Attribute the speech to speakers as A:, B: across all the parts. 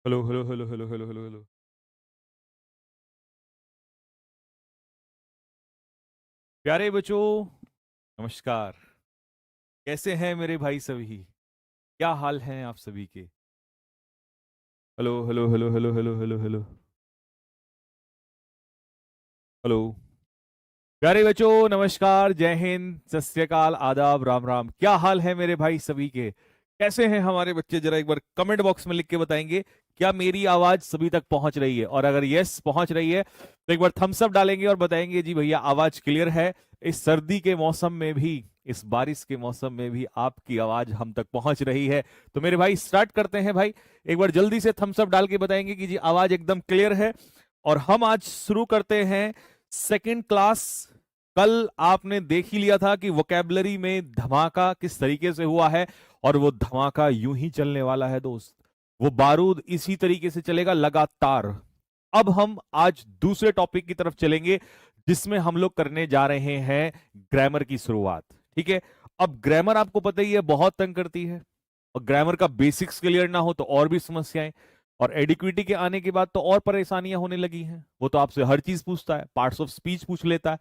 A: Hello hello hello hello hello hello hello. प्यारे बच्चों, नमस्कार। कैसे हैं मेरे भाई सभी? क्या हाल हैं आप सभी के? Hello hello hello hello hello hello hello hello. प्यारे बच्चों, नमस्कार, जय हिंद, सत श्री अकाल, आदाब, राम राम। क्या हाल है मेरे भाई सभी के? कैसे हैं हमारे बच्चे? जरा एक बार कमेंट बॉक्स में लिख के बताएंगे क्या मेरी आवाज सभी तक पहुंच रही है, और अगर यस पहुंच रही है तो एक बार थम्स अप डालेंगे और बताएंगे जी भैया आवाज क्लियर है। इस सर्दी के मौसम में भी, इस बारिश के मौसम में भी आपकी आवाज हम तक पहुंच रही है। तो मेरे भाई स्टार्ट करते हैं भाई। एक बार जल्दी से थम्स अप डाल के बताएंगे कि जी आवाज एकदम क्लियर है। और हम आज शुरू करते हैं सेकंड क्लास। कल आपने देख ही लिया था कि वोकेबलरी में धमाका किस तरीके से हुआ है, और वो धमाका यूं ही चलने वाला है दोस्त। वो बारूद इसी तरीके से चलेगा लगातार। अब हम आज दूसरे टॉपिक की तरफ चलेंगे, जिसमें हम लोग करने जा रहे हैं ग्रामर की शुरुआत। ठीक है। अब ग्रामर आपको पता ही है बहुत तंग करती है, और ग्रामर का बेसिक्स क्लियर ना हो तो और भी समस्याएं। और एडिक्विटी के आने के बाद तो और परेशानियां होने लगी हैं। वो तो आपसे हर चीज पूछता है, पार्ट्स ऑफ स्पीच पूछ लेता है।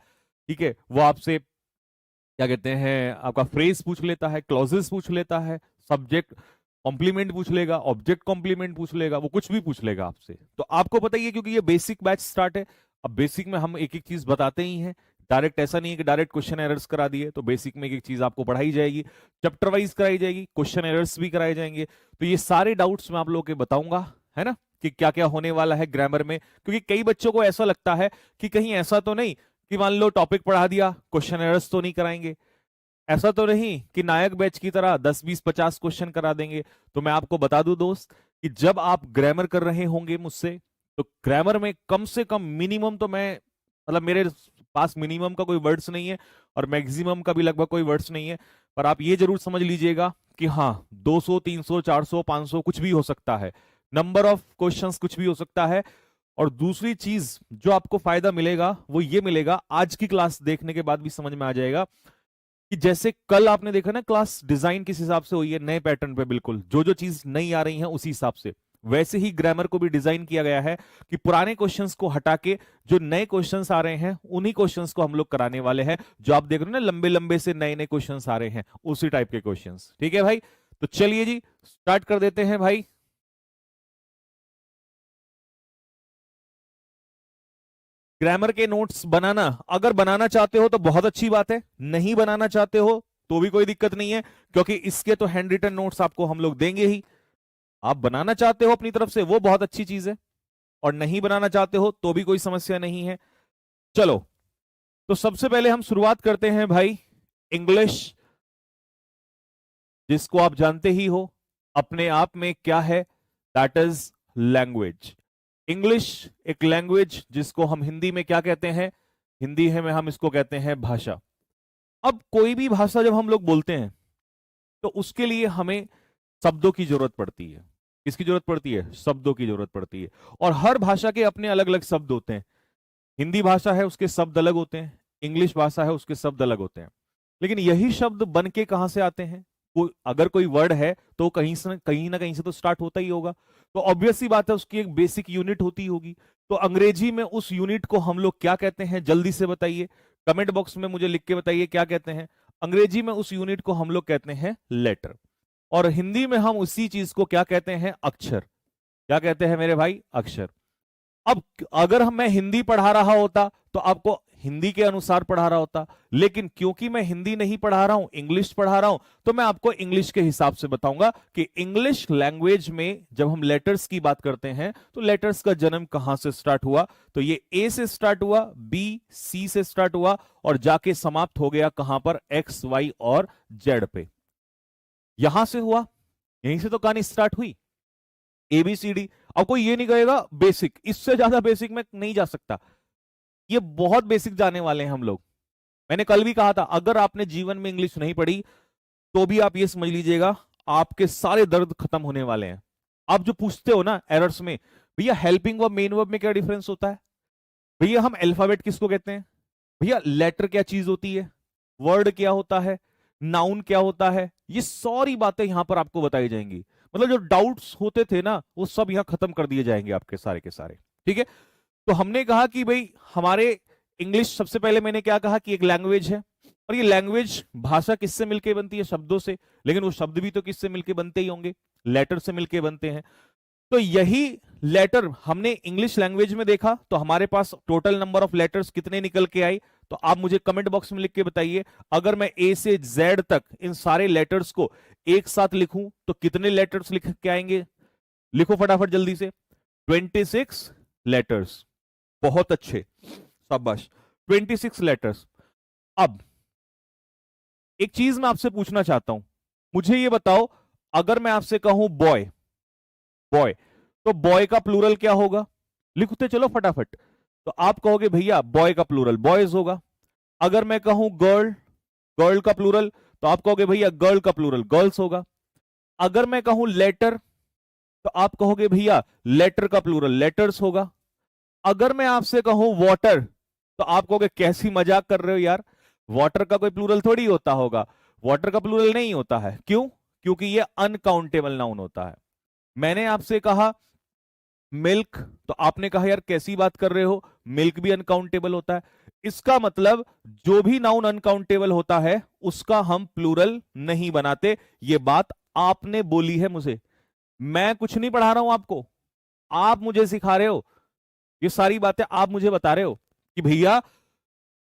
A: ठीक है, वो आपसे क्या कहते हैं, आपका फ्रेज पूछ लेता है, क्लॉजेस पूछ लेता है, सब्जेक्ट कॉम्प्लीमेंट पूछ लेगा, ऑब्जेक्ट कॉम्प्लीमेंट पूछ लेगा, वो कुछ भी पूछ लेगा आपसे। तो आपको पता ही है क्योंकि ये बेसिक बैच स्टार्ट है। अब बेसिक में हम एक एक चीज बताते ही हैं। डायरेक्ट ऐसा नहीं है कि डायरेक्ट क्वेश्चन एरर्स करा दिए। तो बेसिक में एक एक चीज आपको पढ़ाई जाएगी, चैप्टर वाइज कराई जाएगी, क्वेश्चन एरर्स भी कराए जाएंगे। तो ये सारे डाउट्स मैं आप लोगों के बताऊंगा, है ना, कि क्या क्या होने वाला है ग्रामर में। क्योंकि कई बच्चों को ऐसा लगता है कि कहीं ऐसा तो नहीं कि मान लो टॉपिक पढ़ा दिया, क्वेश्चन एरर्स तो नहीं कराएंगे। ऐसा तो नहीं कि नायक बैच की तरह 10 20 50 क्वेश्चन करा देंगे। तो मैं आपको बता दूं दोस्त कि जब आप ग्रामर कर रहे होंगे मुझसे, तो ग्रामर में कम से कम मिनिमम तो मैं, मतलब मेरे पास मिनिमम का कोई वर्ड्स नहीं है, और मैक्सिमम का भी लगभग कोई वर्ड्स नहीं है। पर आप ये जरूर समझ लीजिएगा कि हाँ, 200 300 400 500 कुछ भी हो सकता है। नंबर ऑफ क्वेश्चंस कुछ भी हो सकता है। और दूसरी चीज जो आपको फायदा मिलेगा वो ये मिलेगा, आज की क्लास देखने के बाद भी समझ में आ जाएगा कि जैसे कल आपने देखा ना क्लास डिजाइन किस हिसाब से हुई है, नए पैटर्न पे, बिल्कुल जो जो चीज नहीं आ रही है उसी हिसाब से। वैसे ही ग्रामर को भी डिजाइन किया गया है कि पुराने क्वेश्चंस को हटा के जो नए क्वेश्चंस आ रहे हैं उन्हीं क्वेश्चंस को हम लोग कराने वाले हैं। जो आप देख रहे हो ना, लंबे लंबे से नए नए क्वेश्चंस आ रहे हैं, उसी टाइप के क्वेश्चंस। ठीक है भाई, तो चलिए जी स्टार्ट कर देते हैं भाई। ग्रामर के नोट्स बनाना, अगर बनाना चाहते हो तो बहुत अच्छी बात है, नहीं बनाना चाहते हो तो भी कोई दिक्कत नहीं है, क्योंकि इसके तो हैंड रिटन नोट्स आपको हम लोग देंगे ही। आप बनाना चाहते हो अपनी तरफ से वो बहुत अच्छी चीज है, और नहीं बनाना चाहते हो तो भी कोई समस्या नहीं है। चलो, तो सबसे पहले हम शुरुआत करते हैं भाई इंग्लिश, जिसको आप जानते ही हो अपने आप में क्या है, दैट इज लैंग्वेज। इंग्लिश एक लैंग्वेज जिसको हम हिंदी में क्या कहते हैं, हिंदी है में हम इसको कहते हैं भाषा। अब कोई भी भाषा जब हम लोग बोलते हैं तो उसके लिए हमें शब्दों की जरूरत पड़ती है। किसकी जरूरत पड़ती है? शब्दों की जरूरत पड़ती है। और हर भाषा के अपने अलग अलग शब्द होते हैं। हिंदी भाषा है उसके शब्द अलग होते हैं, इंग्लिश भाषा है उसके शब्द अलग होते हैं। लेकिन यही शब्द बन के कहां से आते हैं? अगर कोई वर्ड है तो कहीं ना कहीं से तो स्टार्ट होता ही होगा। तो ऑब्वियस सी बात है उसकी एक बेसिक यूनिट होती होगी। तो अंग्रेजी में उस यूनिट को हम लोग क्या कहते हैं, जल्दी से बताइए, कमेंट बॉक्स में मुझे लिख के बताइए क्या कहते हैं। अंग्रेजी में उस यूनिट को हम लोग कहते हैं लेटर। और हिंदी में हम उसी चीज को क्या कहते हैं? अक्षर। क्या कहते हैं मेरे भाई? अक्षर। अब अगर मैं हिंदी पढ़ा रहा होता तो आपको हिंदी के अनुसार पढ़ा रहा होता, लेकिन क्योंकि मैं हिंदी नहीं पढ़ा रहा हूं, इंग्लिश पढ़ा रहा हूं, तो मैं आपको इंग्लिश के हिसाब से बताऊंगा कि इंग्लिश लैंग्वेज में जब हम लेटर्स की बात करते हैं तो लेटर्स का जन्म कहां से स्टार्ट हुआ। तो ये ए से स्टार्ट हुआ, बी सी से स्टार्ट हुआ, और जाके समाप्त हो गया कहां पर? एक्स वाई और जेड पे। यहां से हुआ, यहीं से तो कहानी स्टार्ट हुई, एबीसीडी। अब कोई ये नहीं कहेगा बेसिक, इससे ज्यादा बेसिक में नहीं जा सकता। ये बहुत बेसिक जाने वाले हैं हम लोग। मैंने कल भी कहा था अगर आपने जीवन में इंग्लिश नहीं पढ़ी तो भी आप ये समझ लीजिएगा आपके सारे दर्द खत्म होने वाले हैं। आप जो पूछते हो ना एरर्स में, भैया हेल्पिंग वर्ब मेन वर्ब में क्या डिफरेंस होता है, भैया हम अल्फाबेट किसको कहते हैं, भैया लेटर क्या चीज होती है, वर्ड क्या होता है, नाउन क्या होता है, ये सारी बातें यहां पर आपको बताई जाएंगी। मतलब जो डाउट्स होते थे ना वो सब यहां खत्म कर दिए जाएंगे आपके सारे के सारे। ठीक है, तो हमने कहा कि भाई हमारे इंग्लिश, सबसे पहले मैंने क्या कहा कि एक लैंग्वेज है, और ये लैंग्वेज भाषा किससे मिलके बनती है? शब्दों से। लेकिन वो शब्द भी तो किससे मिलके बनते ही होंगे? लेटर से मिलके बनते हैं। तो यही लेटर हमने इंग्लिश लैंग्वेज में देखा, तो हमारे पास टोटल नंबर ऑफ लेटर्स कितने निकल के आई? तो आप मुझे कमेंट बॉक्स में लिख के बताइए, अगर मैं ए से जेड तक इन सारे लेटर्स को एक साथ लिखूं तो कितने लेटर्स लिख के आएंगे? लिखो फटाफट जल्दी से। 26 लेटर्स। बहुत अच्छे, शाबाश, 26 लेटर्स। अब एक चीज मैं आपसे पूछना चाहता हूं, मुझे ये बताओ, अगर मैं आपसे कहूं बॉय, बॉय, तो बॉय का प्लूरल क्या होगा? लिखते चलो फटाफट। तो आप कहोगे भैया बॉय का प्लूरल बॉयज होगा। अगर मैं कहूं गर्ल, गर्ल का प्लूरल, तो आप कहोगे भैया गर्ल का प्लूरल गर्ल्स होगा। अगर मैं कहूं लेटर, तो आप कहोगे भैया लेटर का प्लूरल लेटर्स होगा। अगर मैं आपसे कहूं वाटर, तो आप कहोगे कैसी मजाक कर रहे हो यार, वाटर का कोई प्लूरल थोड़ी होता होगा। वाटर का प्लूरल नहीं होता है, क्यों? क्योंकि ये अनकाउंटेबल नाउन होता है। मैंने आपसे कहा मिल्क, तो आपने कहा यार कैसी बात कर रहे हो, मिल्क भी अनकाउंटेबल होता है। इसका मतलब जो भी नाउन अनकाउंटेबल होता है उसका हम प्लूरल नहीं बनाते। ये बात आपने बोली है मुझे, मैं कुछ नहीं पढ़ा रहा हूं आपको, आप मुझे सिखा रहे हो। ये सारी बातें आप मुझे बता रहे हो कि भैया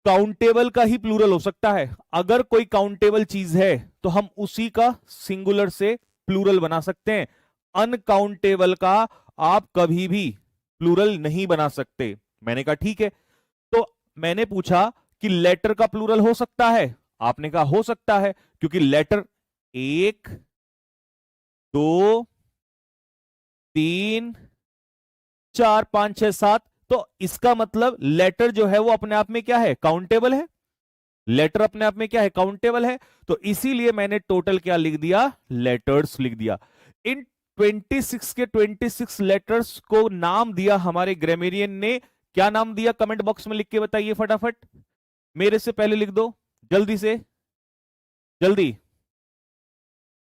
A: काउंटेबल का ही प्लूरल हो सकता है। अगर कोई काउंटेबल चीज है तो हम उसी का सिंगुलर से प्लूरल बना सकते हैं। अनकाउंटेबल का आप कभी भी प्लूरल नहीं बना सकते। मैंने कहा ठीक है। तो मैंने पूछा कि लेटर का प्लूरल हो सकता है? आपने कहा हो सकता है, क्योंकि लेटर 1 2 3 4 5 6 7, तो इसका मतलब लेटर जो है वो अपने आप में क्या है? काउंटेबल है। लेटर अपने आप में क्या है? काउंटेबल है। तो इसीलिए मैंने टोटल क्या लिख दिया? लेटर्स लिख दिया। इन 26 के 26 लेटर्स को नाम दिया हमारे ग्रामेरियन ने। क्या नाम दिया? कमेंट बॉक्स में लिख के बताइए फटाफट, मेरे से पहले लिख दो जल्दी से, जल्दी।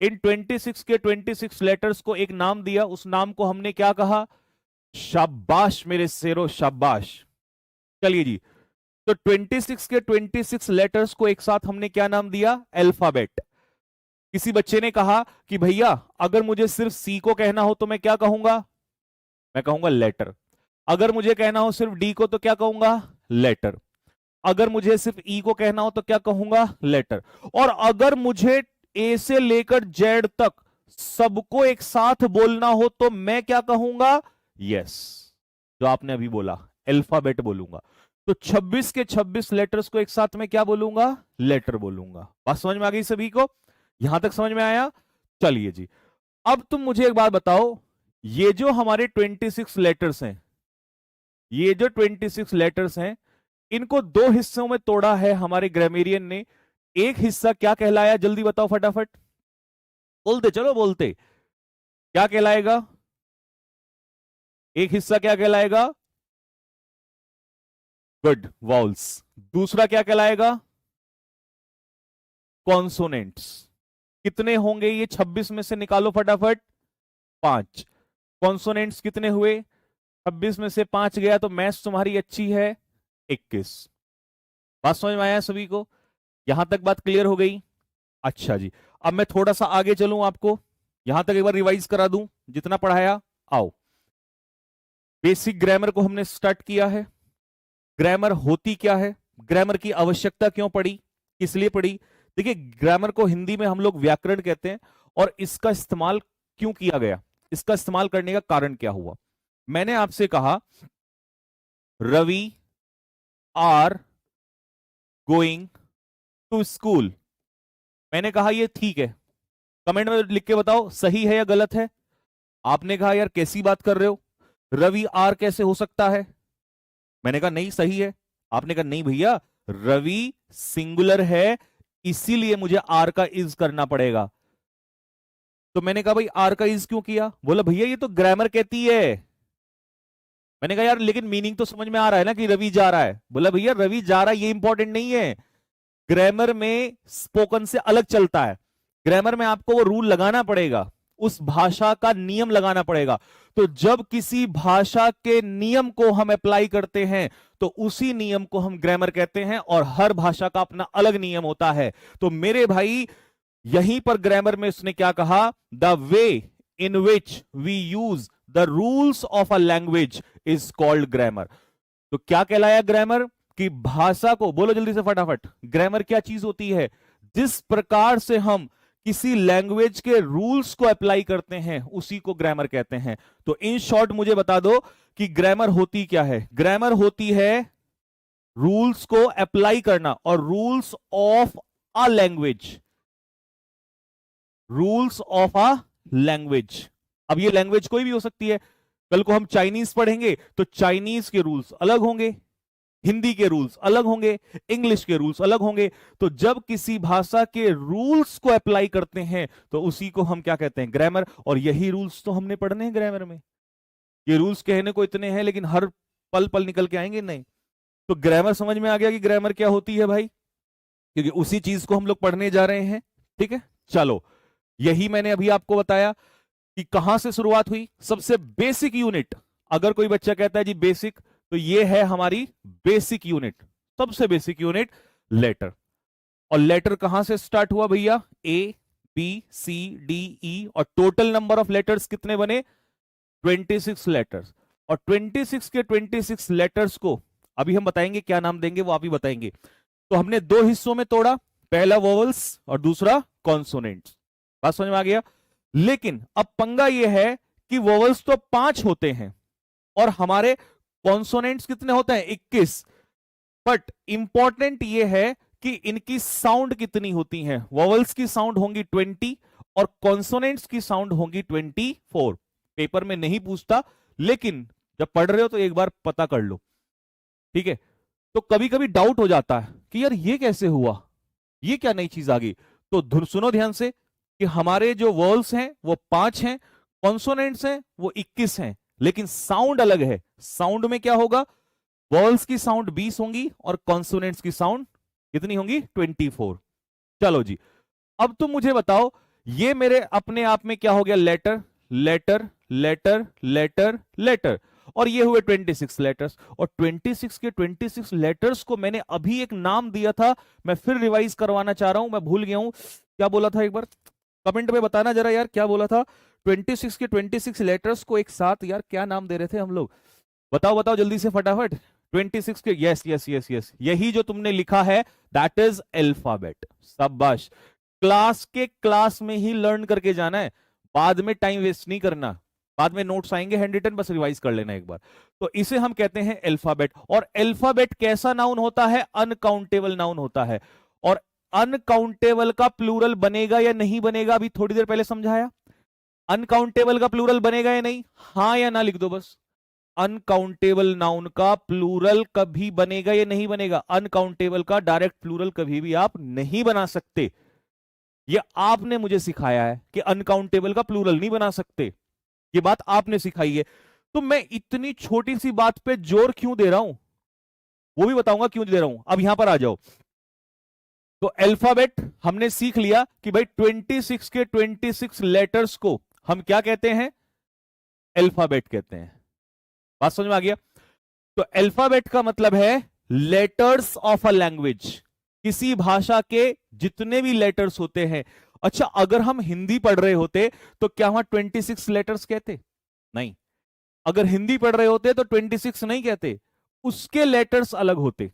A: इन 26 के 26 लेटर्स को एक नाम दिया, उस नाम को हमने क्या कहा? शाबाश मेरे शेरो, शाबाश। चलिए जी, तो 26 के 26 लेटर्स को एक साथ हमने क्या नाम दिया? अल्फाबेट। किसी बच्चे ने कहा कि भैया अगर मुझे सिर्फ सी को कहना हो तो मैं क्या कहूंगा? मैं कहूंगा लेटर। अगर मुझे कहना हो सिर्फ डी को तो क्या कहूंगा? लेटर। अगर मुझे सिर्फ ई को कहना हो तो क्या कहूंगा? लेटर। और अगर मुझे ए से लेकर जेड तक सबको एक साथ बोलना हो तो मैं क्या कहूंगा? यस, जो आपने अभी बोला, अल्फाबेट बोलूंगा। तो 26 के 26 लेटर्स को एक साथ में क्या बोलूंगा? लेटर बोलूंगा। बात समझ में आ गई सभी को? यहां तक समझ में आया? चलिए जी, अब तुम मुझे एक बात बताओ, ये जो हमारे 26 लेटर्स हैं, ये जो 26 लेटर्स हैं, इनको दो हिस्सों में तोड़ा है हमारे ग्रामेरियन ने। एक हिस्सा क्या कहलाया? जल्दी बताओ फटाफट, बोलते चलो, बोलते। क्या कहलाएगा? एक हिस्सा क्या कहलाएगा? Good, vowels. दूसरा क्या कहलाएगा? कॉन्सोनेंट्स। कितने होंगे ये? 26 में से निकालो फटाफट। 5। कॉन्सोनेंट्स कितने हुए? 26 में से 5 गया तो मैथ्स तुम्हारी अच्छी है, 21। बात समझ में आया सभी को? यहां तक बात क्लियर हो गई? अच्छा जी, अब मैं थोड़ा सा आगे चलूं, आपको यहां तक एक बार रिवाइज करा दूं जितना पढ़ाया। आओ, बेसिक ग्रामर को हमने स्टार्ट किया है। ग्रामर होती क्या है? ग्रामर की आवश्यकता क्यों पड़ी? किस लिए पड़ी? देखिए, ग्रामर को हिंदी में हम लोग व्याकरण कहते हैं, और इसका इस्तेमाल क्यों किया गया, इसका इस्तेमाल करने का कारण क्या हुआ? मैंने आपसे कहा Ravi are going to school. मैंने कहा ये ठीक है, कमेंट में लिख के बताओ सही है या गलत है। आपने कहा यार कैसी बात कर रहे हो, रवि आर कैसे हो सकता है? मैंने कहा नहीं सही है। आपने कहा नहीं भैया, रवि सिंगुलर है, इसीलिए मुझे आर का इज करना पड़ेगा। तो मैंने कहा भाई आर का इज क्यों किया? बोला भैया ये तो ग्रामर कहती है। मैंने कहा यार लेकिन मीनिंग तो समझ में आ रहा है ना कि रवि जा रहा है। बोला भैया रवि जा रहा है ये इंपॉर्टेंट नहीं है, ग्रामर में स्पोकन से अलग चलता है। ग्रामर में आपको वो रूल लगाना पड़ेगा, उस भाषा का नियम लगाना पड़ेगा। तो जब किसी भाषा के नियम को हम अप्लाई करते हैं तो उसी नियम को हम ग्रामर कहते हैं, और हर भाषा का अपना अलग नियम होता है। तो मेरे भाई यहीं पर ग्रामर में उसने क्या कहा, the way in which we use the rules of a language is called grammar. तो क्या कहलाया ग्रामर? कि भाषा को, बोलो जल्दी से फटाफट, ग्रामर क्या चीज होती है? जिस प्रकार से हम किसी लैंग्वेज के रूल्स को अप्लाई करते हैं उसी को ग्रामर कहते हैं। तो इन शॉर्ट मुझे बता दो कि ग्रामर होती क्या है? ग्रामर होती है रूल्स को अप्लाई करना, और rules of a language, rules of a language. अब ये लैंग्वेज कोई भी हो सकती है। कल को हम चाइनीज पढ़ेंगे तो चाइनीज के रूल्स अलग होंगे, हिंदी के रूल्स अलग होंगे, इंग्लिश के रूल्स अलग होंगे। तो जब किसी भाषा के रूल्स को अप्लाई करते हैं तो उसी को हम क्या कहते हैं? ग्रामर। और यही रूल्स तो हमने पढ़ने हैं ग्रामर में। ये रूल्स कहने को इतने हैं लेकिन हर पल पल निकल के आएंगे नहीं। तो ग्रामर समझ में आ गया कि ग्रामर क्या होती है भाई, क्योंकि उसी चीज को हम लोग पढ़ने जा रहे हैं। ठीक है, चलो, यही मैंने अभी आपको बताया कि कहां से शुरुआत हुई। सबसे बेसिक यूनिट, अगर कोई बच्चा कहता है जी बेसिक, तो ये है हमारी बेसिक यूनिट, सबसे बेसिक यूनिट लेटर। और लेटर कहां से स्टार्ट हुआ भैया? ए बी सी डी ई, और टोटल नंबर ऑफ लेटर्स कितने बने? 26 लेटर्स। और 26 के 26 लेटर्स को अभी हम बताएंगे क्या नाम देंगे, वो आप ही बताएंगे। तो हमने दो हिस्सों में तोड़ा, पहला वोवल्स और दूसरा कॉन्सोनेंट्स। बात समझ में आ गया? लेकिन अब पंगा यह है कि वोवल्स तो 5 होते हैं और हमारे कॉन्सोनेंट्स कितने होते हैं? 21। बट इंपॉर्टेंट यह है कि इनकी साउंड कितनी होती हैं। वोवल्स की साउंड होंगी 20 और कॉन्सोनेंट्स की साउंड होंगी 24। पेपर में नहीं पूछता, लेकिन जब पढ़ रहे हो तो एक बार पता कर लो। ठीक है, तो कभी कभी डाउट हो जाता है कि यार ये कैसे हुआ, ये क्या नई चीज आ गई। तो सुनो ध्यान से कि हमारे जो वोवल्स हैं वो 5 हैं, कॉन्सोनेंट्स हैं वो 21 हैं, लेकिन साउंड अलग है। साउंड में क्या होगा? वोवल्स की साउंड 20 होंगी और कॉन्सोनेंट्स की साउंड कितनी होंगी? 24। चलो जी, अब तुम मुझे बताओ, ये मेरे अपने आप में क्या हो गया? Letter letter letter letter letter, और ये हुए 26 लेटर्स। और 26 के 26 लेटर्स को मैंने अभी एक नाम दिया था, मैं फिर रिवाइज करवाना चाह रहा हूं, मैं भूल गया हूं क्या बोला था। एक बार कमेंट में बताना जरा यार, क्या बोला था? 26 के 26 लेटर्स को एक साथ यार क्या नाम दे रहे थे हम लोग? बताओ बताओ जल्दी से फटाफट। 26 के, यस यस यस यस, यही जो तुमने लिखा है दैट इज अल्फाबेट। शाबाश, क्लास के क्लास में ही लर्न करके जाना है, बाद में टाइम वेस्ट नहीं करना। बाद में नोट्स आएंगे हैंड रिटन, बस रिवाइज कर लेना एक बार। तो इसे हम कहते हैं अल्फाबेट। और अल्फाबेट कैसा नाउन होता है? अनकाउंटेबल नाउन होता है। और अनकाउंटेबल का प्लूरल बनेगा या नहीं बनेगा, अभी थोड़ी देर पहले समझाया। अनकाउंटेबल का प्लूरल बनेगा या नहीं? हां या ना लिख दो बस। अनकाउंटेबल नाउन का प्लूरल कभी बनेगा या नहीं बनेगा? अनकाउंटेबल का डायरेक्ट प्लूरल कभी भी आप नहीं बना सकते। ये आपने मुझे सिखाया है कि अनकाउंटेबल का प्लूरल नहीं बना सकते, ये बात आपने सिखाई है। तो मैं इतनी छोटी सी बात पे जोर क्यों दे रहा हूं वो भी बताऊंगा क्यों दे रहा हूं। अब यहां पर आ जाओ। तो अल्फाबेट हमने सीख लिया कि भाई 26 के 26 लेटर्स को हम क्या कहते हैं? अल्फाबेट कहते हैं। बात समझ में आ गया? तो अल्फाबेट का मतलब है लेटर्स ऑफ अ लैंग्वेज, किसी भाषा के जितने भी लेटर्स होते हैं। अच्छा, अगर हम हिंदी पढ़ रहे होते तो क्या वहां 26 लेटर्स कहते? नहीं। अगर हिंदी पढ़ रहे होते तो 26 नहीं कहते, उसके लेटर्स अलग होते,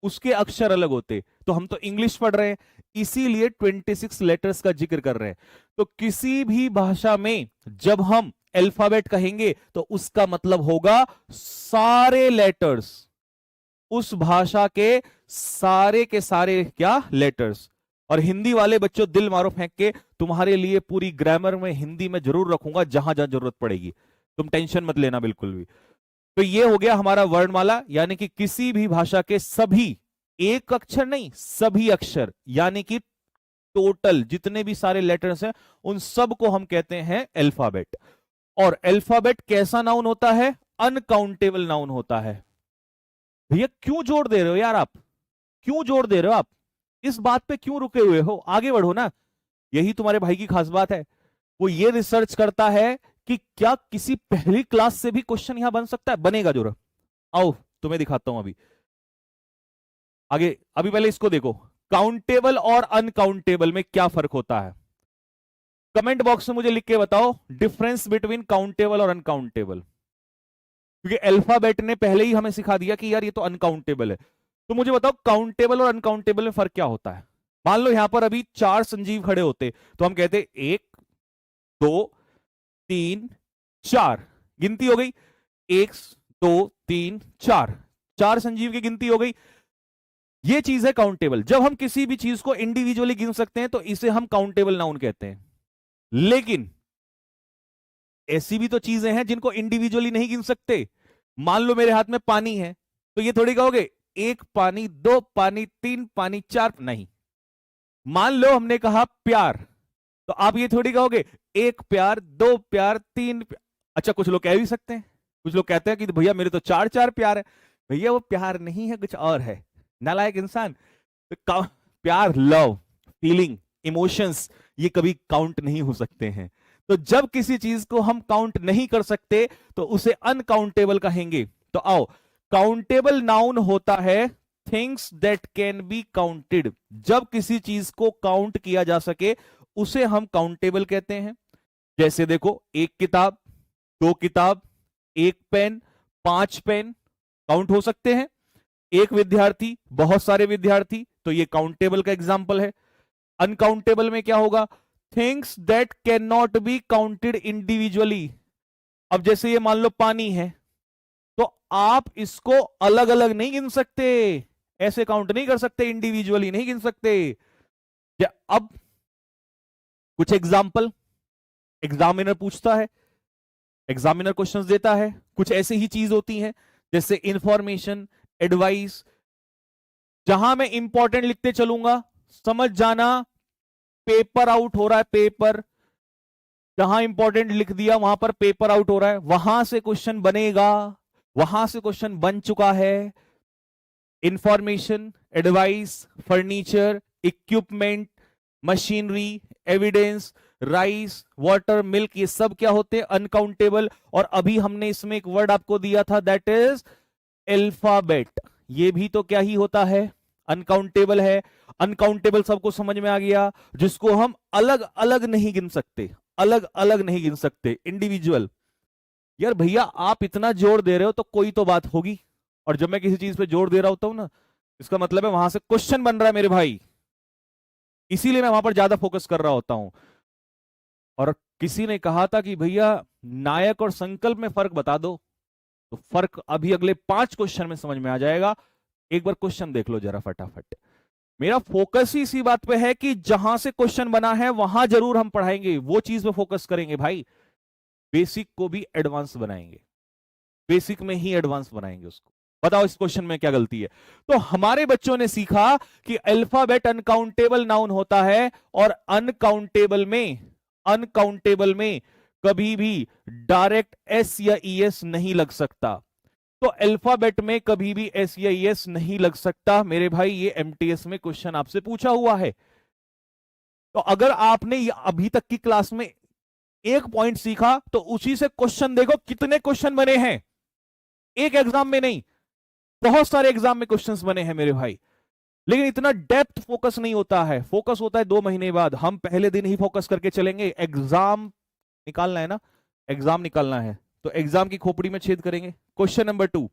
A: उसके अक्षर अलग होते। तो हम तो इंग्लिश पढ़ रहे हैं, इसीलिए 26 लेटर्स का जिक्र कर रहे हैं। तो किसी भी भाषा में जब हम अल्फाबेट कहेंगे तो उसका मतलब होगा सारे लेटर्स, उस भाषा के सारे क्या लेटर्स। और हिंदी वाले बच्चों दिल मारो फेंक के, तुम्हारे लिए पूरी ग्रामर में हिंदी में जरूर रखूंगा जहां जहां जरूरत पड़ेगी, तुम टेंशन मत लेना बिल्कुल भी। तो ये हो गया हमारा वर्णमाला, यानी कि किसी भी भाषा के सभी, एक अक्षर नहीं सभी अक्षर, यानी कि टोटल जितने भी सारे लेटर्स हैं उन सब को हम कहते हैं अल्फाबेट। और अल्फाबेट कैसा नाउन होता है? अनकाउंटेबल नाउन होता है। भैया क्यों जोर दे रहे हो यार, आप क्यों जोर दे रहे हो? आप इस बात पे क्यों रुके हुए हो? आगे बढ़ो ना, यही तुम्हारे भाई की खास बात है। वो ये रिसर्च करता है कि क्या किसी पहली क्लास से भी क्वेश्चन यहां बन सकता है। बनेगा जरूर, आओ तुम्हें दिखाता हूं अभी आगे। अभी पहले इसको देखो, काउंटेबल और अनकाउंटेबल में क्या फर्क होता है। कमेंट बॉक्स में मुझे लिख के बताओ डिफरेंस बिटवीन काउंटेबल और अनकाउंटेबल, क्योंकि अल्फाबेट ने पहले ही हमें सिखा दिया कि यार ये तो अनकाउंटेबल है। तो मुझे बताओ काउंटेबल और अनकाउंटेबल में फर्क क्या होता है। मान लो यहां पर अभी 4 संजीव खड़े होते तो हम कहते 1 2 3 4, गिनती हो गई 1 2 3 4, 4 संजीव की गिनती हो गई। ये चीज है काउंटेबल। जब हम किसी भी चीज को इंडिविजुअली गिन सकते हैं तो इसे हम काउंटेबल नाउन कहते हैं। लेकिन ऐसी भी तो चीजें हैं जिनको इंडिविजुअली नहीं गिन सकते। मान लो मेरे हाथ में पानी है, तो ये थोड़ी कहोगे 1 पानी 2 पानी 3 पानी 4, नहीं। मान लो हमने कहा प्यार, तो आप ये थोड़ी कहोगे 1 प्यार 2 प्यार 3 प्यार। अच्छा, कुछ लोग कह भी सकते हैं, कुछ लोग कहते हैं कि भैया मेरे तो 4 प्यार है। भैया वो प्यार नहीं है, कुछ और है, नालायक इंसान। तो प्यार, लव, फीलिंग, इमोशंस, ये कभी काउंट नहीं हो सकते हैं। तो जब किसी चीज को हम काउंट नहीं कर सकते तो उसे अनकाउंटेबल कहेंगे। तो आओ, काउंटेबल नाउन होता है things that can be counted. जब किसी चीज को काउंट किया जा सके उसे हम काउंटेबल कहते हैं। जैसे देखो, 1 किताब, 2 किताब, 1 पेन, 5 पेन काउंट हो सकते हैं। 1 विद्यार्थी, बहुत सारे विद्यार्थी, तो ये काउंटेबल का एग्जाम्पल है। अनकाउंटेबल में क्या होगा, things that can not be counted individually. अब जैसे ये मान लो पानी है, तो आप इसको अलग अलग नहीं गिन सकते, ऐसे काउंट नहीं कर सकते, इंडिविजुअली नहीं गिन सकते। अब कुछ एग्जाम्पल एग्जामिनर पूछता है, एग्जामिनर क्वेश्चंस देता है। कुछ ऐसे ही चीज होती है जैसे इंफॉर्मेशन, एडवाइस। जहां मैं इंपॉर्टेंट लिखते चलूंगा, समझ जाना पेपर आउट हो रहा है, पेपर। जहां इंपॉर्टेंट लिख दिया वहां पर पेपर आउट हो रहा है, वहां से क्वेश्चन बनेगा, वहां से क्वेश्चन बन चुका है। Information, advice, furniture, equipment, machinery, evidence, rice, water, milk, ये सब क्या होते हैं, अनकाउंटेबल। और अभी हमने इसमें एक वर्ड आपको दिया था, दैट इज अल्फाबेट। ये भी तो क्या ही होता है, अनकाउंटेबल है। अनकाउंटेबल सबको समझ में आ गया, जिसको हम अलग अलग नहीं गिन सकते, अलग अलग नहीं गिन सकते, इंडिविजुअल। यार भैया आप इतना जोर दे रहे हो तो कोई तो बात होगी, और जब मैं किसी चीज पे जोर दे रहा होता हूं ना, इसका मतलब है वहां से क्वेश्चन बन रहा है मेरे भाई, इसीलिए मैं वहां पर ज्यादा फोकस कर रहा होता हूं। और किसी ने कहा था कि भैया नायक और संकल्प में फर्क बता दो, तो फर्क अभी अगले 5 क्वेश्चन में समझ में आ जाएगा। एक बार क्वेश्चन देख लो जरा फटाफट। मेरा फोकस ही इसी बात पे है कि जहां से क्वेश्चन बना है वहां जरूर हम पढ़ाएंगे, वो चीज पे फोकस करेंगे भाई। बेसिक को भी एडवांस बनाएंगे, बेसिक में ही एडवांस बनाएंगे उसको। बताओ इस क्वेश्चन में क्या गलती है। तो हमारे बच्चों ने सीखा कि अल्फाबेट अनकाउंटेबल नाउन होता है, और अनकाउंटेबल में कभी भी डायरेक्ट एस या ईएस नहीं लग सकता। तो अल्फाबेट में कभी भी एस या ईएस नहीं लग सकता मेरे भाई। ये एमटीएस में क्वेश्चन आपसे पूछा हुआ है। तो अगर आपने अभी तक की क्लास में एक पॉइंट सीखा तो उसी से क्वेश्चन देखो कितने क्वेश्चन बने हैं, एक एग्जाम में नहीं, बहुत सारे एग्जाम में क्वेश्चंस बने हैं मेरे भाई। लेकिन इतना डेप्थ फोकस नहीं होता है, फोकस होता है 2 महीने बाद। हम पहले दिन ही फोकस करके चलेंगे, एग्जाम निकालना है ना, एग्जाम निकालना है तो एग्जाम की खोपड़ी में छेद करेंगे। क्वेश्चन नंबर 2,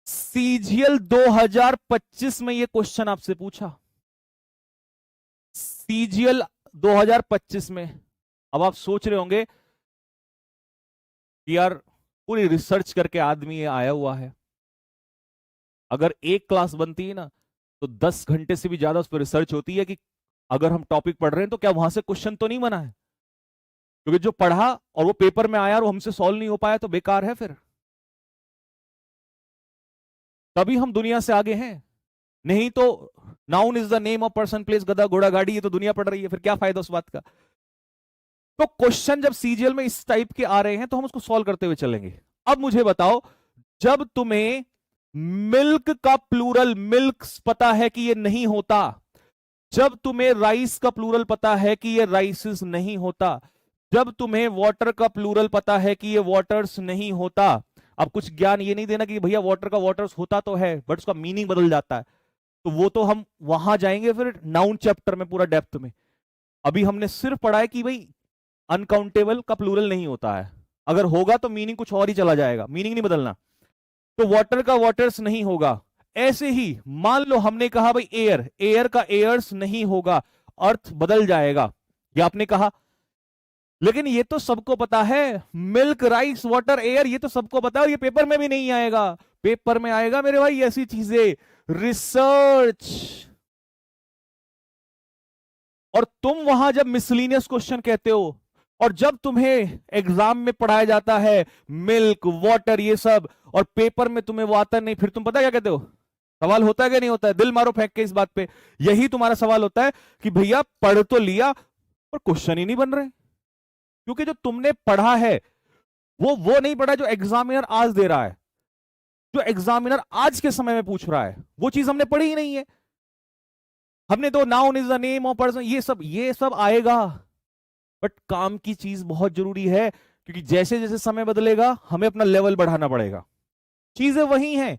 A: सीजीएल 2025 में ये क्वेश्चन आपसे पूछा, सीजीएल 2025 में। अब आप सोच रहे होंगे कि यार पूरी रिसर्च करके आदमी ये आया हुआ है, अगर एक क्लास बनती है ना तो 10 घंटे से भी ज्यादा उस पर रिसर्च होती है कि अगर हम टॉपिक पढ़ रहे हैं तो क्या वहां से क्वेश्चन तो नहीं बना है। क्योंकि जो पढ़ा और वो पेपर में आया और वो हमसे सॉल्व नहीं हो पाया तो बेकार है फिर। तभी हम दुनिया से आगे हैं, नहीं तो noun is the name of person place गधा घोड़ा गाड़ी, ये तो दुनिया पढ़ रही है, फिर क्या फायदा उस बात का। तो क्वेश्चन जब सीजीएल में इस टाइप के आ रहे हैं तो हम उसको सॉल्व करते हुए चलेंगे। अब मुझे बताओ, जब तुम्हें मिल्क का प्लूरल मिल्क पता है कि ये नहीं होता, जब तुम्हें राइस का प्लूरल पता है कि ये राइसेस नहीं होता, जब तुम्हें वाटर का प्लूरल पता है कि ये वाटर्स नहीं होता। अब कुछ ज्ञान ये नहीं देना कि भैया वाटर का वाटर्स होता तो है बट उसका मीनिंग बदल जाता है, तो वो तो हम वहां जाएंगे फिर नाउन चैप्टर में पूरा डेप्थ में। अभी हमने सिर्फ पढ़ा है कि भाई अनकाउंटेबल का प्लूरल नहीं होता है, अगर होगा तो मीनिंग कुछ और ही चला जाएगा, मीनिंग नहीं बदलना। तो वाटर का वाटर्स नहीं होगा। ऐसे ही मान लो हमने कहा भाई एयर, एयर का एयर्स नहीं होगा, अर्थ बदल जाएगा, ये आपने कहा। लेकिन ये तो सबको पता है, मिल्क राइस वाटर एयर, ये तो सबको पता है, ये पेपर में भी नहीं आएगा। पेपर में आएगा मेरे भाई ऐसी चीजें, रिसर्च। और तुम वहां जब मिसलिनियस क्वेश्चन कहते हो और जब तुम्हें एग्जाम में पढ़ाया जाता है मिल्क वाटर ये सब और पेपर में तुम्हें वो आता नहीं, फिर तुम पता क्या कहते हो? सवाल होता है कि नहीं होता है? दिल मारो फेंक के इस बात पे। यही तुम्हारा सवाल होता है कि भैया पढ़ तो लिया पर क्वेश्चन ही नहीं बन रहे, क्योंकि जो तुमने पढ़ा है वो नहीं पढ़ा जो एग्जामिनर आज दे रहा है, जो एग्जामिनर आज के समय में पूछ रहा है वो चीज हमने पढ़ी ही नहीं है। हमने तो noun is the name of person, ये सब आएगा, बट काम की चीज बहुत जरूरी है, क्योंकि जैसे जैसे समय बदलेगा हमें अपना लेवल बढ़ाना पड़ेगा। चीजें वही हैं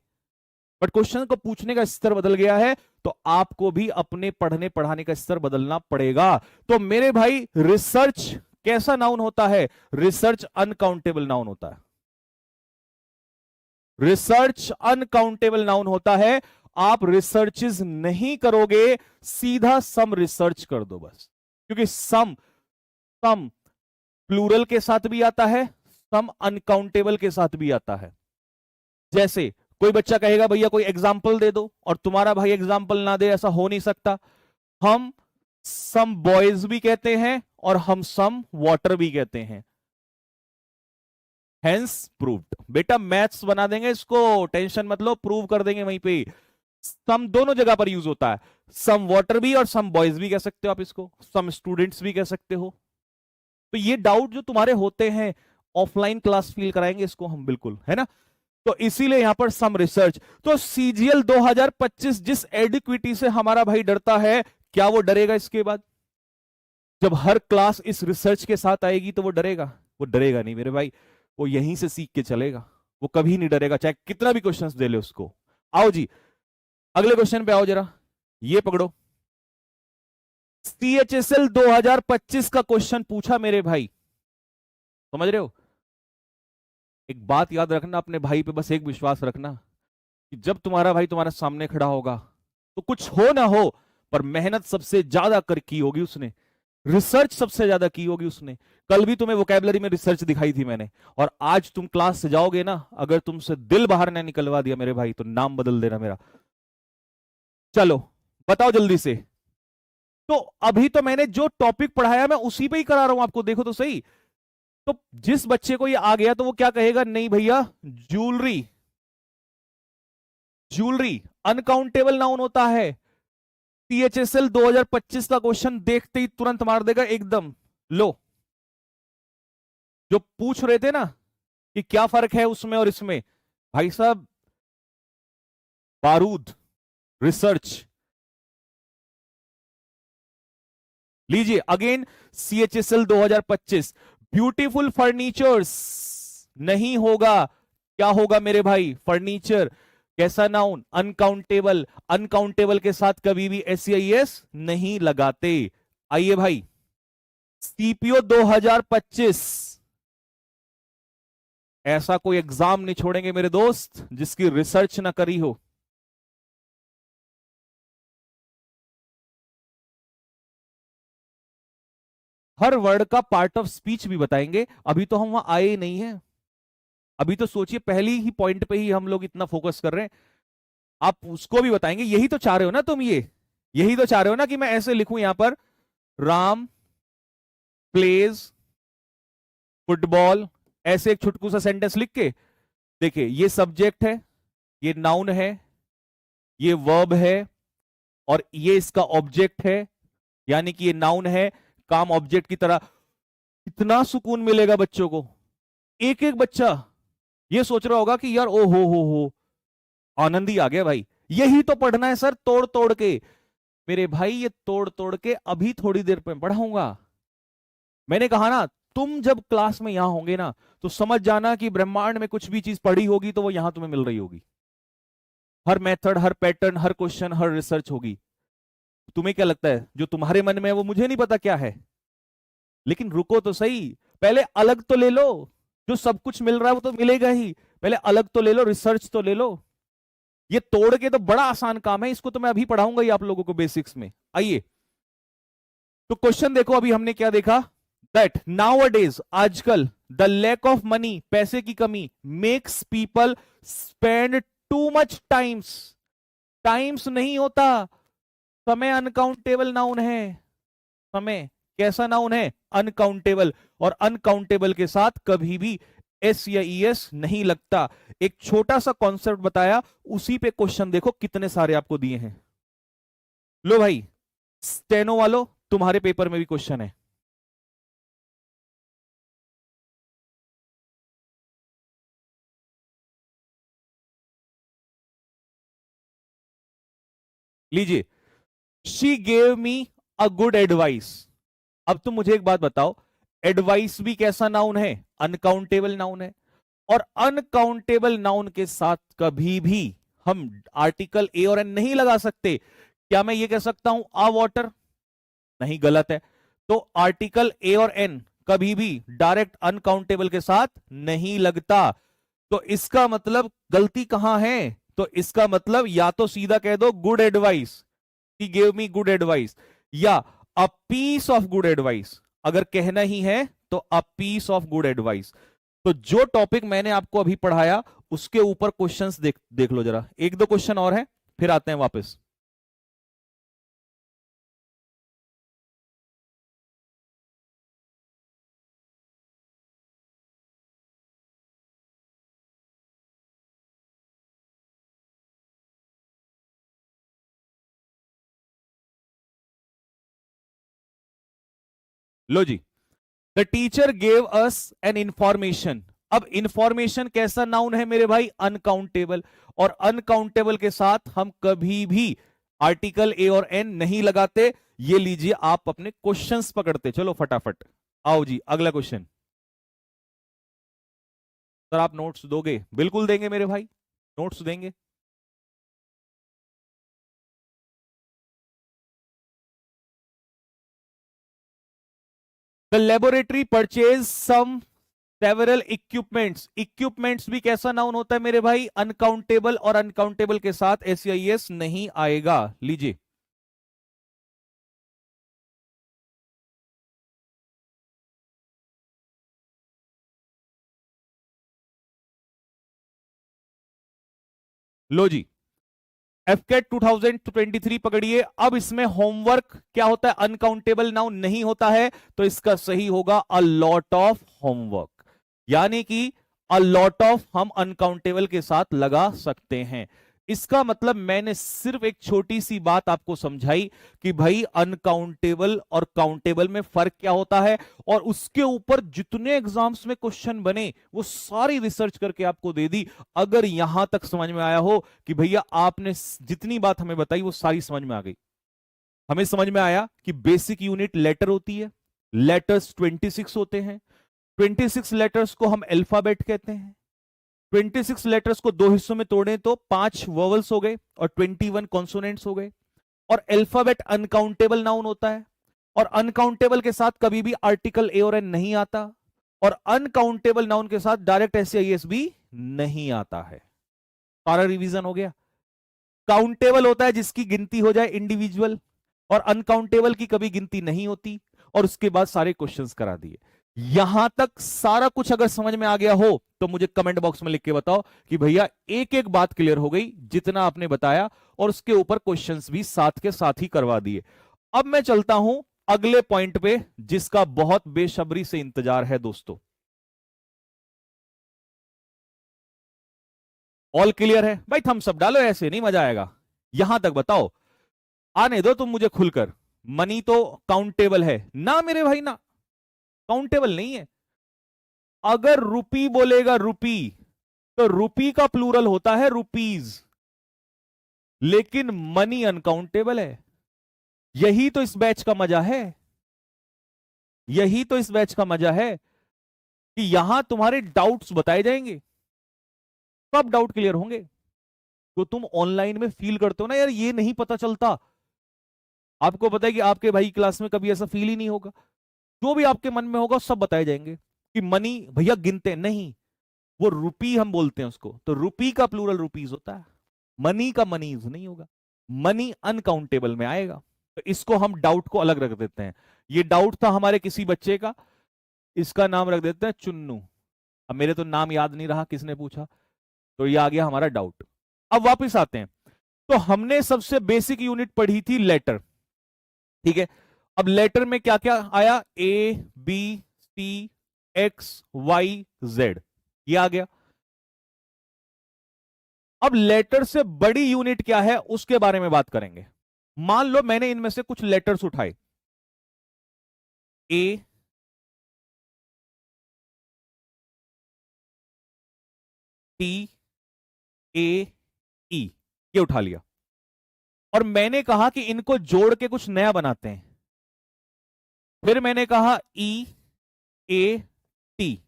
A: बट क्वेश्चन को पूछने का स्तर बदल गया है, तो आपको भी अपने पढ़ने पढ़ाने का स्तर बदलना पड़ेगा। तो मेरे भाई रिसर्च कैसा नाउन होता है? रिसर्च अनकाउंटेबल नाउन होता है। रिसर्च अनकाउंटेबल नाउन होता है। आप रिसर्चेस नहीं करोगे, सीधा सम रिसर्च कर दो बस, क्योंकि सम प्लूरल के साथ भी आता है, सम अनकाउंटेबल के साथ भी आता है। जैसे कोई बच्चा कहेगा भैया कोई एग्जाम्पल दे दो, और तुम्हारा भाई एग्जाम्पल ना दे, ऐसा हो नहीं सकता। हम सम बॉयज भी कहते हैं और हम सम वाटर भी कहते हैं, हेंस प्रूव्ड। बेटा मैथ्स बना देंगे इसको, टेंशन मत लो, प्रूव कर देंगे वहीं पे। सम दोनों जगह पर यूज होता है, सम वाटर भी और सम बॉयज भी कह सकते हो आप इसको, सम स्टूडेंट्स भी कह सकते हो। तो ये डाउट जो तुम्हारे होते हैं ऑफलाइन क्लास फील कराएंगे इसको हम बिल्कुल, है ना। तो इसीलिए यहां पर सम रिसर्च। तो सीजीएल 2025 जिस एडिक्विटी से हमारा भाई डरता है, क्या वो डरेगा इसके बाद? जब हर क्लास इस रिसर्च के साथ आएगी तो वो डरेगा? वो डरेगा नहीं मेरे भाई, वो यहीं से सीख के चलेगा, वो कभी नहीं डरेगा, चाहे कितना भी क्वेश्चंस दे ले उसको। आओ जी अगले क्वेश्चन पे आओ जरा, ये पकड़ो। सीएचएसएल 2025 का क्वेश्चन पूछा मेरे भाई, समझ रहे हो? एक बात याद रखना, अपने भाई पे बस एक विश्वास रखना कि जब तुम्हारा भाई तुम्हारे सामने खड़ा होगा तो कुछ हो ना हो पर मेहनत सबसे ज्यादा की होगी उसने, रिसर्च सबसे ज्यादा की होगी उसने। कल भी तुम्हें वोकैबुलरी में रिसर्च दिखाई थी मैंने, और आज तुम क्लास से जाओगे ना, अगर तुमसे दिल बाहर ना निकलवा दिया मेरे भाई तो नाम बदल देना मेरा। चलो बताओ जल्दी से। तो अभी तो मैंने जो टॉपिक पढ़ाया मैं उसी पे ही करा रहा हूं आपको, देखो तो सही। तो जिस बच्चे को ये आ गया तो वो क्या कहेगा? नहीं भैया ज्वेलरी, ज्वेलरी अनकाउंटेबल नाउन होता है। सीएचएसएल 2025 का क्वेश्चन देखते ही तुरंत मार देगा एकदम। लो जो पूछ रहे थे ना कि क्या फर्क है उसमें और इसमें, भाई साहब बारूद रिसर्च लीजिए अगेन। सीएचएसएल 2025 ब्यूटीफुल फर्नीचर्स नहीं होगा, क्या होगा मेरे भाई? फर्नीचर। कैसा नाउन? अनकाउंटेबल। अनकाउंटेबल के साथ कभी भी एसईएस नहीं लगाते। आइए भाई सीपीओ 2025, ऐसा कोई एग्जाम नहीं छोड़ेंगे मेरे दोस्त जिसकी रिसर्च ना करी हो। हर वर्ड का पार्ट ऑफ स्पीच भी बताएंगे, अभी तो हम वहां आए ही नहीं है। अभी तो सोचिए पहली ही पॉइंट पे ही हम लोग इतना फोकस कर रहे हैं, आप उसको भी बताएंगे। यही तो चाह रहे हो ना तुम, यही तो चाह रहे हो ना कि मैं ऐसे लिखूं यहां पर, राम प्लेज फुटबॉल, ऐसे एक छुटकू सा सेंटेंस लिख के। देखिए ये सब्जेक्ट है, ये नाउन है, ये वर्ब है, और ये इसका ऑब्जेक्ट है, यानी कि ये नाउन है काम ऑब्जेक्ट की तरह। इतना सुकून मिलेगा बच्चों को। एक एक बच्चा ये सोच रहा होगा कि यार ओ हो आनंद ही आ गया भाई, यही तो पढ़ना है सर तोड़ तोड़ के। मेरे भाई ये तोड़ तोड़ के अभी थोड़ी देर में पढ़ाऊंगा। मैंने कहा ना, तुम जब क्लास में यहां होंगे ना, तो समझ जाना कि ब्रह्मांड में कुछ भी चीज पढ़ी होगी तो वो यहां तुम्हें मिल रही होगी। हर मेथड, हर पैटर्न, हर क्वेश्चन, हर रिसर्च होगी। तुम्हें क्या लगता है जो तुम्हारे मन में है वो मुझे नहीं पता क्या है? लेकिन रुको तो सही, पहले अलग तो ले लो। जो सब कुछ मिल रहा है वो तो मिलेगा ही, पहले अलग तो ले लो, रिसर्च तो ले लो। ये तोड़ के तो बड़ा आसान काम है, इसको तो मैं अभी पढ़ाऊंगा ही आप लोगों को बेसिक्स में। आइए, तो क्वेश्चन देखो, अभी हमने क्या देखा, दैट नाउ अडेज, आजकल, द लैक ऑफ मनी, पैसे की कमी, makes people spend too much times. Times नहीं होता, समय अनकाउंटेबल नाउन है। समय कैसा नाउन है? अनकाउंटेबल। और अनकाउंटेबल के साथ कभी भी एस या ई एस नहीं लगता। एक छोटा सा कॉन्सेप्ट बताया, उसी पे क्वेश्चन देखो कितने सारे आपको दिए हैं। लो भाई, स्टेनो वालों, तुम्हारे पेपर में भी क्वेश्चन है। लीजिए, she gave me a good advice. अब तुम मुझे एक बात बताओ, एडवाइस भी कैसा नाउन है? अनकाउंटेबल नाउन है। और अनकाउंटेबल नाउन के साथ कभी भी हम आर्टिकल ए और एन नहीं लगा सकते। क्या मैं ये कह सकता हूं आ वाटर? नहीं, गलत है। तो आर्टिकल ए और एन कभी भी डायरेक्ट अनकाउंटेबल के साथ नहीं लगता। तो इसका मतलब गलती कहां है? तो इसका मतलब या तो सीधा कह दो गुड एडवाइस, ही गेव मी गुड एडवाइस, या a piece of good advice. अगर कहना ही है तो a piece of good advice. तो जो टॉपिक मैंने आपको अभी पढ़ाया उसके ऊपर क्वेश्चंस देख लो जरा, एक दो क्वेश्चन और हैं, फिर आते हैं वापस। लो जी, the teacher gave us an information. अब इंफॉर्मेशन कैसा नाउन है मेरे भाई? अनकाउंटेबल। और अनकाउंटेबल के साथ हम कभी भी आर्टिकल ए और एन नहीं लगाते। ये लीजिए, आप अपने क्वेश्चंस पकड़ते चलो फटाफट। आओ जी, अगला क्वेश्चन। सर आप नोट्स दोगे? बिल्कुल देंगे मेरे भाई, नोट्स देंगे। The laboratory purchase some several equipments. Equipments भी कैसा नाउन होता है मेरे भाई? अनकाउंटेबल। और अनकाउंटेबल के साथ एस नहीं आएगा। लीजिए, लो जी, एफकेट 2023 पकड़िए। अब इसमें होमवर्क क्या होता है? अनकाउंटेबल नाउन नहीं होता है, तो इसका सही होगा अ लॉट ऑफ होमवर्क। यानी कि अ लॉट ऑफ हम अनकाउंटेबल के साथ लगा सकते हैं। इसका मतलब मैंने सिर्फ एक छोटी सी बात आपको समझाई कि भाई अनकाउंटेबल और काउंटेबल में फर्क क्या होता है, और उसके ऊपर जितने एग्जाम्स में क्वेश्चन बने वो सारी रिसर्च करके आपको दे दी। अगर यहां तक समझ में आया हो कि भैया आपने जितनी बात हमें बताई वो सारी समझ में आ गई। हमें समझ में आया कि बेसिक यूनिट लेटर होती है, लेटर्स 26 होते हैं, 26 लेटर्स को हम अल्फाबेट कहते हैं। 26 लेटर्स को दो हिस्सों में तोड़े तो 5 वोवल्स हो गए और 21 कॉन्सोनेंट्स हो गए। और अल्फाबेट अनकाउंटेबल नाउन होता है, और अनकाउंटेबल के साथ कभी भी आर्टिकल ए और एन नहीं आता, और अनकाउंटेबल नाउन के साथ डायरेक्ट एस या एस भी नहीं आता है। सारा रिवीजन हो गया। काउंटेबल होता है जिसकी गिनती हो जाए इंडिविजुअल, और अनकाउंटेबल की कभी गिनती नहीं होती। और उसके बाद सारे क्वेश्चंस करा दिए। यहां तक सारा कुछ अगर समझ में आ गया हो तो मुझे कमेंट बॉक्स में लिख के बताओ कि भैया एक एक बात क्लियर हो गई जितना आपने बताया, और उसके ऊपर क्वेश्चंस भी साथ के साथ ही करवा दिए। अब मैं चलता हूं अगले पॉइंट पे, जिसका बहुत बेसब्री से इंतजार है दोस्तों। ऑल क्लियर है भाई? थम्स अप डालो, ऐसे नहीं मजा आएगा। यहां तक बताओ, आने दो तुम मुझे खुलकर। मनी तो काउंटेबल है ना मेरे भाई ना, काउंटेबल नहीं है। अगर रुपी बोलेगा रुपी, तो रुपी का प्लूरल होता है रुपीज, लेकिन मनी अनकाउंटेबल है। यही तो इस बैच का मजा है, यही तो इस बैच का मजा है कि यहां तुम्हारे डाउट्स बताए जाएंगे, सब डाउट क्लियर होंगे। तो तुम ऑनलाइन में फील करते हो ना यार, ये नहीं पता चलता। आपको पता है कि आपके भाई क्लास में कभी ऐसा फील ही नहीं होगा, जो भी आपके मन में होगा सब बताए जाएंगे कि मनी भैया गिनते नहीं, वो रुपी हम बोलते हैं उसको, तो रुपी का प्लूरल रुपीज होता है, मनी का मनीज नहीं होगा, मनी अनकाउंटेबल में आएगा। तो इसको हम डाउट को अलग रख देते हैं। ये डाउट था हमारे किसी बच्चे का, इसका नाम रख देते हैं चुन्नू। अब मेरे तो नाम याद नहीं रहा किसने पूछा, तो ये आ गया हमारा डाउट। अब वापस आते हैं, तो हमने सबसे बेसिक यूनिट पढ़ी थी लेटर, ठीक है। अब लेटर में क्या क्या आया, A B C X Y Z, ये आ गया। अब लेटर से बड़ी यूनिट क्या है उसके बारे में बात करेंगे। मान लो मैंने इनमें से कुछ लेटर्स उठाए, ए टी ए ई, ये उठा लिया, और मैंने कहा कि इनको जोड़ के कुछ नया बनाते हैं। फिर मैंने कहा ई ए टी,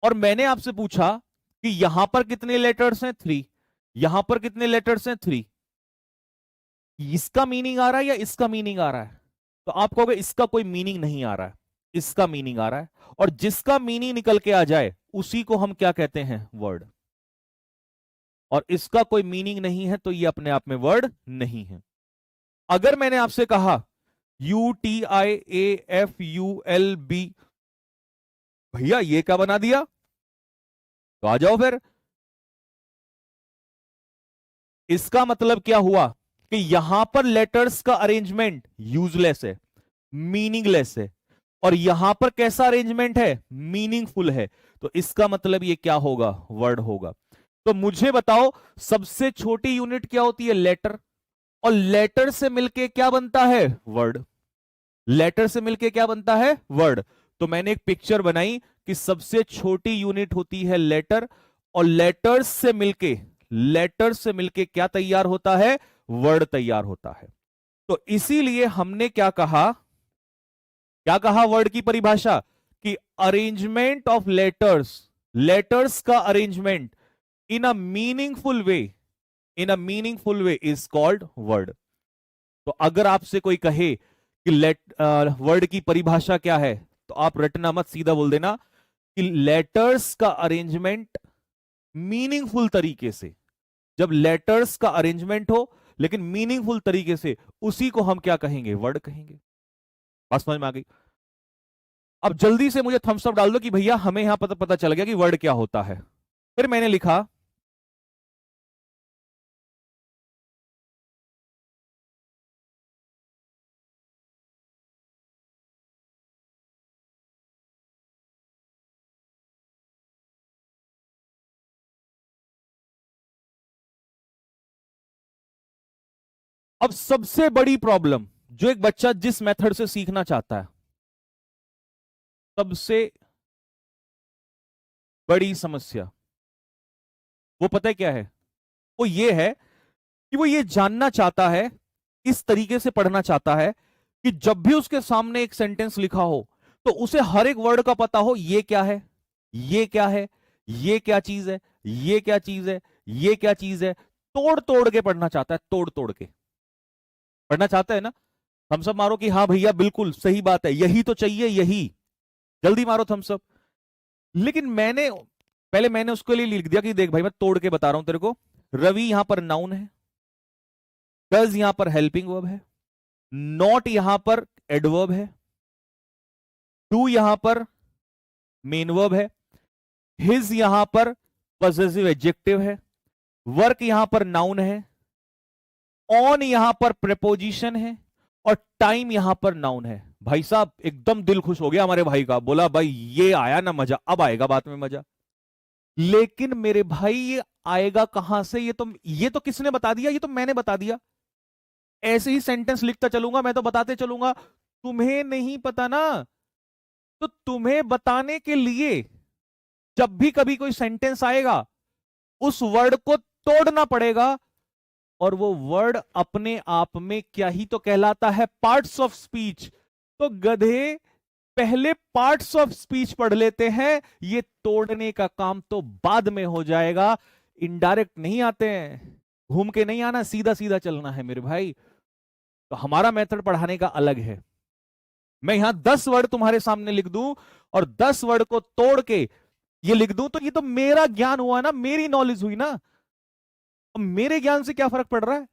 A: और मैंने आपसे पूछा कि यहां पर कितने लेटर्स हैं, 3, यहां पर कितने लेटर्स हैं, 3। इसका मीनिंग आ रहा है या इसका मीनिंग आ रहा है? तो आप कहोगे इसका कोई मीनिंग नहीं आ रहा है, इसका मीनिंग आ रहा है। और जिसका मीनिंग निकल के आ जाए उसी को हम क्या कहते हैं, वर्ड। और इसका कोई मीनिंग नहीं है तो ये अपने आप में वर्ड नहीं है। अगर मैंने आपसे कहा UTIAFULB, भैया ये क्या बना दिया, तो आ जाओ फिर। इसका मतलब क्या हुआ कि यहां पर लेटर्स का अरेंजमेंट यूजलेस है, मीनिंगलेस है, और यहां पर कैसा अरेंजमेंट है, मीनिंगफुल है। तो इसका मतलब ये क्या होगा, वर्ड होगा। तो मुझे बताओ सबसे छोटी यूनिट क्या होती है, लेटर, और लेटर से मिलके क्या बनता है, वर्ड। लेटर से मिलके क्या बनता है, वर्ड। तो मैंने एक पिक्चर बनाई कि सबसे छोटी यूनिट होती है लेटर, और लेटर से मिलके क्या तैयार होता है, वर्ड तैयार होता है। तो इसीलिए हमने क्या कहा, वर्ड की परिभाषा, कि अरेंजमेंट ऑफ लेटर्स, लेटर्स का arrangement in a meaningful way, is called word. तो अगर आपसे कोई कहे कि वर्ड की परिभाषा क्या है, तो आप रटना मत, सीधा बोल देना कि लेटर्स का अरेंजमेंट मीनिंगफुल तरीके से, जब लेटर्स का अरेंजमेंट हो लेकिन मीनिंगफुल तरीके से, उसी को हम क्या कहेंगे, वर्ड कहेंगे। बात समझ में आ गई? अब जल्दी से मुझे थम्स अप डाल दो कि भैया हमें यहां पता चल गया कि वर्ड क्या होता है। फिर मैंने लिखा, अब सबसे बड़ी प्रॉब्लम जो एक बच्चा जिस मेथड से सीखना चाहता है, सबसे बड़ी समस्या वो पता है क्या है, वो ये है कि वो ये जानना चाहता है, इस तरीके से पढ़ना चाहता है कि जब भी उसके सामने एक सेंटेंस लिखा हो तो उसे हर एक वर्ड का पता हो, ये क्या है, ये क्या है, ये क्या चीज है, ये क्या चीज है, ये क्या चीज है। तोड़ तोड़ के पढ़ना चाहता है, तोड़ तोड़ के पढ़ना चाहता है ना। थम्स अप मारो कि हाँ भैया बिल्कुल सही बात है, यही तो चाहिए, यही, जल्दी मारो थम्स अप। लेकिन मैंने उसके लिए लिख दिया कि देख भाई मैं तोड़ के बता रहा हूं तेरे को, रवि यहां पर नाउन है, डज यहां पर हेल्पिंग वर्ब है, नॉट यहां पर एडवर्ब है, डू यहां पर मेन वर्ब है, हिज यहां पर पॉसेसिव एडजेक्टिव है, वर्क यहां पर नाउन है, ऑन यहां पर प्रेपोजिशन है, और टाइम यहां पर नाउन है। भाई साहब एकदम दिल खुश हो गया हमारे भाई का, बोला भाई ये आया ना मजा, अब आएगा बात में मजा। लेकिन मेरे भाई ये आएगा कहां से, ये तो किसने बता दिया, ये तो मैंने बता दिया। ऐसे ही सेंटेंस लिखता चलूंगा मैं, तो बताते चलूंगा, तुम्हें नहीं पता ना। तो तुम्हें बताने के लिए जब भी कभी कोई सेंटेंस आएगा उस वर्ड को तोड़ना पड़ेगा, और वो वर्ड अपने आप में क्या ही तो कहलाता है, पार्ट्स ऑफ स्पीच। तो गधे पहले पार्ट्स ऑफ स्पीच पढ़ लेते हैं, ये तोड़ने का काम तो बाद में हो जाएगा। इनडायरेक्ट नहीं आते हैं, घूम के नहीं आना, सीधा सीधा चलना है मेरे भाई। तो हमारा मेथड पढ़ाने का अलग है। मैं यहां 10 वर्ड तुम्हारे सामने लिख दूं और 10 वर्ड को तोड़ के ये लिख दूं, तो ये तो मेरा ज्ञान हुआ ना, मेरी नॉलेज हुई ना। अब मेरे ज्ञान से क्या फर्क पड़ रहा है?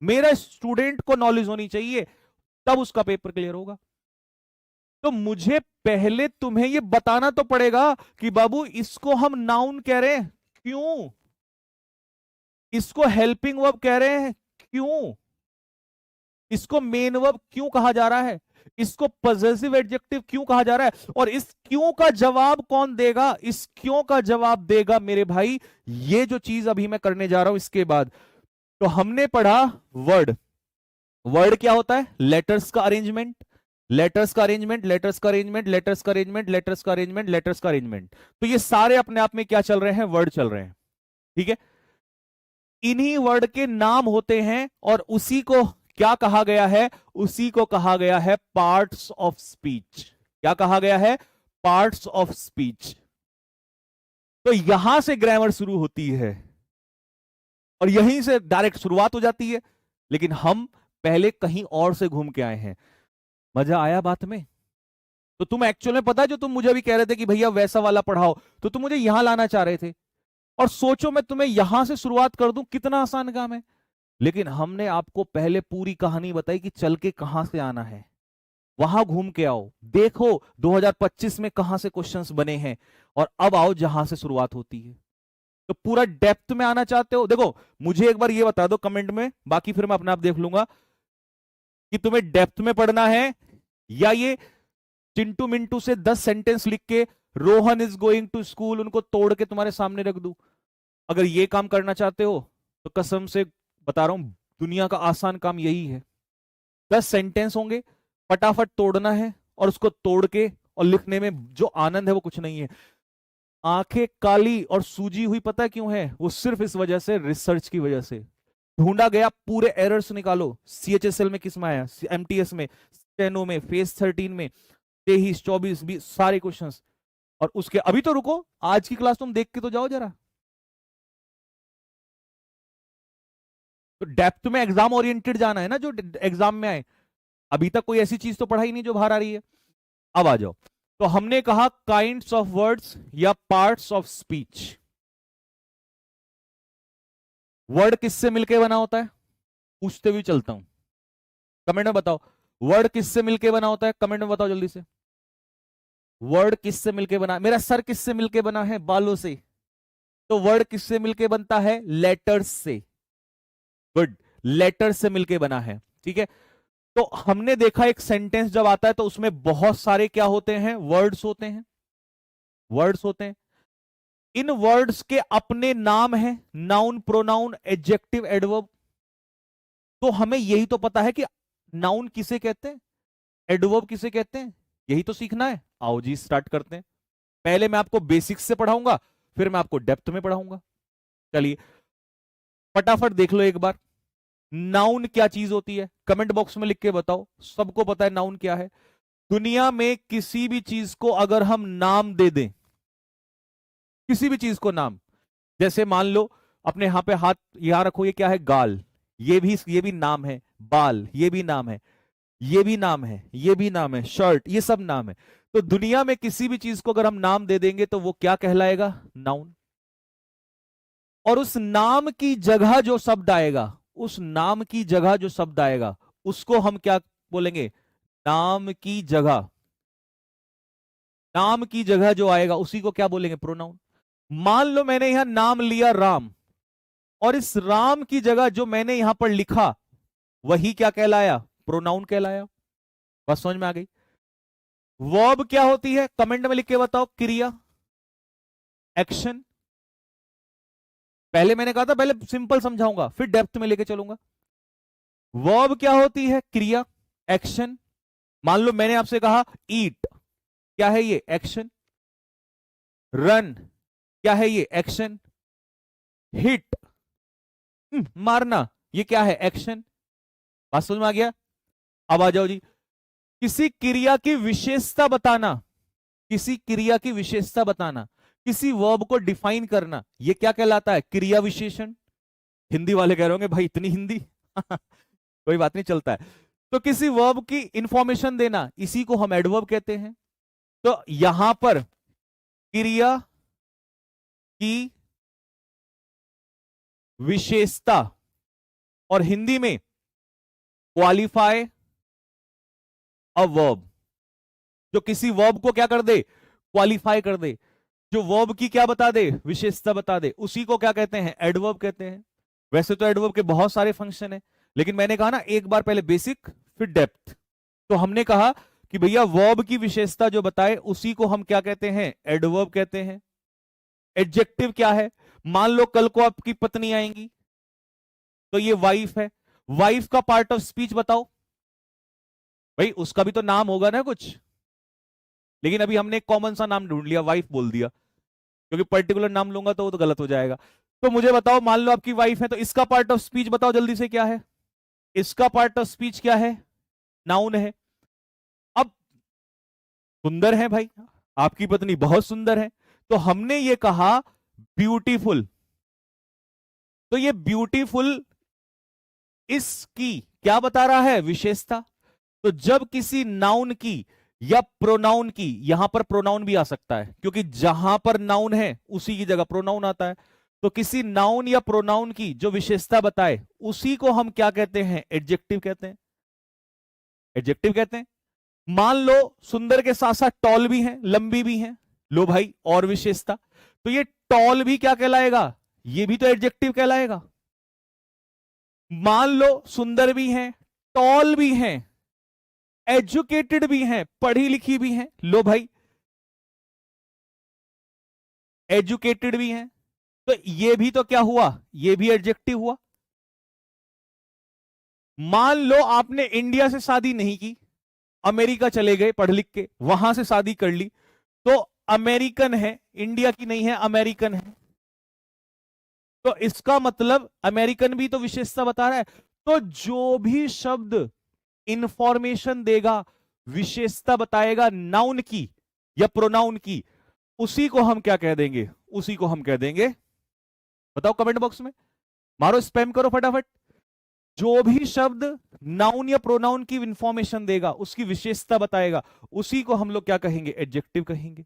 A: मेरा स्टूडेंट को नॉलेज होनी चाहिए, तब उसका पेपर क्लियर होगा। तो मुझे पहले तुम्हें ये बताना तो पड़ेगा कि बाबू इसको हम नाउन कह रहे हैं, क्यों? इसको हेल्पिंग वर्ब कह रहे हैं, क्यों? इसको मेन वर्ब क्यों कहा जा रहा है? इसको पॉजेसिव एडजेक्टिव क्यों कहा जा रहा है? और इस क्यों का जवाब कौन देगा? इस क्यों का जवाब देगा मेरे भाई, ये जो चीज अभी मैं करने जा रहा हूं इसके बाद। तो हमने पढ़ा वर्ड। वर्ड क्या होता है? लेटर्स का अरेंजमेंट, लेटर्स का अरेंजमेंट, लेटर्स का अरेंजमेंट, लेटर्स का अरेंजमेंट, लेटर्स का अरेंजमेंट, लेटर्स का अरेंजमेंट। तो ये सारे अपने आप में क्या चल रहे हैं? वर्ड चल रहे हैं, ठीक है। इन्हीं वर्ड के नाम होते हैं और उसी को क्या कहा गया है? उसी को कहा गया है पार्ट्स ऑफ स्पीच। क्या कहा गया है? Parts of speech. तो यहां से ग्रामर शुरू होती है और यहीं से डायरेक्ट शुरुआत हो जाती है, लेकिन हम पहले कहीं और से घूम के आए हैं। मजा आया बात में? तो तुम एक्चुअल में पता है, जो तुम मुझे भी कह रहे थे कि भैया वैसा वाला पढ़ाओ, तो तुम मुझे यहां लाना चाह रहे थे। और सोचो मैं तुम्हें यहां से शुरुआत कर दूं, कितना आसान काम है। लेकिन हमने आपको पहले पूरी कहानी बताई कि चल के कहां से आना है, वहां घूम के आओ, देखो 2025 में कहां से क्वेश्चंस बने हैं, और अब आओ जहां से शुरुआत होती है। तो पूरा डेप्थ में आना चाहते हो? देखो मुझे एक बार ये बता दो कमेंट में, बाकी फिर मैं अपने आप देख लूंगा, कि तुम्हें डेप्थ में पढ़ना है या ये चिंटू मिंटू से 10 सेंटेंस लिख के Rohan is going to school उनको तोड़ के तुम्हारे सामने रख दूं। अगर ये काम करना चाहते हो तो कसम से बता रहा हूं, दुनिया का आसान काम यही है। 10 सेंटेंस होंगे, फटाफट तोड़ना है, और उसको तोड़ के और लिखने में जो आनंद है वो कुछ नहीं है। आंखें काली और सूजी हुई पता है क्यों है? वो सिर्फ इस वजह से, रिसर्च की वजह से ढूंढा गया। पूरे एरर्स निकालो, सीएचएसएल में किस में आया, एमटीएस में, स्टेनो में, फेस 13 में, 23, 24, 20 सारे क्वेश्चंस। और उसके अभी तो रुको, आज की क्लास तुम देख के तो जाओ जरा। तो डेप्थ में एग्जाम ओरिएंटेड जाना है ना, जो एग्जाम में आए। अभी तक कोई ऐसी चीज तो पढ़ाई नहीं जो बाहर आ रही है। अब आ जाओ। तो हमने कहा काइंड्स ऑफ वर्ड्स या पार्ट्स ऑफ स्पीच। वर्ड किससे मिलके बना होता है? पूछते हुए चलता हूं, कमेंट में बताओ। वर्ड किससे मिलके बना होता है? कमेंट में बताओ जल्दी से। वर्ड किससे मिलके बना? मेरा सर किससे मिलके बना है? बालों से। तो वर्ड किससे मिलके बनता है? लेटर्स से। गुड, लेटर से मिलके बना है, ठीक है। तो हमने देखा एक सेंटेंस जब आता है तो उसमें बहुत सारे क्या होते हैं? वर्ड्स होते हैं, वर्ड्स होते हैं। इन वर्ड्स के अपने नाम हैं, नाउन, प्रोनाउन, एडजेक्टिव, एडवर्ब। तो हमें यही तो पता है कि नाउन किसे कहते हैं, एडवर्ब किसे कहते हैं, यही तो सीखना है। आओ जी स्टार्ट करते हैं। पहले मैं आपको बेसिक्स से पढ़ाऊंगा, फिर मैं आपको डेप्थ में पढ़ाऊंगा। चलिए फटाफट देख लो एक बार, नाउन क्या चीज होती है? कमेंट बॉक्स में लिख के बताओ, सबको पता है नाउन क्या है। दुनिया में किसी भी चीज को अगर हम नाम दे दें, किसी भी चीज को नाम, जैसे मान लो अपने यहां पे हाथ यहां रखो, ये क्या है? गाल, ये भी नाम है। बाल, ये भी नाम है। ये भी नाम है, ये भी नाम है। शर्ट, ये सब नाम है। तो दुनिया में किसी भी चीज को अगर हम नाम दे देंगे तो वो क्या कहलाएगा? नाउन। और उस नाम की जगह जो शब्द आएगा, उस नाम की जगह जो शब्द आएगा उसको हम क्या बोलेंगे? नाम की जगह, नाम की जगह जो आएगा उसी को क्या बोलेंगे? प्रोनाउन। मान लो मैंने यहां नाम लिया राम, और इस राम की जगह जो मैंने यहां पर लिखा वही क्या कहलाया? प्रोनाउन कहलाया। बस समझ में आ गई? वर्ब क्या होती है? कमेंट में लिख के बताओ। क्रिया, एक्शन। पहले मैंने कहा था पहले सिंपल समझाऊंगा फिर डेप्थ में लेके चलूंगा। वर्ब क्या होती है? क्रिया, एक्शन। मान लो मैंने आपसे कहा ईट, क्या है ये? एक्शन। रन, क्या है ये? एक्शन। हिट, मारना, ये क्या है? एक्शन। बात समझ में आ गया? अब आ जाओ जी, किसी क्रिया की विशेषता बताना, किसी क्रिया की विशेषता बताना, किसी वर्ब को डिफाइन करना, ये क्या कहलाता है? क्रिया विशेषण। हिंदी वाले कह रहे होंगे भाई इतनी हिंदी कोई बात नहीं, चलता है। तो किसी वर्ब की इंफॉर्मेशन देना, इसी को हम एडवर्ब कहते हैं। तो यहां पर क्रिया की विशेषता, और हिंदी में क्वालिफाई अ वर्ब, जो किसी वर्ब को क्या कर दे? क्वालिफाई कर दे, जो वर्ब की क्या बता दे? विशेषता बता दे, उसी को क्या कहते हैं? एडवर्ब कहते हैं। वैसे तो एडवर्ब के बहुत सारे फंक्शन है, लेकिन मैंने कहा ना एक बार पहले बेसिक फिर डेप्थ, तो हमने कहा कि भैया वर्ब की विशेषता जो बताए उसी को हम क्या कहते हैं? एडवर्ब कहते हैं। एडजेक्टिव क्या है? मान लो कल को आपकी पत्नी आएंगी, तो ये वाइफ है, वाइफ का पार्ट ऑफ स्पीच बताओ। भाई उसका भी तो नाम होगा ना कुछ, लेकिन अभी हमने एक कॉमन सा नाम ढूंढ लिया, वाइफ बोल दिया, क्योंकि पर्टिकुलर नाम लूंगा तो वो तो गलत हो जाएगा। तो मुझे बताओ, मान लो आपकी वाइफ है, तो इसका पार्ट ऑफ स्पीच बताओ जल्दी से, क्या है इसका पार्ट ऑफ स्पीच? क्या है? नाउन है। अब सुंदर है भाई, आपकी पत्नी बहुत सुंदर है, तो हमने ये कहा ब्यूटीफुल, तो ये ब्यूटीफुल इसकी क्या बता रहा है? विशेषता। तो जब किसी नाउन की या प्रोनाउन की, यहां पर प्रोनाउन भी आ सकता है क्योंकि जहां पर नाउन है उसी की जगह प्रोनाउन आता है, तो किसी नाउन या प्रोनाउन की जो विशेषता बताए उसी को हम क्या कहते हैं? एडजेक्टिव कहते हैं। एडजेक्टिव कहते हैं। मान लो सुंदर के साथ साथ टॉल भी है, लंबी भी है, लो भाई और विशेषता, तो ये टॉल भी क्या कहलाएगा? ये भी तो एडजेक्टिव कहलाएगा। मान लो सुंदर भी है, टॉल भी है, एजुकेटेड भी है, पढ़ी लिखी भी है, लो भाई एजुकेटेड भी है, तो ये भी तो क्या हुआ? ये भी एडजेक्टिव हुआ। मान लो आपने इंडिया से शादी नहीं की, अमेरिका चले गए पढ़ लिख के, वहां से शादी कर ली, तो अमेरिकन है, इंडिया की नहीं है, अमेरिकन है, तो इसका मतलब अमेरिकन भी तो विशेषता बता रहा है। तो जो भी शब्द इंफॉर्मेशन देगा, विशेषता बताएगा नाउन की या प्रोनाउन की, उसी को हम क्या कह देंगे? उसी को हम कह देंगे, बताओ कमेंट बॉक्स में, मारो स्पैम करो फटाफट। जो भी शब्द नाउन या प्रोनाउन की इंफॉर्मेशन देगा, उसकी विशेषता बताएगा, उसी को हम लोग क्या कहेंगे? एडजेक्टिव कहेंगे।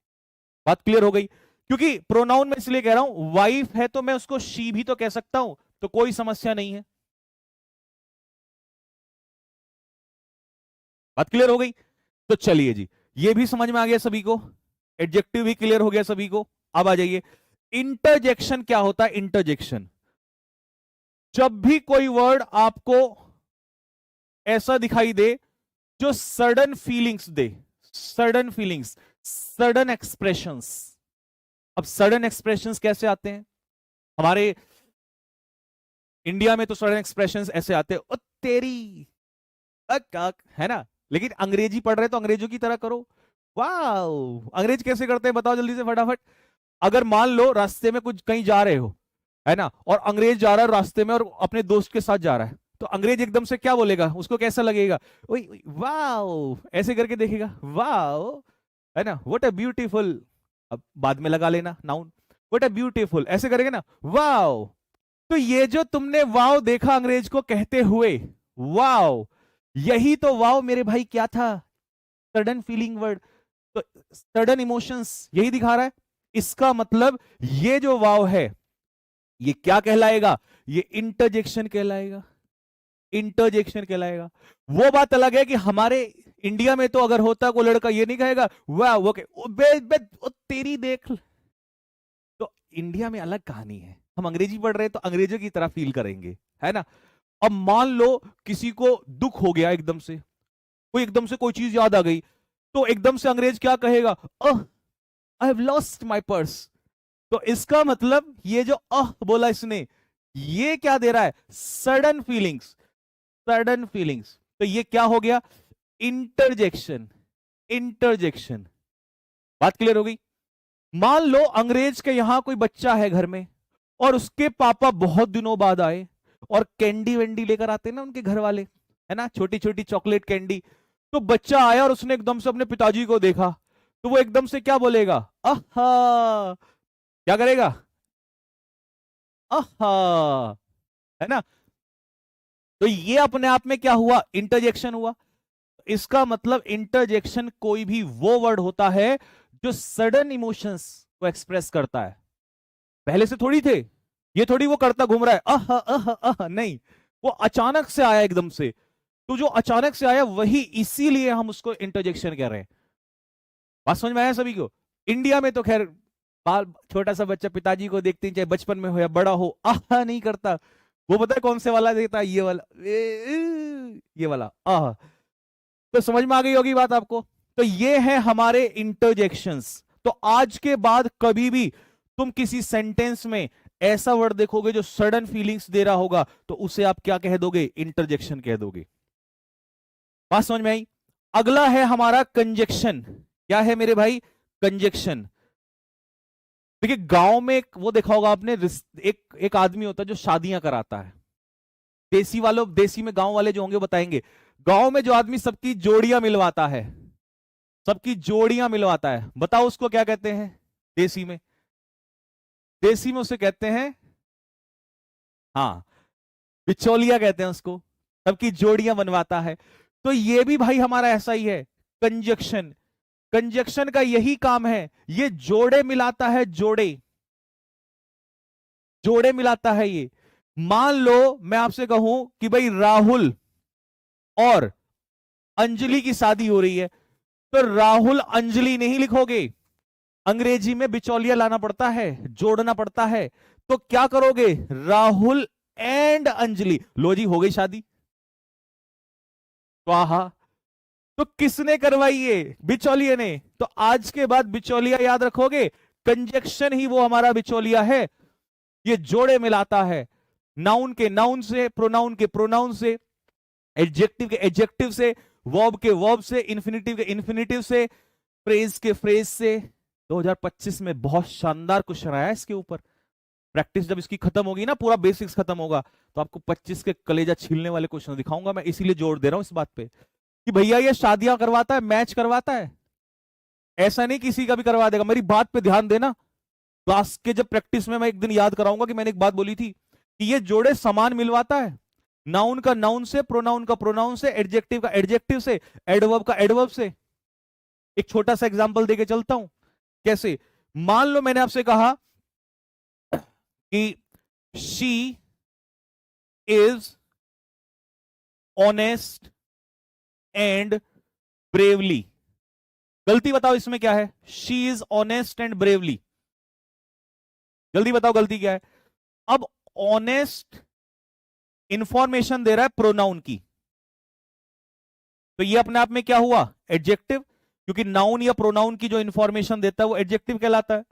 A: बात क्लियर हो गई? क्योंकि प्रोनाउन में इसलिए कह रहा हूं, वाइफ है तो मैं उसको शी भी तो कह सकता हूं, तो कोई समस्या नहीं है। बात क्लियर हो गई? तो चलिए जी, ये भी समझ में आ गया सभी को, एडजेक्टिव भी क्लियर हो गया सभी को। अब आ जाइए, इंटरजेक्शन क्या होता है? इंटरजेक्शन, जब भी कोई वर्ड आपको ऐसा दिखाई दे जो सडन फीलिंग्स दे, सडन फीलिंग्स, सडन एक्सप्रेशंस। अब सडन एक्सप्रेशंस कैसे आते हैं? हमारे इंडिया में तो सडन एक्सप्रेशंस ऐसे आते हैं, ओ तेरी है ना, लेकिन अंग्रेजी पढ़ रहे तो अंग्रेजों की तरह करो। वाह, अंग्रेज कैसे करते हैं बताओ जल्दी से फटाफट। अगर मान लो रास्ते में कुछ कहीं जा रहे हो, है ना, और अंग्रेज जा रहा है रास्ते में और अपने दोस्त के साथ जा रहा है, तो अंग्रेज एकदम से क्या बोलेगा? उसको कैसा लगेगा? वाह, ऐसे करके देखेगा, वाह, है ना, व्हाट अ ब्यूटीफुल, अब बाद में लगा लेना नाउन, व्हाट अ ब्यूटीफुल, ऐसे करेगा ना, वाह। तो ये जो तुमने वाव देखा अंग्रेज को कहते हुए, वाव, यही तो वाव मेरे भाई क्या था? सडन फीलिंग वर्ड, तो सडन इमोशंस यही दिखा रहा है। इसका मतलब ये जो वाव है ये क्या कहलाएगा? ये इंटरजेक्शन कहलाएगा। इंटरजेक्शन कहलाएगा। वो बात अलग है कि हमारे इंडिया में तो अगर होता कोई लड़का ये नहीं कहेगा वाह वो तेरी देख, तो इंडिया में अलग कहानी है, हम अंग्रेजी पढ़ रहे हैं तो अंग्रेजों की तरह फील करेंगे, है ना। अब मान लो किसी को दुख हो गया एकदम से, कोई एकदम से कोई चीज याद आ गई, तो एकदम से अंग्रेज क्या कहेगा? I have lost my purse. तो इसका मतलब ये जो बोला इसने, ये क्या दे रहा है? Sudden feelings, sudden feelings. तो ये क्या हो गया? Interjection, interjection. बात क्लियर हो गई? मान लो अंग्रेज के यहां कोई बच्चा है घर में और उसके पापा बहुत दिनों बाद आए, और कैंडी वेंडी लेकर आते हैं ना उनके घर वाले, है ना, छोटी छोटी चॉकलेट कैंडी। तो बच्चा आया और उसने एकदम से अपने पिताजी को देखा, तो वो एकदम से क्या बोलेगा? आहा। क्या करेगा? आहा, है ना। तो ये अपने आप में क्या हुआ? इंटरजेक्शन हुआ। इसका मतलब इंटरजेक्शन कोई भी वो वर्ड होता है जो सडन इमोशंस को एक्सप्रेस करता है। पहले से थोड़ी थे, ये थोड़ी वो करता घूम रहा है नहीं, वो अचानक से आया एकदम से। तो जो अचानक से आया वही, इसीलिए हम उसको इंटरजेक्शन कह रहे हैं। बात समझ में आया सभी को? इंडिया में तो खैर बाल, छोटा सा बच्चा पिताजी को देखते ही, चाहे बचपन में हो या बड़ा हो, आह नहीं करता। वो पता है कौन से वाला देता है? ये वाला, ये वाला आह। तो समझ में आ गई होगी बात आपको। तो ये है हमारे इंटरजेक्शंस। तो आज के बाद कभी भी तुम किसी सेंटेंस में ऐसा वर्ड देखोगे जो सडन फीलिंग्स दे रहा होगा, तो उसे आप क्या कह दोगे? इंटरजेक्शन कह दोगे। बात समझ में आई? अगला है हमारा कंजक्शन। क्या है मेरे भाई? कंजक्शन। देखिए गांव में वो देखा होगा आपने, एक आदमी होता है जो शादियां कराता है। देसी में गांव वाले जो होंगे बताएंगे, गांव में जो आदमी सबकी जोड़ियां मिलवाता है, सबकी जोड़ियां मिलवाता है, बताओ उसको क्या कहते हैं देसी में? देसी में उसे कहते हैं, हाँ, बिचौलिया कहते हैं उसको। सबकी जोड़ियां बनवाता है। तो ये भी भाई हमारा ऐसा ही है, कंजक्शन। कंजक्शन का यही काम है, ये जोड़े मिलाता है, जोड़े जोड़े मिलाता है ये। मान लो मैं आपसे कहूं कि भाई राहुल और अंजलि की शादी हो रही है, तो राहुल अंजलि नहीं लिखोगे, अंग्रेजी में बिचौलिया लाना पड़ता है, जोड़ना पड़ता है। तो क्या करोगे? राहुल एंड अंजलि, लो जी हो गई शादी। स्वाहा। तो किसने करवाई ये? बिचौलिए ने। तो आज के बाद बिचौलिया याद रखोगे, कंजक्शन ही वो हमारा बिचौलिया है। ये जोड़े मिलाता है, नाउन के नाउन से, प्रोनाउन के प्रोनाउन से, एडजेक्टिव के एडजेक्टिव से, वर्ब के वर्ब से, इन्फिनिटिव के इन्फिनिटिव से, फ्रेज के फ्रेज से। 2025 में बहुत शानदार क्वेश्चन आया इसके ऊपर। प्रैक्टिस जब इसकी खत्म होगी ना, पूरा बेसिक्स खत्म होगा, तो आपको 25 के कलेजा छीलने वाले क्वेश्चन दिखाऊंगा मैं। इसीलिए जोर दे रहा हूं इस बात पे कि भैया ये शादियां करवाता है, मैच करवाता है, ऐसा नहीं किसी का भी करवा देगा। मेरी बात पे ध्यान देना। क्लास के जब प्रैक्टिस में मैं एक दिन याद कराऊंगा कि मैंने एक बात बोली थी कि ये जोड़े समान मिलवाता है, नाउन का नाउन से, प्रोनाउन का प्रोनाउन से, एडजेक्टिव का एडजेक्टिव से, एडवर्ब का एडवर्ब से। एक छोटा सा एग्जांपल देके चलता हूं। कैसे? मान लो मैंने आपसे कहा कि she is honest and bravely. गलती बताओ इसमें क्या है? She is honest and bravely. जल्दी बताओ गलती क्या है? अब ऑनेस्ट इंफॉर्मेशन दे रहा है प्रोनाउन की, तो ये अपने आप में क्या हुआ? एडजेक्टिव, क्योंकि नाउन या प्रोनाउन की जो इंफॉर्मेशन देता है वो एडजेक्टिव कहलाता है।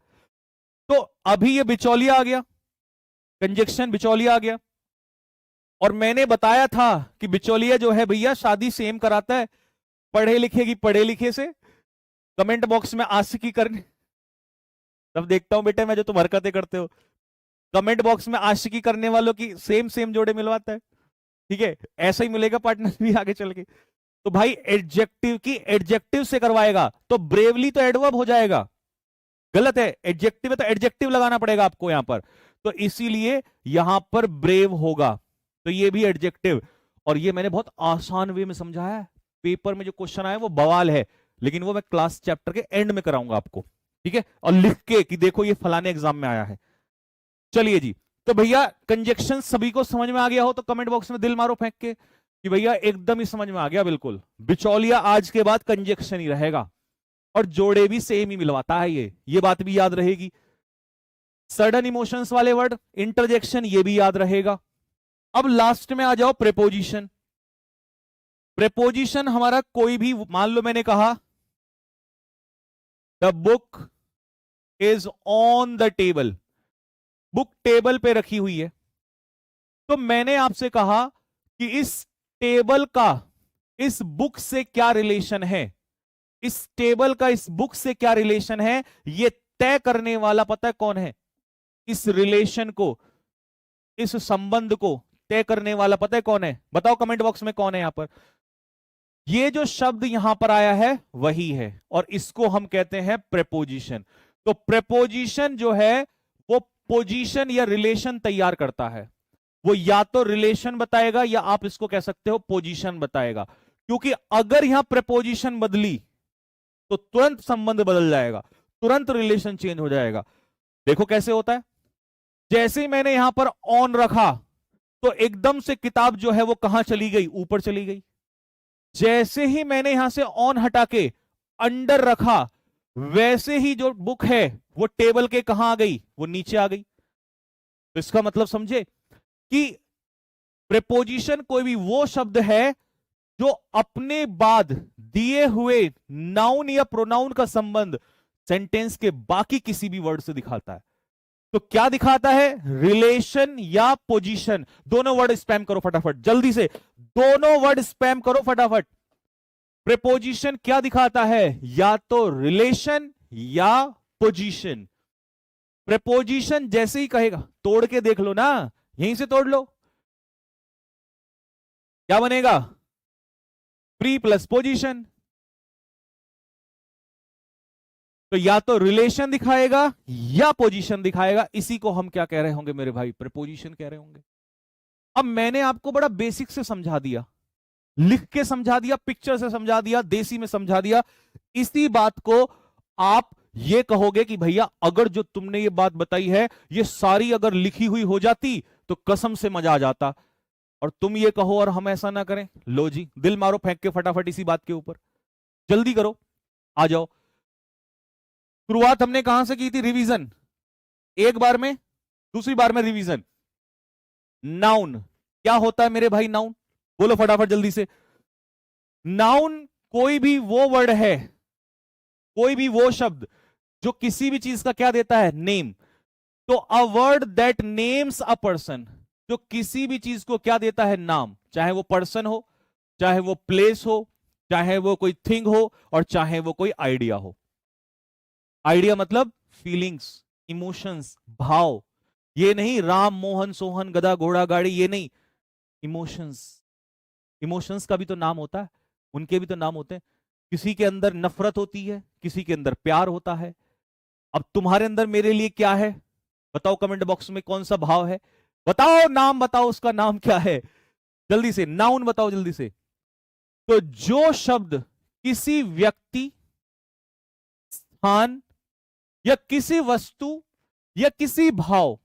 A: तो अभी ये बिचौलिया आ गया, कंजक्शन बिचौलिया आ गया। और मैंने बताया था कि बिचौलिया जो है भैया शादी सेम कराता है, पढ़े लिखे की पढ़े लिखे से। कमेंट बॉक्स में आशिकी करने, तब देखता हूं बेटे मैं जो तुम हरकतें करते हो, कमेंट बॉक्स में आशिकी करने वालों की सेम सेम जोड़े मिलवाता है। ठीक है, ऐसा ही मिलेगा पार्टनर भी आगे चल के। तो भाई एडजेक्टिव की एडजेक्टिव से करवाएगा तो ब्रेवली तो एडवर्ब हो जाएगा, गलत है। एडजेक्टिव है तो एडजेक्टिव लगाना पड़ेगा आपको यहां पर, तो इसीलिए यहां पर ब्रेव होगा। तो ये भी एडजेक्टिव। और ये मैंने बहुत आसान वे में समझाया है। पेपर में जो क्वेश्चन आया वो बवाल है, लेकिन वो मैं क्लास चैप्टर के एंड में कराऊंगा आपको, ठीक है, और लिख के कि देखो ये फलाने एग्जाम में आया है। चलिए जी, तो भैया कंजक्शन सभी को समझ में आ गया हो तो कमेंट बॉक्स में दिल मारो फेंक के कि भैया एकदम ही समझ में आ गया। बिल्कुल, बिचौलिया आज के बाद कंजक्शन ही रहेगा, और जोड़े भी सेम ही मिलवाता है ये बात भी याद रहेगी। सडन इमोशंस वाले वर्ड इंटरजेक्शन, ये भी याद रहेगा। अब लास्ट में आ जाओ प्रेपोजिशन। प्रेपोजिशन हमारा कोई भी, मान लो मैंने कहा the book is on the table, book table पे रखी हुई है। तो मैंने आपसे कहा कि इस टेबल का इस बुक से क्या रिलेशन है, इस टेबल का इस बुक से क्या रिलेशन है, यह तय करने वाला पता है कौन है? इस रिलेशन को, इस संबंध को तय करने वाला पता है कौन है? बताओ कमेंट बॉक्स में कौन है यहां पर। ये जो शब्द यहां पर आया है वही है, और इसको हम कहते हैं प्रेपोजिशन। तो प्रेपोजिशन जो है वो पोजीशन या रिलेशन तैयार करता है। वो या तो रिलेशन बताएगा या आप इसको कह सकते हो पोजीशन बताएगा, क्योंकि अगर यहां प्रेपोजिशन बदली तो तुरंत संबंध बदल जाएगा, तुरंत रिलेशन चेंज हो जाएगा। देखो कैसे होता है। जैसे ही मैंने यहां पर ऑन रखा तो एकदम से किताब जो है वो कहां चली गई? ऊपर चली गई। जैसे ही मैंने यहां से ऑन हटा के अंडर रखा, वैसे ही जो बुक है वो टेबल के कहां आ गई? वो नीचे आ गई। तो इसका मतलब समझे कि प्रेपोजिशन कोई भी वो शब्द है जो अपने बाद दिए हुए नाउन या प्रोनाउन का संबंध सेंटेंस के बाकी किसी भी वर्ड से दिखाता है। तो क्या दिखाता है? रिलेशन या पोजीशन। दोनों वर्ड स्पैम करो फटाफट, जल्दी से दोनों वर्ड स्पैम करो फटाफट। प्रेपोजिशन क्या दिखाता है? या तो रिलेशन या पोजीशन। प्रेपोजिशन जैसे ही कहेगा, तोड़ के देख लो ना, यहीं से तोड़ लो, क्या बनेगा? Pre plus position. तो या तो रिलेशन दिखाएगा या पोजीशन दिखाएगा। इसी को हम क्या कह रहे होंगे मेरे भाई? प्रेपोजिशन कह रहे होंगे। अब मैंने आपको बड़ा बेसिक से समझा दिया, लिख के समझा दिया, पिक्चर से समझा दिया, देसी में समझा दिया। इसी बात को आप ये कहोगे कि भैया अगर जो तुमने ये बात बताई है ये सारी अगर लिखी हुई हो जाती तो कसम से मजा आ जाता। और तुम ये कहो और हम ऐसा ना करें। लो जी, दिल मारो फेंक के फटाफट इसी बात के ऊपर, जल्दी करो, आ जाओ। शुरुआत हमने कहां से की थी? रिवीजन। एक बार में, दूसरी बार में रिवीजन। नाउन क्या होता है मेरे भाई? नाउन बोलो फटाफट जल्दी से। नाउन कोई भी वो वर्ड है, कोई भी वो शब्द जो किसी भी चीज का क्या देता है? नेम। तो a word that names a person, जो किसी भी चीज को क्या देता है? नाम। चाहे वो पर्सन हो, चाहे वो प्लेस हो, चाहे वो कोई थिंग हो, और चाहे वो कोई आइडिया हो। आइडिया मतलब फीलिंग्स, इमोशंस, भाव। ये नहीं राम मोहन सोहन गधा घोड़ा गाड़ी, ये नहीं। इमोशंस। इमोशंस का भी तो नाम होता है, उनके भी तो नाम होते हैं। किसी के अंदर नफरत होती है, किसी के अंदर प्यार होता है। अब तुम्हारे अंदर मेरे लिए क्या है? बताओ कमेंट बॉक्स में कौन सा भाव है? बताओ, नाम बताओ, उसका नाम क्या है? जल्दी से नाउन बताओ जल्दी से। तो जो शब्द किसी व्यक्ति, स्थान या किसी वस्तु या किसी भाव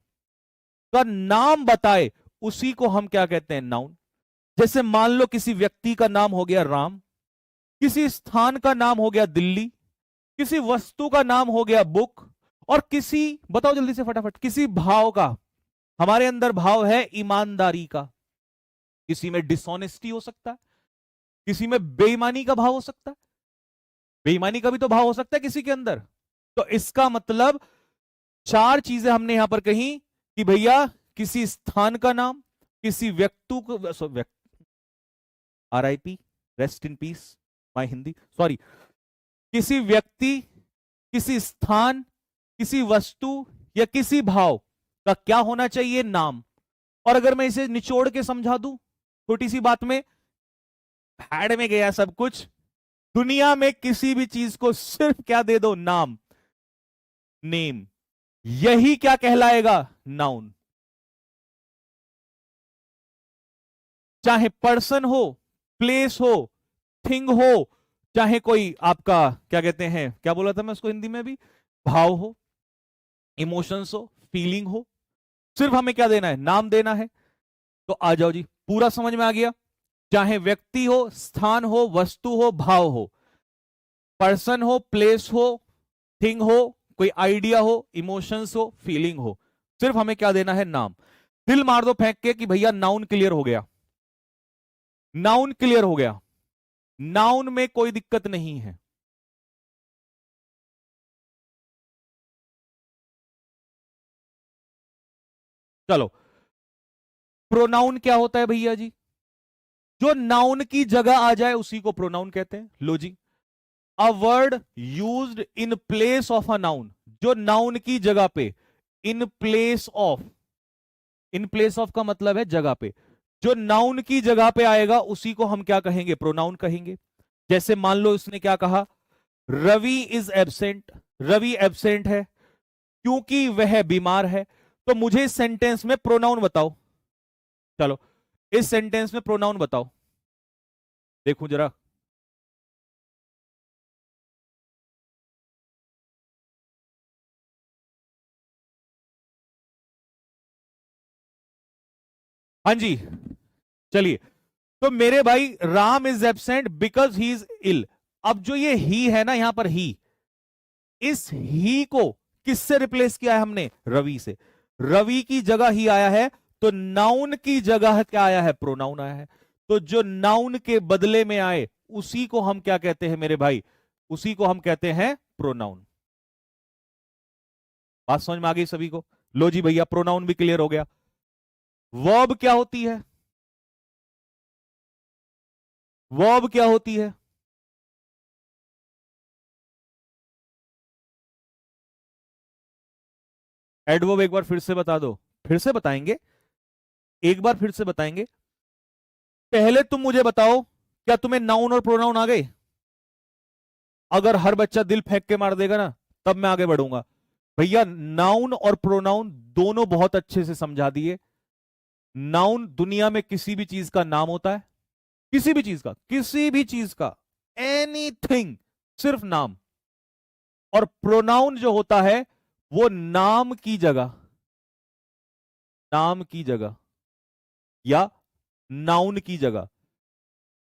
A: का नाम बताए उसी को हम क्या कहते हैं? नाउन। जैसे मान लो किसी व्यक्ति का नाम हो गया राम, किसी स्थान का नाम हो गया दिल्ली, किसी वस्तु का नाम हो गया बुक, और किसी, बताओ जल्दी से फटाफट, किसी भाव का, हमारे अंदर भाव है ईमानदारी का, किसी में डिसऑनेस्टी हो सकता है, किसी में बेईमानी का भाव हो सकता है। बेईमानी का भी तो भाव हो सकता है किसी के अंदर। तो इसका मतलब चार चीजें हमने यहां पर कही कि भैया किसी स्थान का नाम, किसी व्यक्ति को, RIP, rest in peace, my Hindi, sorry, किसी व्यक्ति, किसी स्थान, किसी वस्तु या किसी भाव का क्या होना चाहिए? नाम। और अगर मैं इसे निचोड़ के समझा दूं छोटी सी बात में, हैड में गया सब कुछ। दुनिया में किसी भी चीज को सिर्फ क्या दे दो? नाम, नेम। यही क्या कहलाएगा? नाउन। चाहे पर्सन हो, प्लेस हो, थिंग हो, चाहे कोई आपका क्या कहते हैं, क्या बोला था मैं उसको हिंदी में भी, भाव हो, इमोशंस हो, फीलिंग हो, सिर्फ हमें क्या देना है? नाम देना है। तो आ जाओ जी, पूरा समझ में आ गया। चाहे व्यक्ति हो, स्थान हो, वस्तु हो, भाव हो, पर्सन हो, प्लेस हो, थिंग हो, कोई आइडिया हो, इमोशंस हो, फीलिंग हो, सिर्फ हमें क्या देना है? नाम। दिल मार दो फेंक के कि भैया नाउन क्लियर हो गया, नाउन क्लियर हो गया। नाउन में कोई दिक्कत नहीं है। चलो, प्रोनाउन क्या होता है भैया जी? जो नाउन की जगह आ जाए उसी को प्रोनाउन कहते हैं। लो जी, a word used in place of a noun, जो नाउन की जगह पे, in place of, in place of का मतलब है जगह पे, जो नाउन की जगह पे आएगा उसी को हम क्या कहेंगे? प्रोनाउन कहेंगे। जैसे मान लो उसने क्या कहा, Ravi is absent. Ravi absent है क्योंकि वह बीमार है। तो मुझे इस सेंटेंस में प्रोनाउन बताओ। चलो इस सेंटेंस में प्रोनाउन बताओ, देखूं जरा। हाँ जी, चलिए। तो मेरे भाई Ram is absent because he is ill. अब जो ये ही है ना यहां पर ही, इस ही को किससे रिप्लेस किया है हमने? रवि से। रवि की जगह ही आया है, तो नाउन की जगह क्या आया है? प्रोनाउन आया है। तो जो नाउन के बदले में आए उसी को हम क्या कहते हैं मेरे भाई? उसी को हम कहते हैं प्रोनाउन। बात समझ में आ गई सभी को? लो जी भैया, प्रोनाउन भी क्लियर हो गया। वर्ब क्या होती है? वर्ब क्या होती है? एडवर्ब एक बार फिर से बता दो। फिर से बताएंगे, एक बार फिर से बताएंगे। पहले तुम मुझे बताओ, क्या तुम्हें नाउन और प्रोनाउन आ गए? अगर हर बच्चा दिल फेंक के मार देगा ना, तब मैं आगे बढ़ूंगा। भैया नाउन और प्रोनाउन दोनों बहुत अच्छे से समझा दिए। नाउन दुनिया में किसी भी चीज का नाम होता है, किसी भी चीज का, किसी भी चीज का, एनीथिंग, सिर्फ नाम। और प्रोनाउन जो होता है वो नाम की जगह, नाम की जगह या नाउन की जगह,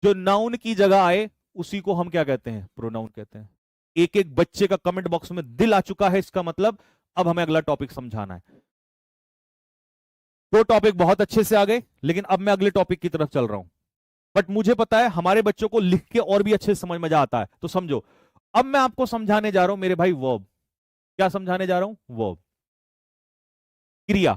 A: जो नाउन की जगह आए उसी को हम क्या कहते हैं? प्रोनाउन कहते हैं। एक एक बच्चे का कमेंट बॉक्स में दिल आ चुका है, इसका मतलब अब हमें अगला टॉपिक समझाना है। दो टॉपिक बहुत अच्छे से आ गए, लेकिन अब मैं अगले टॉपिक की तरफ चल रहा हूं। बट मुझे पता है हमारे बच्चों को लिख के और भी अच्छे से समझ मजा आता है, तो समझो। अब मैं आपको समझाने जा रहा हूं मेरे भाई वर्ब। क्या समझाने जा रहा हूं? वर्ब, क्रिया।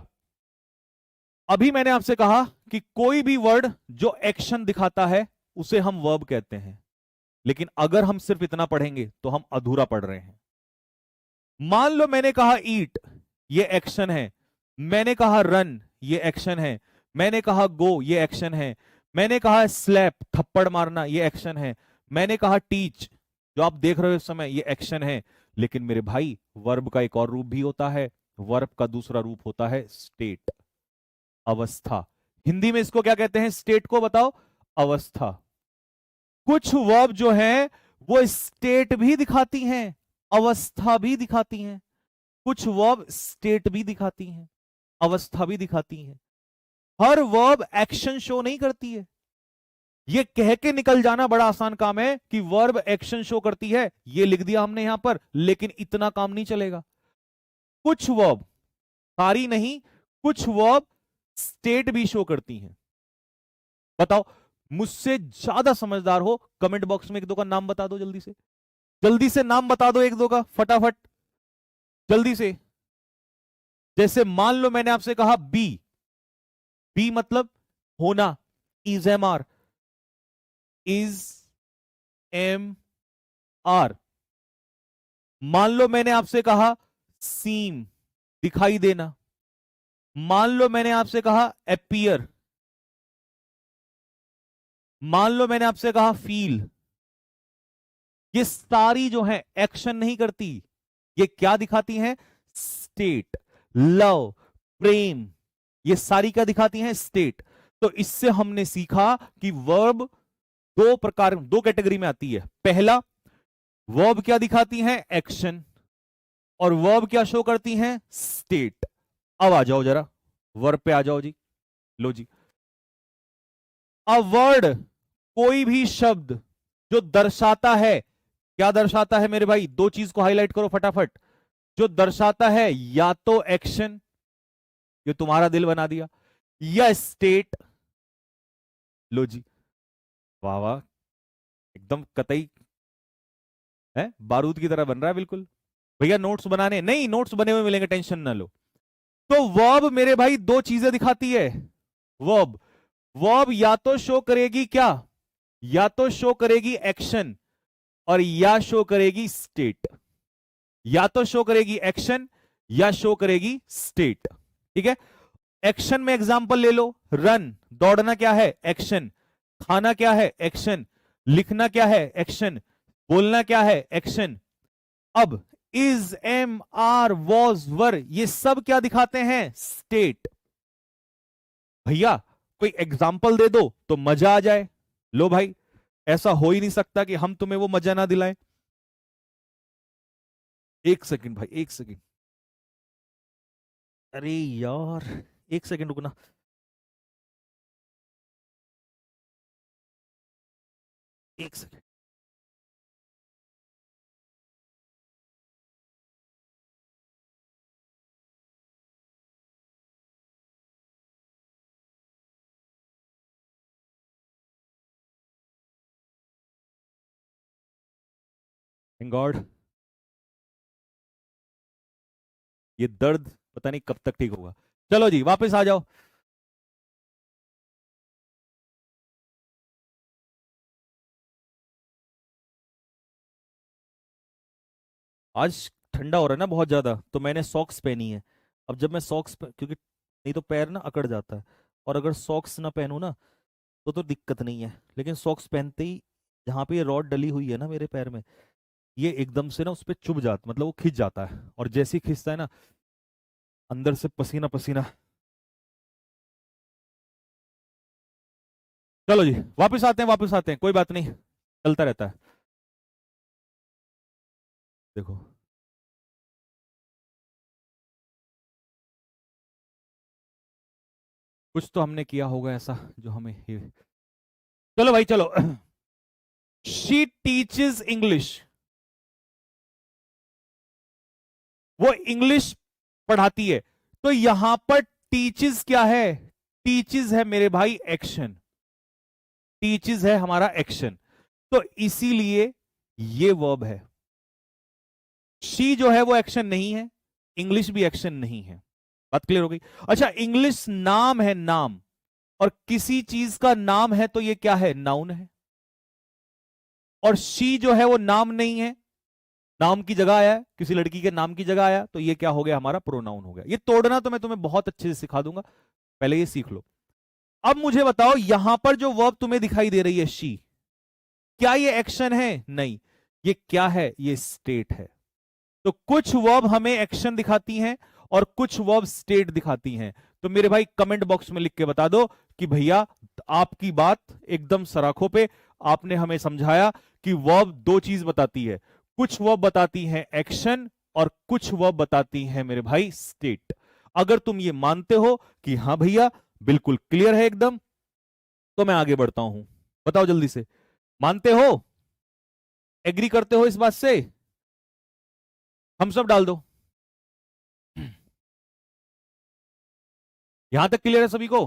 A: अभी मैंने आपसे कहा कि कोई भी वर्ड जो एक्शन दिखाता है उसे हम वर्ब कहते हैं। लेकिन अगर हम सिर्फ इतना पढ़ेंगे तो हम अधूरा पढ़ रहे हैं। मान लो मैंने कहा ईट, ये एक्शन है। मैंने कहा रन, ये एक्शन है। मैंने कहा गो, ये एक्शन है। मैंने कहा स्लैप, थप्पड़ मारना, ये एक्शन है। मैंने कहा टीच, जो आप देख रहे हो इस समय, ये एक्शन है। लेकिन मेरे भाई वर्ब का एक और रूप भी होता है। वर्ब का दूसरा रूप होता है स्टेट, अवस्था। हिंदी में इसको क्या कहते हैं? स्टेट को बताओ। अवस्था। कुछ वर्ब जो है वो स्टेट भी दिखाती हैं, अवस्था भी दिखाती हैं। कुछ वर्ब स्टेट भी दिखाती हैं, अवस्था भी दिखाती हैं। हर वर्ब एक्शन शो नहीं करती है। ये कह के निकल जाना बड़ा आसान काम है कि वर्ब एक्शन शो करती है, ये लिख दिया हमने यहां पर, लेकिन इतना काम नहीं चलेगा। कुछ वर्ब, सारी नहीं, कुछ वर्ब स्टेट भी शो करती हैं। बताओ, मुझसे ज्यादा समझदार हो, कमेंट बॉक्स में एक दो का नाम बता दो जल्दी से। जल्दी से नाम बता दो एक दो का, फटाफट, जल्दी से। जैसे मान लो मैंने आपसे कहा बी। बी मतलब होना, is am are, is am are. मान लो मैंने आपसे कहा सीम, दिखाई देना। मान लो मैंने आपसे कहा अपीयर। मान लो मैंने आपसे कहा फील। ये सारी जो है एक्शन नहीं करती, ये क्या दिखाती हैं? स्टेट। लव, प्रेम, ये सारी क्या दिखाती हैं? स्टेट। तो इससे हमने सीखा कि वर्ब दो प्रकार, दो कैटेगरी में आती है। पहला, वर्ब क्या दिखाती हैं? एक्शन। और वर्ब क्या शो करती हैं? स्टेट। अब आ जाओ जरा वर्ब पे आ जाओ जी। लो जी, अ वर्ड, कोई भी शब्द जो दर्शाता है, क्या दर्शाता है मेरे भाई? दो चीज को हाईलाइट करो फटाफट। जो दर्शाता है या तो एक्शन, जो तुम्हारा दिल बना दिया, या स्टेट। लो जी, वाह वाह, एकदम कतई है, बारूद की तरह बन रहा है बिल्कुल। भैया नोट्स बनाने नहीं, नोट्स बने हुए मिलेंगे, टेंशन ना लो। तो वर्ब मेरे भाई दो चीजें दिखाती है। वर्ब, वर्ब या तो शो करेगी क्या? या तो शो करेगी एक्शन, और या शो करेगी स्टेट। या तो शो करेगी एक्शन या शो करेगी स्टेट। ठीक है। एक्शन में एग्जाम्पल ले लो, रन, दौड़ना क्या है, एक्शन। खाना क्या है, एक्शन। लिखना क्या है, एक्शन। बोलना क्या है, एक्शन। अब इज, एम, आर, वॉज, वर, ये सब क्या दिखाते हैं, स्टेट। भैया कोई एग्जाम्पल दे दो तो मजा आ जाए। लो भाई, ऐसा हो ही नहीं सकता कि हम तुम्हें वो मजा ना दिलाएं। एक सेकंड भाई, एक सेकंड। अरे यार, एक सेकंड रुकना। एक सेकंड। थैंक गॉड, ये दर्द पता नहीं कब तक ठीक होगा। चलो जी, वापस आ जाओ। आज ठंडा हो रहा है ना बहुत ज्यादा, तो मैंने सॉक्स पहनी है। अब जब मैं क्योंकि नहीं तो पैर ना अकड़ जाता है। और अगर सॉक्स ना पहनूं ना तो दिक्कत नहीं है, लेकिन सॉक्स पहनते ही जहां पे ये रॉड डली हुई है ना मेरे पैर में, ये एकदम से ना उस पर चुभ जाता, मतलब वो खिंच जाता है, और जैसे ही खिंचता है ना, अंदर से पसीना पसीना। चलो जी, वापस आते हैं, वापस आते हैं, कोई बात नहीं, चलता रहता है। देखो, कुछ तो हमने किया होगा ऐसा जो हमें चलो भाई चलो। शी टीचेस इंग्लिश, वो इंग्लिश पढ़ाती है। तो यहां पर टीचेस क्या है, टीचेस है मेरे भाई एक्शन। टीचेस है हमारा एक्शन, तो इसीलिए ये वर्ब है। शी जो है वो एक्शन नहीं है, इंग्लिश भी एक्शन नहीं है। बात क्लियर हो गई। अच्छा, इंग्लिश नाम है, नाम, और किसी चीज का नाम है तो ये क्या है, नाउन है। और शी जो है वो नाम नहीं है, नाम की जगह आया है, किसी लड़की के नाम की जगह आया, तो ये क्या हो गया, हमारा प्रोनाउन हो गया। ये तोड़ना तो मैं तुम्हें बहुत अच्छे से सिखा दूंगा, पहले ये सीख लो। अब मुझे बताओ, यहां पर जो वर्ब तुम्हें दिखाई दे रही है शी, क्या ये एक्शन है, नहीं। ये क्या है, ये स्टेट है। तो कुछ वर्ब हमें एक्शन दिखाती हैं और कुछ वर्ब स्टेट दिखाती हैं। तो मेरे भाई कमेंट बॉक्स में लिख के बता दो कि भैया आपकी बात एकदम सराखों पे, आपने हमें समझाया कि वर्ब दो चीज बताती है। कुछ वर्ब बताती हैं एक्शन और कुछ वर्ब बताती हैं मेरे भाई स्टेट। अगर तुम ये मानते हो कि हाँ भैया बिल्कुल क्लियर है एकदम, तो मैं आगे बढ़ता हूं। बताओ जल्दी से, मानते हो, एग्री करते हो इस बात से? हम सब डाल दो। यहां तक क्लियर है सभी को?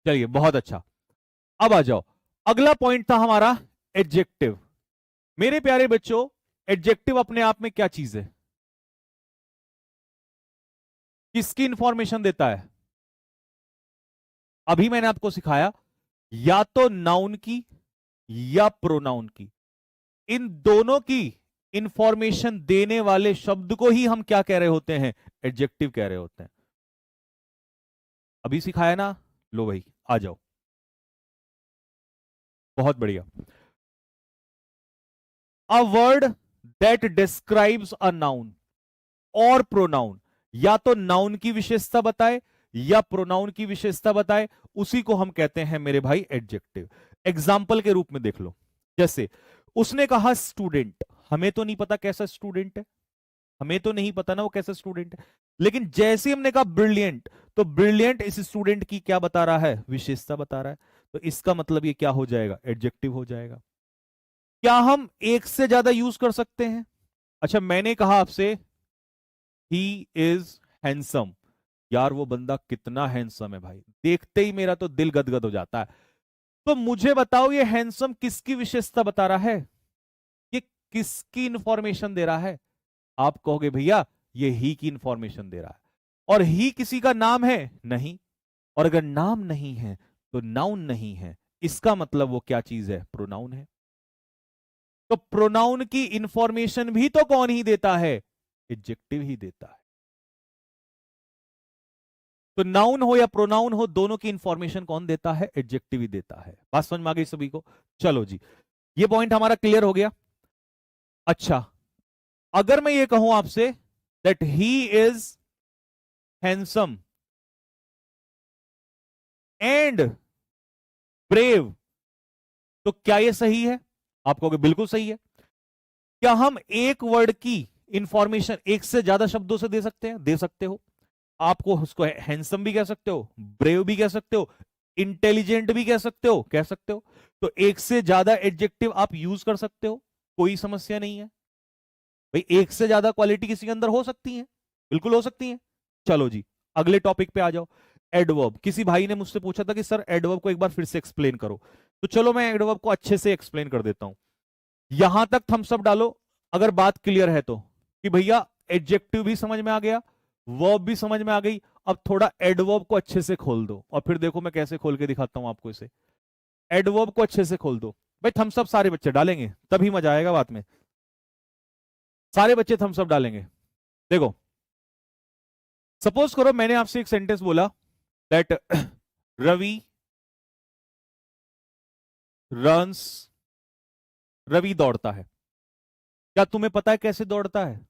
A: चलिए, बहुत अच्छा। अब आ जाओ, अगला पॉइंट था हमारा एडजेक्टिव। मेरे प्यारे बच्चों, एडजेक्टिव अपने आप में क्या चीज है, किसकी इंफॉर्मेशन देता है? अभी मैंने आपको सिखाया, या तो नाउन की या प्रोनाउन की। इन दोनों की इंफॉर्मेशन देने वाले शब्द को ही हम क्या कह रहे होते हैं, एडजेक्टिव कह रहे होते हैं। अभी सिखाया ना, लो भाई आ जाओ। बहुत बढ़िया। A word that describes a noun और प्रोनाउन, या तो नाउन की विशेषता बताए या प्रोनाउन की विशेषता बताए, उसी को हम कहते हैं मेरे भाई एडजेक्टिव। एग्जाम्पल के रूप में देख लो, जैसे उसने कहा स्टूडेंट, हमें तो नहीं पता कैसा स्टूडेंट है, हमें तो नहीं पता ना वो कैसा स्टूडेंट है। लेकिन जैसे हमने कहा ब्रिलियंट, तो ब्रिलियंट इस स्टूडेंट की क्या बता रहा है, विशेषता बता रहा है। तो इसका मतलब ये क्या हो जाएगा, एडजेक्टिव हो जाएगा। क्या हम एक से ज्यादा यूज कर सकते हैं? अच्छा, मैंने कहा आपसे ही इज हैंडसम, यार वो बंदा कितना हैंडसम है भाई, देखते ही मेरा तो दिल गदगद हो जाता है। तो मुझे बताओ, ये हैंडसम किसकी विशेषता बता रहा है, ये किसकी इंफॉर्मेशन दे रहा है? आप कहोगे भैया ये ही की इंफॉर्मेशन दे रहा है। और ही किसी का नाम है, नहीं। और अगर नाम नहीं है तो नाउन नहीं है, इसका मतलब वो क्या चीज है, प्रोनाउन है। तो प्रोनाउन की इंफॉर्मेशन भी तो कौन ही देता है? एडजेक्टिव ही देता है। तो नाउन हो या प्रोनाउन हो, दोनों की इंफॉर्मेशन कौन देता है? एडजेक्टिव ही देता है। बात समझ में आ गई सभी को? चलो जी, ये पॉइंट हमारा क्लियर हो गया। अच्छा, अगर मैं ये कहूं आपसे that he is handsome and brave, तो क्या ये सही है? आप कहोगे बिल्कुल सही है। क्या हम एक वर्ड की इंफॉर्मेशन एक से ज्यादा शब्दों से दे सकते हैं? दे सकते हो। आपको उसको हैंडसम भी कह सकते हो, ब्रेव भी कह सकते हो, इंटेलिजेंट भी कह सकते हो, कह सकते हो। तो एक से ज्यादा एडजेक्टिव आप यूज कर सकते हो, कोई समस्या नहीं है भाई। एक से ज्यादा क्वालिटी किसी के अंदर हो सकती है, बिल्कुल हो सकती है। चलो जी, अगले टॉपिक पे आ जाओ। एडवर्ब। किसी भाई ने मुझसे पूछा था कि सर एडवर्ब को एक बार फिर से एक्सप्लेन करो, तो चलो मैं एडवर्ब को अच्छे से एक्सप्लेन कर देता हूं। यहां तक थम्स अप डालो अगर बात क्लियर है तो, कि भैया एडजेक्टिव भी समझ में आ गया, वर्ब भी समझ में आ गई। अब थोड़ा एडवर्ब को अच्छे से खोल दो, और फिर देखो मैं कैसे खोल के दिखाता हूं आपको इसे। एडवर्ब को अच्छे से खोल दो भाई। थम्स अप सारे बच्चे डालेंगे तभी मजा आएगा बात में। सारे बच्चे थम्स अप डालेंगे। देखो, सपोज करो मैंने आपसे एक सेंटेंस बोला दैट रवि रन्स, रवि दौड़ता है। क्या तुम्हें पता है कैसे दौड़ता है?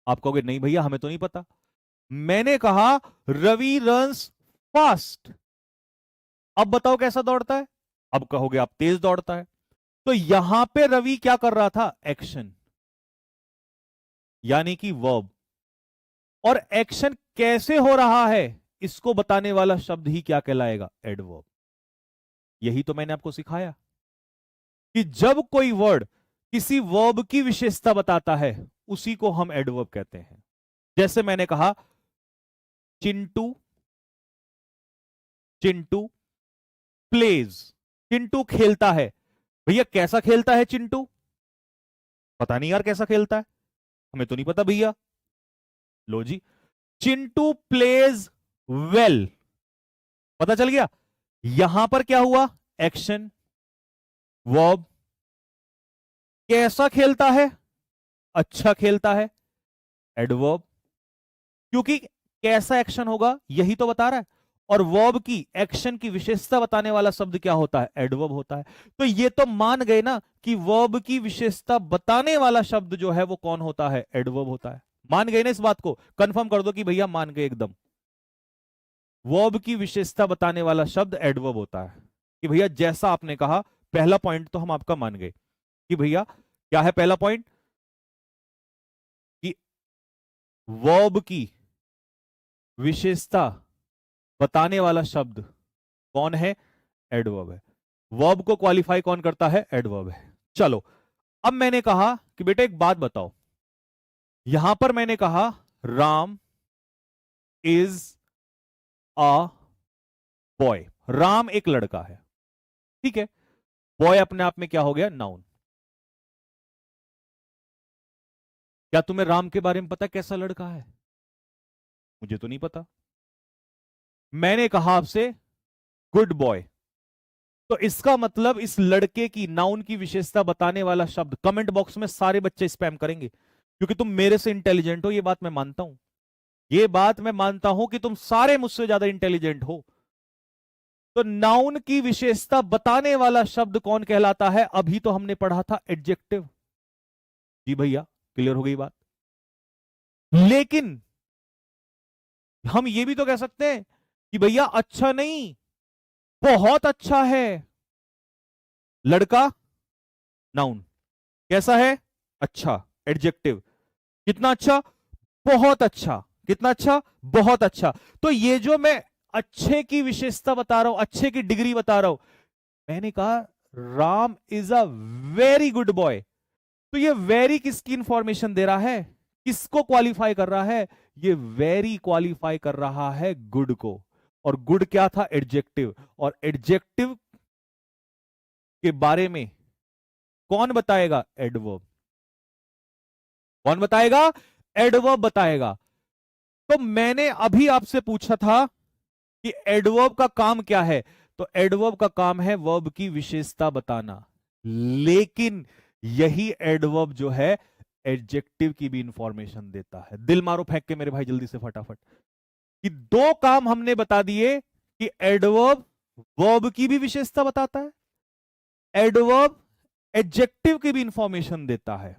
A: आप कहोगे नहीं भैया हमें तो नहीं पता। मैंने कहा रवि रन्स फास्ट। अब बताओ कैसा दौड़ता है? अब कहोगे आप तेज दौड़ता है। तो यहां पे रवि क्या कर रहा था? एक्शन, यानी कि वर्ब। और एक्शन कैसे हो रहा है इसको बताने वाला शब्द ही क्या कहलाएगा? एडवर्ब। यही तो मैंने आपको सिखाया कि जब कोई वर्ड किसी वर्ब की विशेषता बताता है उसी को हम एडवर्ब कहते हैं। जैसे मैंने कहा चिंटू, चिंटू प्लेज, चिंटू खेलता है। भैया कैसा खेलता है चिंटू? पता नहीं यार कैसा खेलता है, हमें तो नहीं पता भैया। लो जी, चिंटू प्लेज वेल, पता चल गया। यहां पर क्या हुआ? Action, verb. कैसा खेलता है? अच्छा खेलता है, एडवर्ब। क्योंकि कैसा एक्शन होगा यही तो बता रहा है, और वर्ब की एक्शन की विशेषता बताने वाला शब्द क्या होता है? एडवर्ब होता है। तो ये तो मान गए ना कि वर्ब की विशेषता बताने वाला शब्द जो है वो कौन होता है? एडवर्ब होता है। मान गए ना इस बात को? कंफर्म कर दो कि भैया मान गए एकदम। वर्ब की विशेषता बताने वाला शब्द एडवर्ब होता है। कि भैया जैसा आपने कहा, पहला पॉइंट तो हम आपका मान गए कि भैया क्या है पहला पॉइंट? कि वर्ब की विशेषता बताने वाला शब्द कौन है? एडवर्ब है। वर्ब को क्वालिफाई कौन करता है? एडवर्ब है। चलो, अब मैंने कहा कि बेटा एक बात बताओ, यहां पर मैंने कहा Ram is a boy. Ram एक लड़का है, ठीक है। बॉय अपने आप में क्या हो गया? नाउन। क्या तुम्हें राम के बारे में पता कैसा लड़का है? मुझे तो नहीं पता। मैंने कहा आपसे गुड बॉय, तो इसका मतलब इस लड़के की नाउन की विशेषता बताने वाला शब्द, कमेंट बॉक्स में सारे बच्चे स्पैम करेंगे क्योंकि तुम मेरे से इंटेलिजेंट हो, ये बात मैं मानता हूं। ये बात मैं मानता हूं कि तुम सारे मुझसे ज्यादा इंटेलिजेंट हो। तो नाउन की विशेषता बताने वाला शब्द कौन कहलाता है? अभी तो हमने पढ़ा था एडजेक्टिव। जी भैया, क्लियर हो गई बात। लेकिन हम ये भी तो कह सकते हैं कि भैया अच्छा नहीं, बहुत अच्छा है। लड़का नाउन, कैसा है? अच्छा, एडजेक्टिव। कितना अच्छा? बहुत अच्छा। कितना अच्छा? बहुत अच्छा। तो ये जो मैं अच्छे की विशेषता बता रहा हूं, अच्छे की डिग्री बता रहा हूं, मैंने कहा Ram is a very good boy. तो ये वेरी किसकी इंफॉर्मेशन दे रहा है? किसको क्वालिफाई कर रहा है? ये वेरी क्वालिफाई कर रहा है गुड को। और गुड क्या था? एडजेक्टिव। और एडजेक्टिव के बारे में कौन बताएगा? एडवर्ब। कौन बताएगा? एडवर्ब बताएगा। तो मैंने अभी आपसे पूछा था कि एडवर्ब का काम क्या है, तो एडवर्ब का काम है वर्ब की विशेषता बताना। लेकिन यही एडवर्ब जो है एडजेक्टिव की भी इंफॉर्मेशन देता है। दिल मारो फेंक के मेरे भाई जल्दी से फटाफट, कि दो काम हमने बता दिए कि एडवर्ब वर्ब की भी विशेषता बताता है, एडवर्ब एडजेक्टिव की भी इंफॉर्मेशन देता है।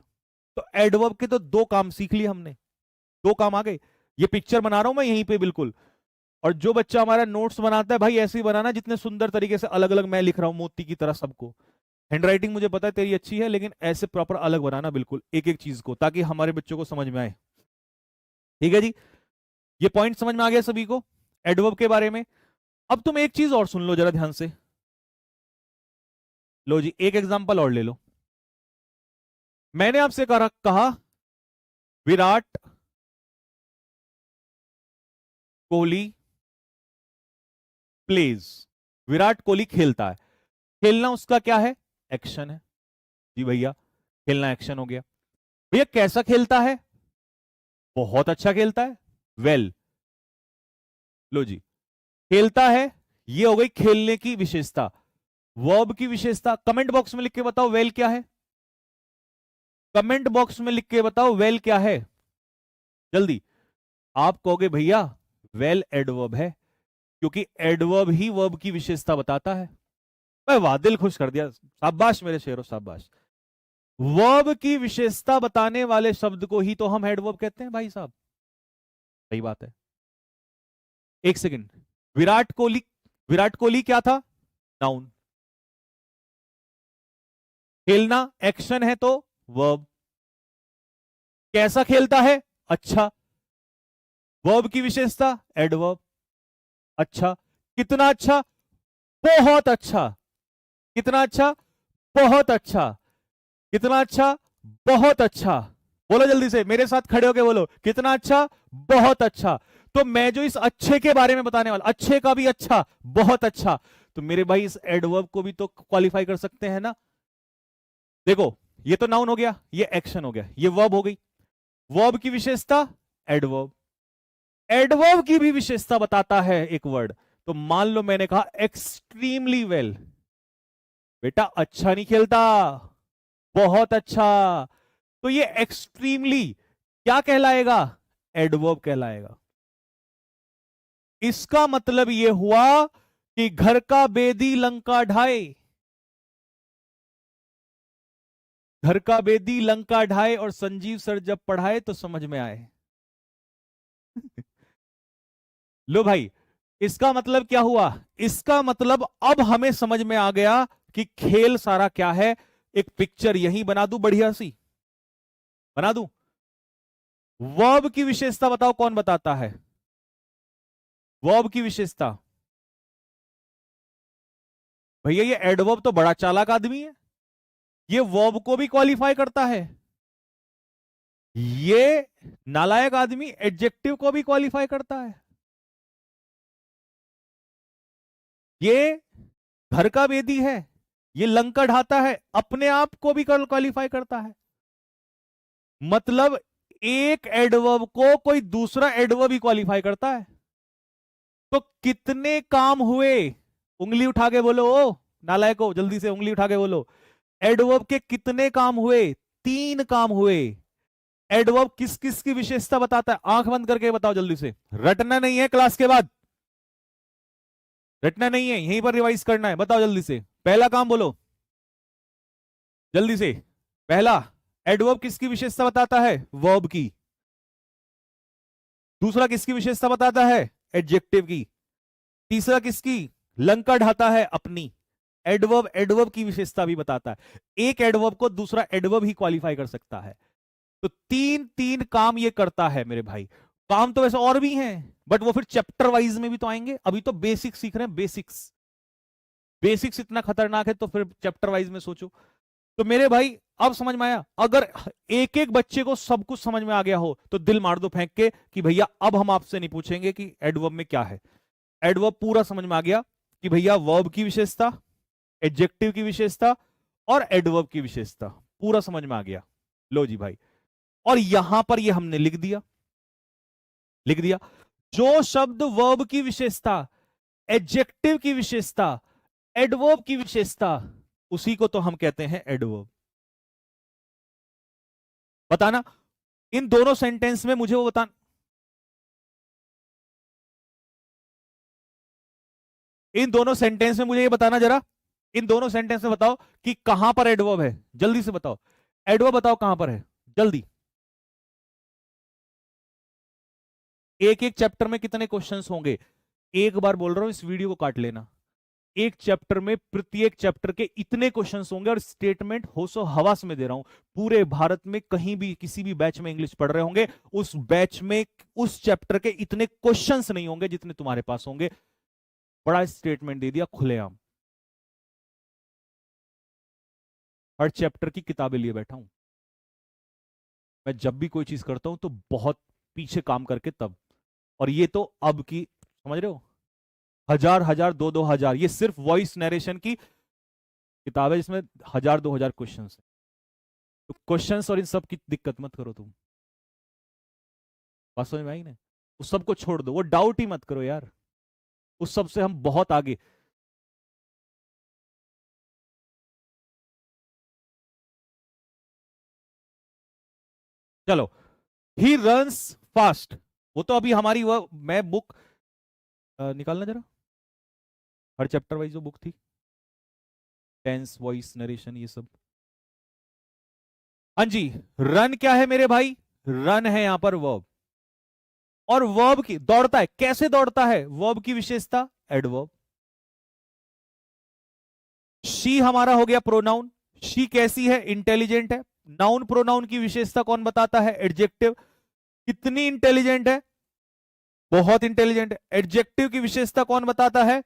A: तो एडवर्ब के तो दो काम सीख लिए हमने, दो काम आ गए। ये पिक्चर बना रहा हूं मैं यहीं पे बिल्कुल, और जो बच्चा हमारा नोट्स बनाता है भाई ऐसे ही बनाना जितने सुंदर तरीके से अलग अलग मैं लिख रहा हूं मोती की तरह सबको। हैंडराइटिंग मुझे पता है तेरी अच्छी है, लेकिन ऐसे प्रॉपर अलग बनाना बिल्कुल एक एक चीज को, ताकि हमारे बच्चों को समझ में आए। ठीक है जी, ये पॉइंट समझ में आ गया सभी को एडवर्ब के बारे में। अब तुम एक चीज और सुन लो जरा ध्यान से, लो जी एक एग्जांपल और ले लो। मैंने आपसे कहा विराट कोहली प्लेज, विराट कोहली खेलता है। खेलना उसका क्या है? एक्शन है। जी भैया खेलना एक्शन हो गया। भैया कैसा खेलता है? बहुत अच्छा खेलता है, वेल। लो जी, खेलता है ये हो गई खेलने की विशेषता, वर्ब की विशेषता। कमेंट बॉक्स में लिख के बताओ वेल क्या है, कमेंट बॉक्स में लिख के बताओ वेल क्या है जल्दी। आप कहोगे भैया वेल एडवर्ब है, क्योंकि एडवर्ब ही वर्ब की विशेषता बताता है। मैं वाह, दिल खुश कर दिया, शाबाश मेरे शेरों शाबाश। वर्ब की विशेषता बताने वाले शब्द को ही तो हम एडवर्ब कहते हैं भाई साहब। सही बात है। एक सेकंड, विराट कोहली, विराट कोहली क्या था? नाउन। खेलना एक्शन है तो वर्ब। कैसा खेलता है? अच्छा, वर्ब की विशेषता एडवर्ब। अच्छा, कितना अच्छा? बहुत अच्छा। कितना अच्छा? बहुत अच्छा। कितना अच्छा? बहुत अच्छा। बोलो जल्दी से मेरे साथ खड़े होके बोलो, कितना अच्छा? बहुत अच्छा। तो मैं जो इस अच्छे के बारे में बताने वाला, अच्छे का भी अच्छा, बहुत अच्छा, तो मेरे भाई इस एडवर्ब को भी तो क्वालिफाई कर सकते हैं ना। देखो ये तो नाउन हो गया, ये एक्शन हो गया, ये वर्ब हो गई। वर्ब की विशेषता एडवर्ब, एडवर्ब की भी विशेषता बताता है एक वर्ड। तो मान लो मैंने कहा एक्सट्रीमली वेल, बेटा अच्छा नहीं खेलता, बहुत अच्छा। तो ये एक्सट्रीमली क्या कहलाएगा? एडवर्ब कहलाएगा। इसका मतलब यह हुआ कि घर का बेदी लंका ढाए, घर का बेदी लंका ढाए और संजीव सर जब पढ़ाए तो समझ में आए। लो भाई, इसका मतलब क्या हुआ? इसका मतलब अब हमें समझ में आ गया कि खेल सारा क्या है। एक पिक्चर यहीं बना दूं बढ़िया सी, बना दूं। वर्ब की विशेषता बताओ कौन बताता है? वर्ब की विशेषता भैया ये एडवर्ब तो बड़ा चालाक आदमी है, ये वर्ब को भी क्वालिफाई करता है। ये नालायक आदमी एडजेक्टिव को भी क्वालिफाई करता है। ये घर का बेदी है, ये लंका ढाता है, अपने आप को भी क्वालिफाई करता है। मतलब एक एडवर्ब को कोई दूसरा एडवर्ब ही क्वालिफाई करता है। तो कितने काम हुए? उंगली उठा के बोलो, ओ नालायको जल्दी से उंगली उठा के बोलो। एडवर्ब के कितने काम हुए? तीन काम हुए। एडवर्ब किस किस की विशेषता बताता है? आंख बंद करके बताओ जल्दी से, रटना नहीं है क्लास के बाद, रटना नहीं है, यहीं पर रिवाइज करना है। बताओ जल्दी से, पहला काम बोलो जल्दी से। पहला, एडवर्ब किसकी विशेषता बताता है? वर्ब की। दूसरा किसकी विशेषता बताता है? एडजेक्टिव की। तीसरा किसकी? लंका ढाता है अपनी। एडवर्ब एडवर्ब की विशेषता भी बताता है। एक एडवर्ब को दूसरा एडवर्ब ही क्वालिफाई कर सकता है। तो तीन तीन काम ये करता है मेरे भाई। काम तो वैसे और भी हैं, बट वो फिर चैप्टर वाइज में भी तो आएंगे। अभी तो बेसिक्स सीख रहे हैं, बेसिक्स। बेसिक्स इतना खतरनाक है तो फिर चैप्टर वाइज में सोचो। तो मेरे भाई अब समझ में आया? अगर एक एक बच्चे को सब कुछ समझ में आ गया हो तो दिल मार दो फेंक के कि भैया अब हम आपसे नहीं पूछेंगे कि एडवर्ब में क्या है। एडवर्ब पूरा समझ में आ गया कि भैया वर्ब की विशेषता, एडजेक्टिव की विशेषता और एडवर्ब की विशेषता पूरा समझ में आ गया। लो जी भाई, और यहां पर ये हमने लिख दिया, लिख दिया। जो शब्द वर्ब की विशेषता, एडजेक्टिव की विशेषता, एडवर्ब की विशेषता, उसी को तो हम कहते हैं एडवर्ब। बताना इन दोनों सेंटेंस में, मुझे वो बताना। इन दोनों सेंटेंस में मुझे ये बताना जरा, इन दोनों सेंटेंस में बताओ कि कहां पर एडवर्ब है, जल्दी से बताओ। एडवर्ब बताओ कहां पर है, जल्दी। एक एक चैप्टर में कितने क्वेश्चंस होंगे? एक बार बोल रहा हूं, इस वीडियो को काट लेना। एक चैप्टर में, प्रत्येक चैप्टर के इतने क्वेश्चंस होंगे, और स्टेटमेंट होशो हवास में दे रहा हूं। पूरे भारत में कहीं भी किसी भी बैच में इंग्लिश पढ़ रहे होंगे, उस बैच में उस चैप्टर के इतने क्वेश्चंस नहीं होंगे जितने तुम्हारे पास होंगे। बड़ा स्टेटमेंट दे दिया खुलेआम। हर चैप्टर की किताबें लिए बैठा हूं मैं। जब भी कोई चीज करता हूं तो बहुत पीछे काम करके तब। और ये तो अब की, समझ रहे हो, हजार हजार दो दो हजार, ये सिर्फ वॉइस नरेशन की किताब है जिसमें हजार दो हजार क्वेश्चन है। तो क्वेश्चंस और इन सब की दिक्कत मत करो तुम। बात समझ में आई ना? उस सबको छोड़ दो, वो डाउट ही मत करो यार, उस सब से हम बहुत आगे। चलो, ही रन्स फास्ट, वो तो अभी हमारी वह मैं बुक निकालना जरा, हर चैप्टर वाइज जो बुक थी, टेंस, वॉइस नरेशन, ये सब। हाँ जी, रन क्या है मेरे भाई? रन है यहां पर वर्ब। और वर्ब की दौड़ता है, कैसे दौड़ता है? वर्ब की विशेषता एडवर्ब। शी हमारा हो गया प्रोनाउन। शी कैसी है? इंटेलिजेंट है। नाउन प्रोनाउन की विशेषता कौन बताता है? एडजेक्टिव। कितनी इंटेलिजेंट है? बहुत इंटेलिजेंट है। एडजेक्टिव की विशेषता कौन बताता है?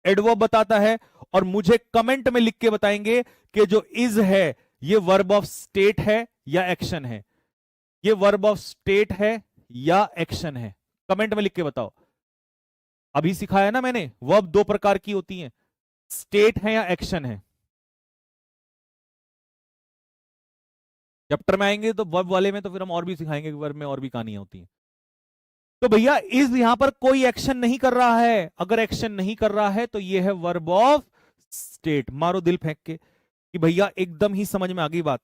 A: एडवर्ब बताता है। और मुझे कमेंट में लिख के बताएंगे कि जो इज है ये वर्ब ऑफ स्टेट है या एक्शन है। ये वर्ब ऑफ स्टेट है या एक्शन है, कमेंट में लिख के बताओ। अभी सिखाया ना मैंने, वर्ब दो प्रकार की होती हैं, स्टेट है या एक्शन है। चैप्टर में आएंगे तो वर्ब वाले में तो फिर हम और भी सिखाएंगे कि वर्ब में और भी कहानियां होती हैं। तो भैया इज यहां पर कोई एक्शन नहीं कर रहा है। अगर एक्शन नहीं कर रहा है तो ये है वर्ब ऑफ स्टेट। मारो दिल फेंक के कि भैया एकदम ही समझ में आ गई बात,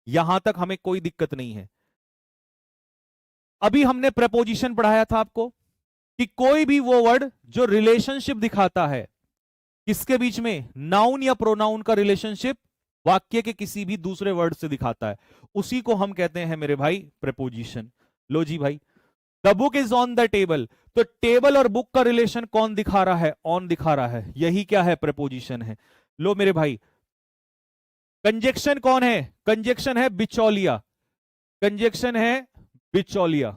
A: यहां तक हमें कोई दिक्कत नहीं है। अभी हमने प्रपोजिशन पढ़ाया था आपको कि कोई भी वो वर्ड जो रिलेशनशिप दिखाता है, किसके बीच में? नाउन या प्रोनाउन का रिलेशनशिप वाक्य के किसी भी दूसरे वर्ड से दिखाता है, उसी को हम कहते हैं मेरे भाई प्रपोजिशन। लो जी भाई, the book is on the table, तो टेबल और बुक का रिलेशन कौन दिखा रहा है? ऑन दिखा रहा है, यही क्या है? प्रपोजिशन है। लो मेरे भाई, कंजेक्शन कौन है? कंजेक्शन है बिचौलिया। कंजेक्शन है बिचौलिया।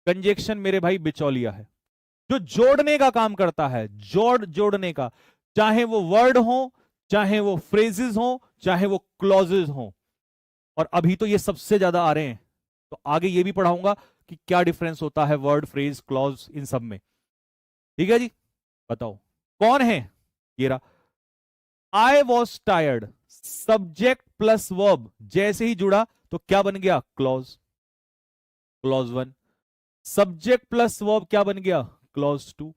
A: कंजेक्शन मेरे भाई बिचौलिया है, जो जोड़ने का काम करता है, जोड़ने का, चाहे वो वर्ड हो, चाहे वो फ्रेजेस हो, चाहे वो क्लॉजेस हो। और अभी तो ये सबसे ज्यादा आ रहे हैं, तो आगे ये भी पढ़ाऊंगा कि क्या डिफरेंस होता है वर्ड, फ्रेज, क्लॉज इन सब में। ठीक है जी, बताओ कौन है? ये रहा, I was tired, subject plus verb जैसे ही जुड़ा तो क्या बन गया? Clause. Clause one. Subject plus verb क्या बन गया? Clause two.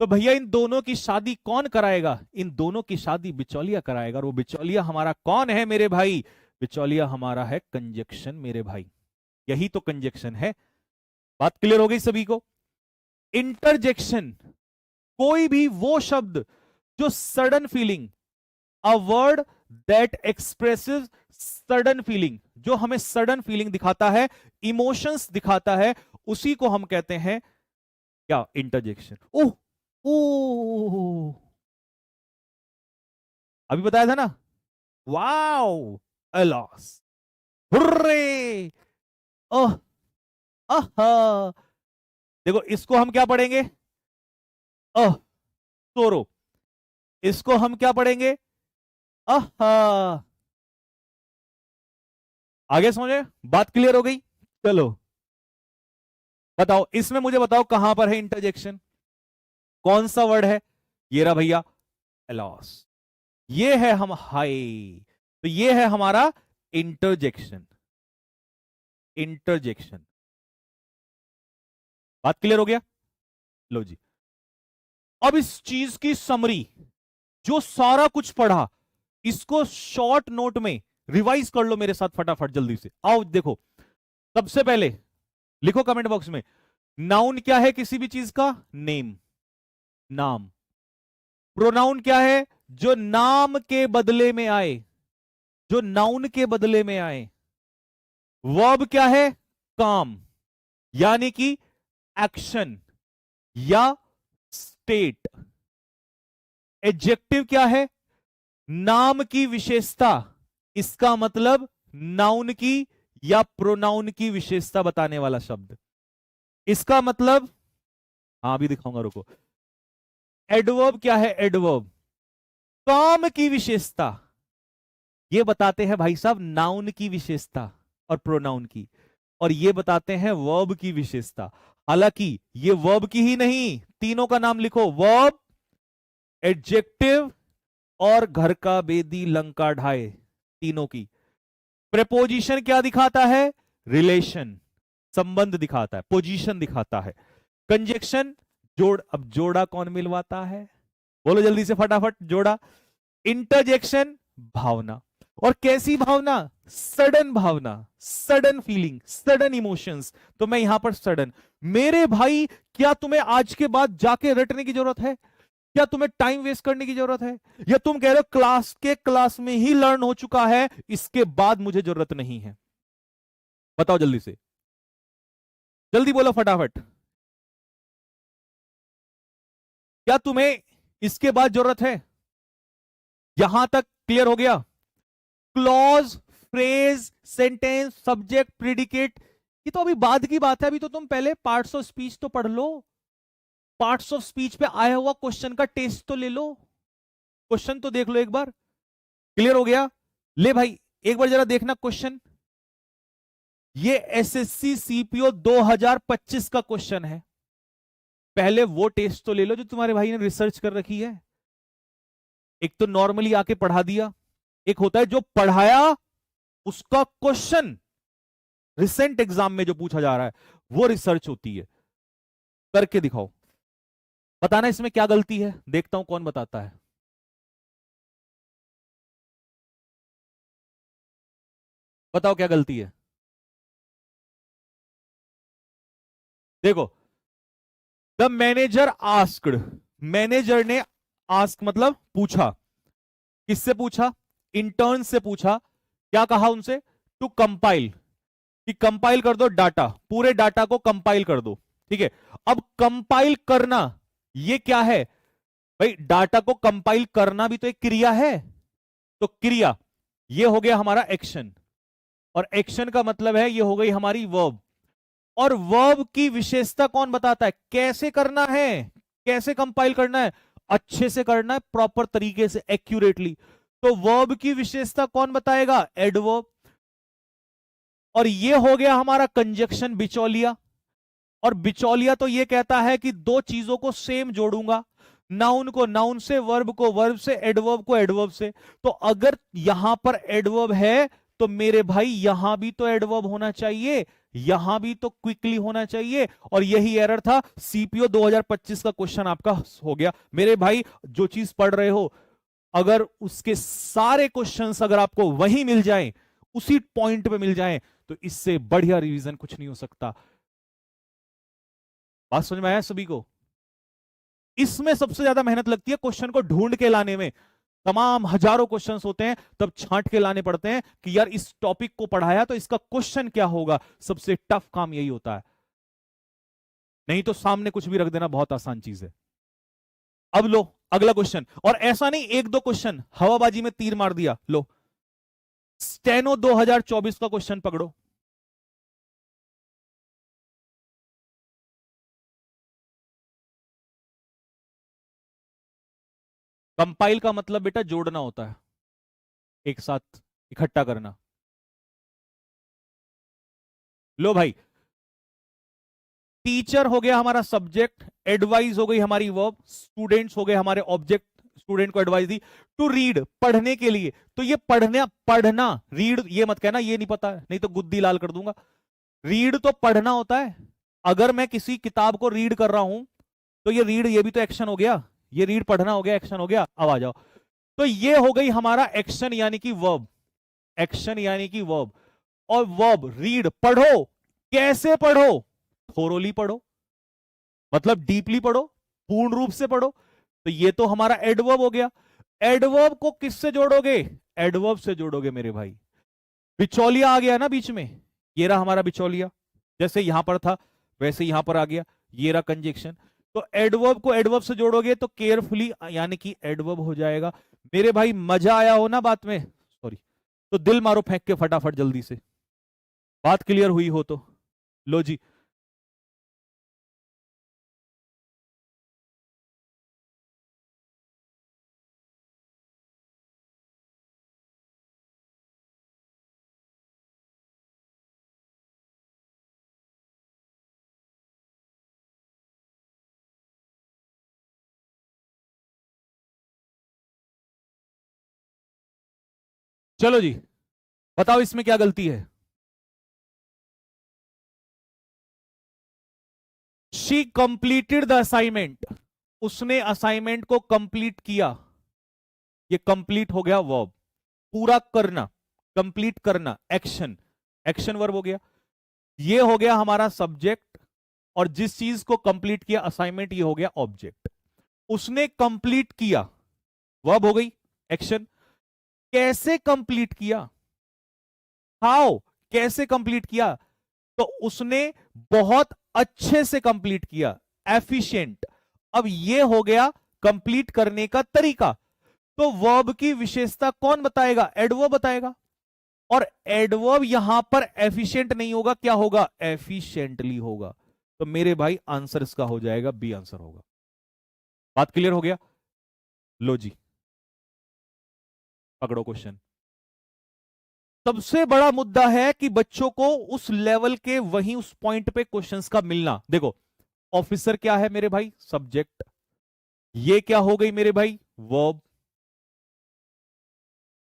A: तो भैया इन दोनों की शादी कौन कराएगा? इन दोनों की शादी बिचौलिया कराएगा। और वो बिचौलिया हमारा कौन है मेरे भाई? बिचौलिया हमारा है कंजक्शन मेरे भाई। यही तो कंजक्शन है। बात क्लियर हो गई सभी को? इंटरजेक्शन, कोई भी वो शब्द जो sudden feeling, a word that expressive sudden feeling, जो हमें सडन फीलिंग दिखाता है, इमोशंस दिखाता है, उसी को हम कहते हैं क्या? इंटरजेक्शन। ओह, ओ, अभी बताया था ना, वाओ, अलास, हुर्रे, ओह, आहा। देखो इसको हम क्या पढ़ेंगे? ओह, सोरो। इसको हम क्या पढ़ेंगे? आहा। आगे समझे? बात क्लियर हो गई? चलो बताओ, इसमें मुझे बताओ कहां पर है इंटरजेक्शन? कौन सा वर्ड है? ये रहा भैया, एलॉस। ये है हम हाई, तो ये है हमारा इंटरजेक्शन। इंटरजेक्शन। बात क्लियर हो गया? लो जी, अब इस चीज की समरी, जो सारा कुछ पढ़ा, इसको शॉर्ट नोट में रिवाइज कर लो मेरे साथ फटाफट जल्दी से। आओ देखो, सबसे पहले लिखो कमेंट बॉक्स में, नाउन क्या है किसी भी चीज का? नेम, नाम। प्रोनाउन क्या है? जो नाम के बदले में आए, जो नाउन के बदले में आए। वर्ब क्या है? काम, यानी कि एक्शन या स्टेट। एडजेक्टिव क्या है? नाम की विशेषता, इसका मतलब नाउन की या प्रोनाउन की विशेषता बताने वाला शब्द। इसका मतलब, हाँ अभी दिखाऊंगा, रुको। एडवर्ब क्या है? एडवर्ब काम की विशेषता, ये बताते हैं भाई साहब नाउन की विशेषता और प्रोनाउन की, और ये बताते हैं वर्ब की विशेषता। हालांकि ये वर्ब की ही नहीं, तीनों का नाम लिखो, वर्ब, एडजेक्टिव और घर का बेदी लंका ढाए, तीनों की। प्रेपोजिशन क्या दिखाता है? रिलेशन, संबंध दिखाता है, पोजीशन दिखाता है। कंजक्शन जोड़, अब जोड़ा कौन मिलवाता है? बोलो जल्दी से फटाफट, जोड़ा। इंटरजेक्शन भावना, और कैसी भावना? सडन भावना, सडन फीलिंग, सडन इमोशंस। तो मैं यहां पर सडन, मेरे भाई क्या तुम्हें आज के बाद जाके रटने की जरूरत है? क्या तुम्हें टाइम वेस्ट करने की जरूरत है? या तुम कह रहे हो क्लास में ही लर्न हो चुका है, इसके बाद मुझे जरूरत नहीं है? बताओ जल्दी से, जल्दी बोलो फटाफट। क्या तुम्हें इसके बाद जरूरत है? यहां तक क्लियर हो गया? Clause, phrase, sentence, subject, predicate, ये तो अभी बाद की बात है। अभी तो तुम पहले पार्ट्स ऑफ स्पीच तो पढ़ लो। पार्ट्स ऑफ स्पीच पे आया हुआ क्वेश्चन का टेस्ट तो ले लो, क्वेश्चन तो देख लो एक बार। क्लियर हो गया? ले भाई एक बार जरा देखना क्वेश्चन। ये एसएससी सीपीओ 2025 का क्वेश्चन है। पहले वो टेस्ट तो ले लो जो तुम्हारे भाई ने रिसर्च कर रखी है। एक तो नॉर्मली आके पढ़ा दिया, एक होता है जो पढ़ाया उसका क्वेश्चन रिसेंट एग्जाम में जो पूछा जा रहा है, वो रिसर्च होती है। करके दिखाओ, बताना इसमें क्या गलती है, देखता हूं कौन बताता है। बताओ क्या गलती है। देखो, द मैनेजर आस्क्ड, मैनेजर ने आस्क मतलब पूछा, किससे पूछा? इंटर्न से पूछा। क्या कहा उनसे? टू कंपाइल, कि कंपाइल कर दो डाटा, पूरे डाटा को कंपाइल कर दो। ठीक है, अब कंपाइल करना ये क्या है भाई? डाटा को कंपाइल करना भी तो एक क्रिया है। तो क्रिया ये हो गया हमारा एक्शन, और एक्शन का मतलब है ये हो गई हमारी वर्ब। और वर्ब की विशेषता कौन बताता है? कैसे करना है, कैसे कंपाइल करना है? अच्छे से करना है, प्रॉपर तरीके से, एक्यूरेटली। तो वर्ब की विशेषता कौन बताएगा? एडवर्ब। और ये हो गया हमारा कंजक्शन बिचौलिया। और बिचौलिया तो ये कहता है कि दो चीजों को सेम जोड़ूंगा, नाउन को नाउन से, वर्ब को वर्ब से, एडवर्ब को एडवर्ब से। तो अगर यहां पर एडवर्ब है तो मेरे भाई यहां भी तो एडवर्ब होना चाहिए, यहां भी तो क्विकली होना चाहिए। और यही एरर था, सीपीओ 2025 का क्वेश्चन आपका हो गया। मेरे भाई जो चीज पढ़ रहे हो, अगर उसके सारे क्वेश्चंस अगर आपको वहीं मिल जाएं, उसी पॉइंट पे मिल जाएं, तो इससे बढ़िया रिवीजन कुछ नहीं हो सकता। बात समझ में आया सभी को? इसमें सबसे ज्यादा मेहनत लगती है क्वेश्चन को ढूंढ के लाने में। तमाम हजारों क्वेश्चंस होते हैं, तब छांट के लाने पड़ते हैं कि यार इस टॉपिक को पढ़ाया तो इसका क्वेश्चन क्या होगा। सबसे टफ काम यही होता है, नहीं तो सामने कुछ भी रख देना बहुत आसान चीज है। अब लो अगला क्वेश्चन, और ऐसा नहीं एक दो क्वेश्चन हवाबाजी में तीर मार दिया। लो स्टेनो 2024 का क्वेश्चन पकड़ो। कंपाइल का मतलब बेटा जोड़ना होता है, एक साथ इकट्ठा करना। लो भाई, टीचर हो गया हमारा सब्जेक्ट, एडवाइस हो गई हमारी वर्ब, स्टूडेंट्स हो गए हमारे ऑब्जेक्ट, स्टूडेंट को एडवाइस दी। टू रीड, पढ़ने के लिए, तो ये पढ़ना रीड ये मत कहना ये नहीं पता है, नहीं तो गुद्दी लाल कर दूंगा। रीड तो पढ़ना होता है। अगर मैं किसी किताब को रीड कर रहा हूं तो ये रीड, ये भी तो एक्शन हो गया, ये रीड पढ़ना हो गया, एक्शन हो गया। अब आ जाओ, तो ये हो गई हमारा एक्शन यानी कि वर्ब। एक्शन यानी कि वर्ब, और वर्ब रीड पढ़ो। कैसे पढ़ो? थोरोली पढ़ो, मतलब डीपली पढ़ो, पूर्ण रूप से पढ़ो। तो ये तो हमारा एडवर्ब हो गया। एडवर्ब को किससे जोड़ोगे? एडवर्ब से जोड़ोगे मेरे भाई। बिचौलिया आ गया ना बीच में, ये रहा हमारा बिचौलिया, जैसे यहां पर था वैसे यहां पर आ गया, ये रहा कंजक्शन। तो एडवर्ब को एडवर्ब से जोड़ोगे तो केयरफुली यानी कि एडवर्ब हो जाएगा। मेरे भाई मजा आया हो ना बात में? सॉरी, तो दिल मारो फेंक के फटाफट जल्दी से, बात क्लियर हुई हो तो। लो जी, चलो जी, बताओ इसमें क्या गलती है। शी कंप्लीटेड द असाइनमेंट, उसने असाइनमेंट को कंप्लीट किया। ये कंप्लीट हो गया वर्ब, पूरा करना, कंप्लीट करना, एक्शन, एक्शन वर्ब हो गया। ये हो गया हमारा सब्जेक्ट, और जिस चीज को कंप्लीट किया असाइनमेंट, ये हो गया ऑब्जेक्ट। उसने कंप्लीट किया, वर्ब हो गई, एक्शन। कैसे कंप्लीट किया? हाउ, कैसे कंप्लीट किया? तो उसने बहुत अच्छे से कंप्लीट किया, एफिशिएंट। अब ये हो गया कंप्लीट करने का तरीका। तो वर्ब की विशेषता कौन बताएगा? एडवर्ब बताएगा। और एडवर्ब यहां पर एफिशिएंट नहीं होगा, क्या होगा? एफिशिएंटली होगा। तो मेरे भाई आंसर इसका हो जाएगा बी, आंसर होगा। बात क्लियर हो गया? लो जी, पकड़ो क्वेश्चन। सबसे बड़ा मुद्दा है कि बच्चों को उस लेवल के, वहीं उस पॉइंट पे क्वेश्चंस का मिलना। देखो, ऑफिसर क्या है मेरे भाई? सब्जेक्ट। ये क्या हो गई मेरे भाई? Verb.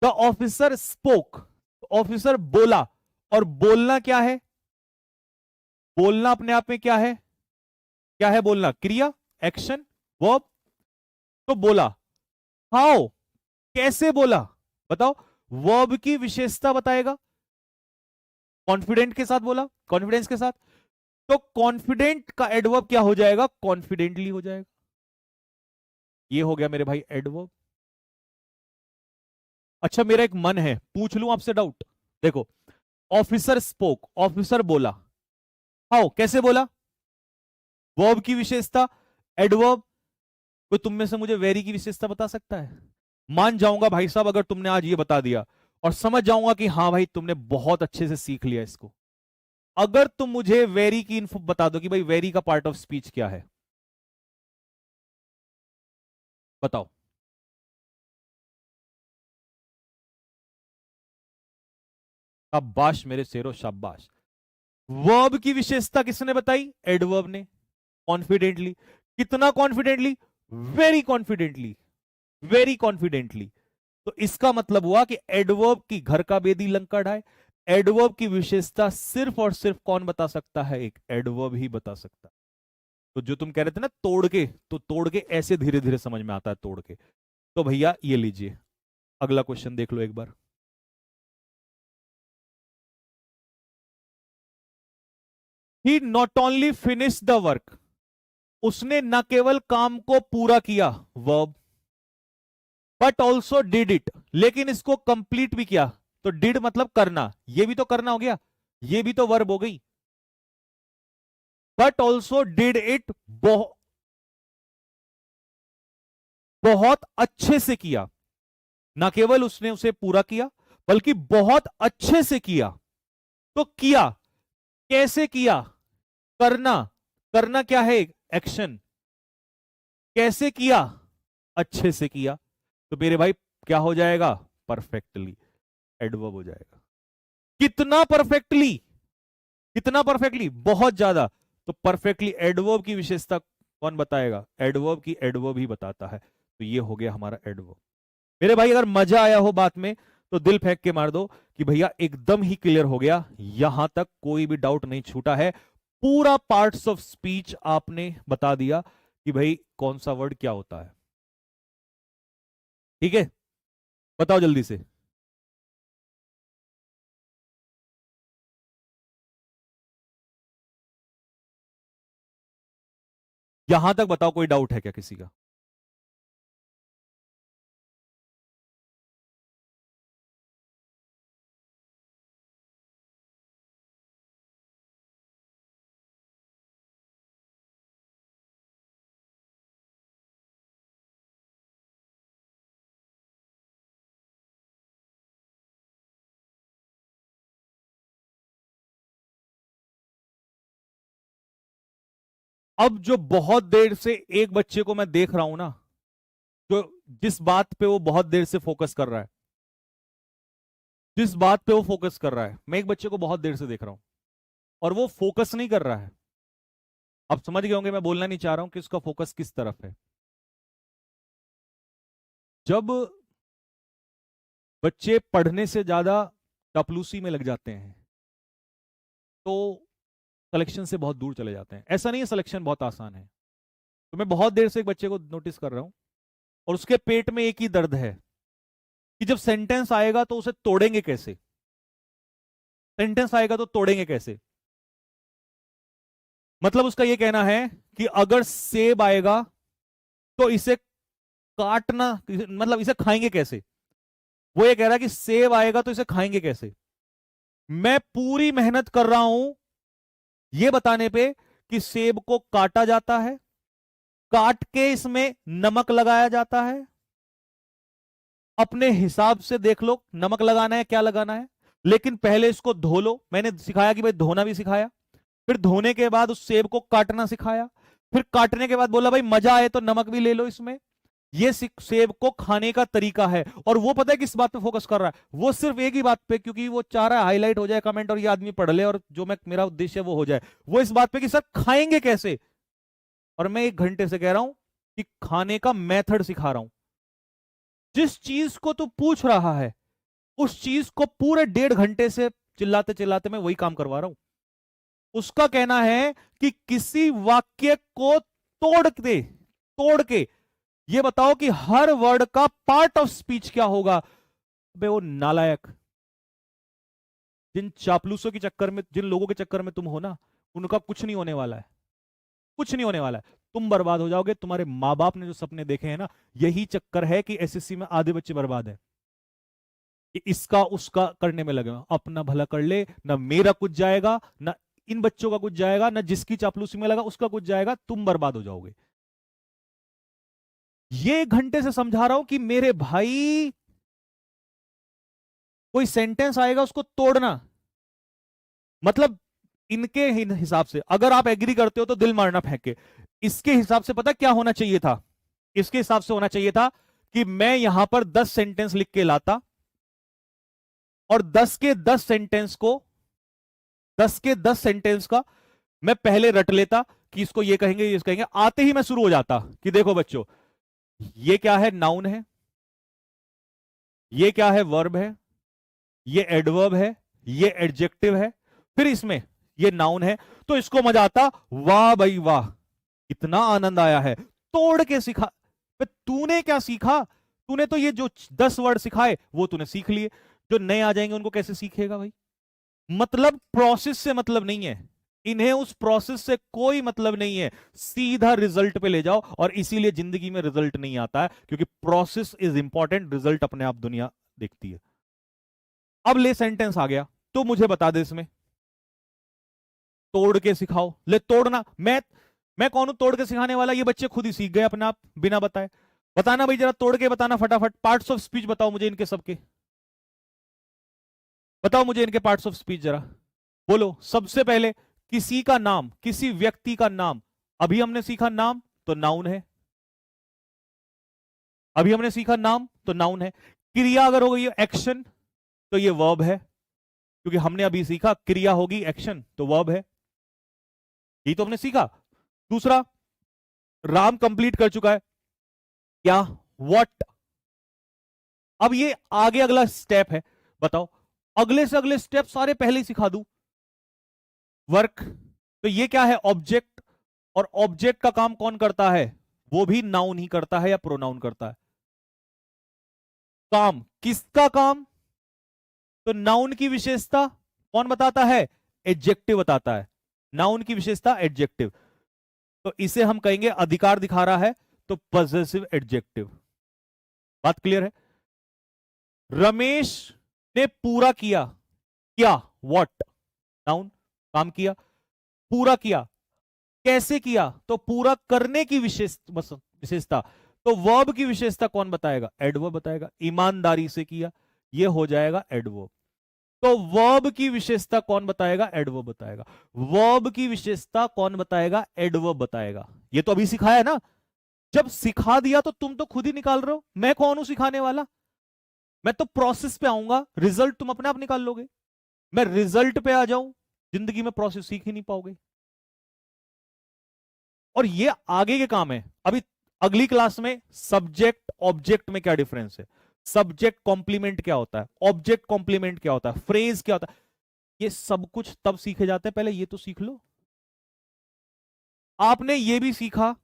A: The officer spoke, officer बोला। और बोलना क्या है? बोलना अपने आप में क्या है? क्या है बोलना? क्रिया, एक्शन, वर्ब। तो बोला, हाउ, कैसे बोला? बताओ। वर्ब की विशेषता बताएगा। कॉन्फिडेंट के साथ बोला, कॉन्फिडेंस के साथ। तो कॉन्फिडेंट का एडवर्ब क्या हो जाएगा? कॉन्फिडेंटली हो जाएगा। ये हो गया मेरे भाई एडवर्ब। अच्छा, मेरा एक मन है, पूछ लूं आपसे डाउट। देखो, ऑफिसर स्पोक, ऑफिसर बोला। हाउ, कैसे बोला? वर्ब की विशेषता, एडवर्ब। कोई तुम में से मुझे वेरी की विशेषता बता सकता है? मान जाऊंगा भाई साहब अगर तुमने आज ये बता दिया, और समझ जाऊंगा कि हाँ भाई तुमने बहुत अच्छे से सीख लिया इसको। अगर तुम मुझे वेरी की इन्फो बता दो कि भाई वेरी का पार्ट ऑफ स्पीच क्या है, बताओ। शाबाश मेरे शेरो, शाबाश। वर्ब की विशेषता किसने बताई? एडवर्ब ने। कॉन्फिडेंटली, कितना confidently? Very confidently, very confidently. तो इसका मतलब हुआ कि एडवर्ब की घर का बेदी लंका ढाए। एडवर्ब की विशेषता सिर्फ और सिर्फ कौन बता सकता है? एक एडवर्ब ही बता सकता है। तो जो तुम कह रहे थे ना तोड़ के, तो तोड़ के ऐसे धीरे धीरे समझ में आता है, तोड़ के। तो भैया ये लीजिए, अगला क्वेश्चन देख लो एक बार। He not only finish the work, उसने न केवल काम को पूरा किया, verb, but also did it, लेकिन इसको कंप्लीट भी किया। तो डिड मतलब करना, ये भी तो करना हो गया, ये भी तो वर्ब हो गई। बट ऑल्सो डिड इट, बहुत अच्छे से किया। ना केवल उसने उसे पूरा किया, बल्कि बहुत अच्छे से किया। तो किया, कैसे किया? करना, करना क्या है? एक्शन। कैसे किया? अच्छे से किया। तो मेरे भाई क्या हो जाएगा? परफेक्टली, एडवर्ब हो जाएगा। कितना परफेक्टली? कितना परफेक्टली? बहुत ज्यादा। तो परफेक्टली एडवर्ब की विशेषता कौन बताएगा? एडवर्ब की एडवर्ब ही बताता है। तो ये हो गया हमारा एडवर्ब। मेरे भाई अगर मजा आया हो बात में तो दिल फेंक के मार दो कि भैया एकदम ही क्लियर हो गया, यहां तक कोई भी डाउट नहीं छूटा है। पूरा पार्ट्स ऑफ स्पीच आपने बता दिया कि भाई कौन सा वर्ड क्या होता है। ठीक है, बताओ जल्दी से। यहां तक बताओ, कोई डाउट है क्या किसी का? अब जो बहुत देर से एक बच्चे को मैं देख रहा हूं ना, जो जिस बात पे वो बहुत देर से फोकस कर रहा है, जिस बात पे वो फोकस कर रहा है, मैं एक बच्चे को बहुत देर से देख रहा हूं और वो फोकस नहीं कर रहा है। आप समझ गए होंगे, मैं बोलना नहीं चाह रहा हूं कि उसका फोकस किस तरफ है। जब बच्चे पढ़ने से ज्यादा चापलूसी में लग जाते हैं तो सिलेक्शन से बहुत दूर चले जाते हैं। ऐसा नहीं है सिलेक्शन बहुत आसान है। तो मैं बहुत देर से एक बच्चे को नोटिस कर रहा हूं और उसके पेट में एक ही दर्द है कि जब सेंटेंस आएगा तो उसे तोड़ेंगे कैसे, सेंटेंस आएगा तो तोड़ेंगे कैसे। मतलब उसका यह कहना है कि अगर सेब आएगा तो इसे काटना, मतलब इसे खाएंगे कैसे। वो ये कह रहा है कि सेब आएगा तो इसे खाएंगे कैसे। मैं पूरी मेहनत कर रहा हूं यह बताने पे कि सेब को काटा जाता है, काट के इसमें नमक लगाया जाता है। अपने हिसाब से देख लो नमक लगाना है क्या लगाना है, लेकिन पहले इसको धो लो। मैंने सिखाया कि भाई धोना भी सिखाया, फिर धोने के बाद उस सेब को काटना सिखाया, फिर काटने के बाद बोला भाई मजा आए तो नमक भी ले लो इसमें। ये सेब को खाने का तरीका है। और वो पता है किस बात पे फोकस कर रहा है, वो सिर्फ एक ही बात पे, क्योंकि वो चाह रहा है हाईलाइट हो जाए कमेंट और ये आदमी पढ़ ले और जो मैं मेरा उद्देश्य है वो हो जाए। वो इस बात पे कि सर खाएंगे कैसे। और मैं 1 घंटे से कह रहा हूं कि खाने का मेथड सिखा रहा हूं। जिस चीज को तू पूछ रहा है उस चीज को पूरे 1.5 घंटे से चिल्लाते चिल्लाते मैं वही काम करवा रहा हूं। उसका कहना है कि किसी वाक्य को तोड़ के ये बताओ कि हर वर्ड का पार्ट ऑफ स्पीच क्या होगा। बे वो नालायक, जिन चापलूसों के चक्कर में, जिन लोगों के चक्कर में तुम हो ना, उनका कुछ नहीं होने वाला है, कुछ नहीं होने वाला है। तुम बर्बाद हो जाओगे। तुम्हारे माँ बाप ने जो सपने देखे हैं ना, यही चक्कर है कि एसएससी में आधे बच्चे बर्बाद है। कि इसका उसका करने में लगे, अपना भला कर ले, ना मेरा कुछ जाएगा, ना इन बच्चों का कुछ जाएगा, ना जिसकी चापलूसी में लगा उसका कुछ जाएगा। तुम बर्बाद हो जाओगे। ये 1 घंटे से समझा रहा हूं कि मेरे भाई कोई सेंटेंस आएगा उसको तोड़ना। मतलब इनके हिसाब से अगर आप एग्री करते हो तो दिल मारना फेंक के। इसके हिसाब से पता क्या होना चाहिए था, इसके हिसाब से होना चाहिए था कि मैं यहां पर 10 सेंटेंस लिख के लाता और 10 के 10 सेंटेंस को, 10 के 10 सेंटेंस का मैं पहले रट लेता कि इसको ये कहेंगे, ये कहेंगे। आते ही मैं शुरू हो जाता कि देखो बच्चों, ये क्या है, नाउन है, ये क्या है, वर्ब है, ये एडवर्ब है, ये एडजेक्टिव है, फिर इसमें ये नाउन है। तो इसको मजा आता, वाह भाई वाह, इतना आनंद आया है, तोड़ के सिखा। तूने क्या सीखा, तूने तो ये जो 10 वर्ड सिखाए वो तूने सीख लिए। जो नए आ जाएंगे उनको कैसे सीखेगा भाई। मतलब प्रोसेस से मतलब नहीं है इन्हें, उस प्रोसेस से कोई मतलब नहीं है, सीधा रिजल्ट पे ले जाओ। और इसीलिए जिंदगी में रिजल्ट नहीं आता है, क्योंकि प्रोसेस इज इंपॉर्टेंट, रिजल्ट अपने आप दुनिया देखती है। अब ले सेंटेंस आ गया तो मुझे बता दे इसमें तोड़ के सिखाओ। ले तोड़ना, मैं कौन हूं तोड़ के सिखाने वाला, ये बच्चे खुद ही सीख गए अपने आप बिना बताए। बताना भाई, जरा तोड़ के बताना फटाफट। पार्ट्स ऑफ स्पीच बताओ मुझे इनके सबके, बताओ मुझे इनके पार्ट्स ऑफ स्पीच जरा बोलो। सबसे पहले किसी का नाम, किसी व्यक्ति का नाम। अभी हमने सीखा नाम तो नाउन है, अभी हमने सीखा नाम तो नाउन है। क्रिया अगर हो गई एक्शन तो ये वर्ब है, क्योंकि हमने अभी सीखा क्रिया होगी एक्शन तो वर्ब है। यही तो हमने सीखा। दूसरा, राम कंप्लीट कर चुका है क्या, व्हाट। अब ये आगे अगला स्टेप है, बताओ अगले से अगले स्टेप सारे पहले ही सिखा दूं। वर्क, तो ये क्या है, ऑब्जेक्ट। और ऑब्जेक्ट का काम कौन करता है, वो भी नाउन ही करता है या प्रोनाउन करता है। काम, किसका काम, तो नाउन की विशेषता कौन बताता है, एडजेक्टिव बताता है। नाउन की विशेषता एडजेक्टिव। तो इसे हम कहेंगे अधिकार दिखा रहा है, तो पॉजेसिव एडजेक्टिव। बात क्लियर है? रमेश ने पूरा किया, क्या, व्हाट, नाउन, काम किया, पूरा किया, कैसे किया, तो पूरा करने की विशेषता, तो वर्ब की विशेषता कौन बताएगा? एडवर्ब बताएगा। ईमानदारी से किया, ये हो जाएगा एडवर्ब। तो वर्ब की विशेषता कौन बताएगा? एडवर्ब बताएगा। वर्ब की विशेषता कौन बताएगा? एडवर्ब बताएगा। ये तो अभी सिखाया है ना। जब सिखा दिया तो तुम तो खुद ही निकाल रहे हो, मैं कौन हूं सिखाने वाला? मैं तो प्रोसेस पे आऊंगा, रिजल्ट तुम अपने आप निकाल लोगे। मैं रिजल्ट पे आ जाऊं, जिंदगी में प्रोसेस सीख ही नहीं पाओगे। और ये आगे के काम है। अभी अगली क्लास में सब्जेक्ट ऑब्जेक्ट में क्या डिफरेंस है, सब्जेक्ट कॉम्प्लीमेंट क्या होता है, ऑब्जेक्ट कॉम्प्लीमेंट क्या होता है, फ्रेज क्या होता है, ये सब कुछ तब सीखे जाते हैं। पहले ये तो सीख लो। आपने ये भी सीखा,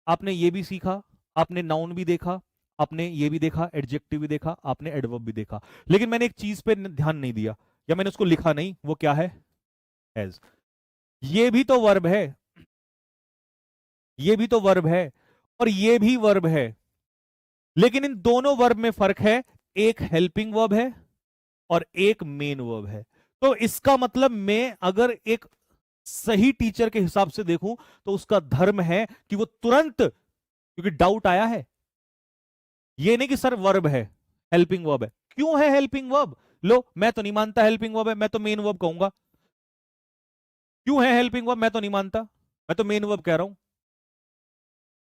A: आपने ये भी सीखा, आपने नाउन भी देखा, आपने ये भी देखा, एडजेक्टिव भी देखा, आपने एडवर्ब भी देखा, लेकिन मैंने एक चीज पे ध्यान नहीं दिया, या मैंने उसको लिखा नहीं। वो क्या है? हैज। ये भी तो वर्ब है, ये भी तो वर्ब है, और ये भी वर्ब है, लेकिन इन दोनों वर्ब में फर्क है। एक हेल्पिंग वर्ब है और एक मेन वर्ब है। तो इसका मतलब मैं अगर एक सही टीचर के हिसाब से देखूं तो उसका धर्म है कि वो तुरंत, क्योंकि डाउट आया है, ये नहीं कि सर वर्ब है, हेल्पिंग वर्ब है। क्यों है हेल्पिंग वर्ब? लो, मैं तो नहीं मानता हेल्पिंग वर्ब है, मैं तो मेन वर्ब कहूंगा। क्यों है हेल्पिंग वर्ब? मैं तो नहीं मानता, मैं तो मेन वर्ब कह रहा हूं।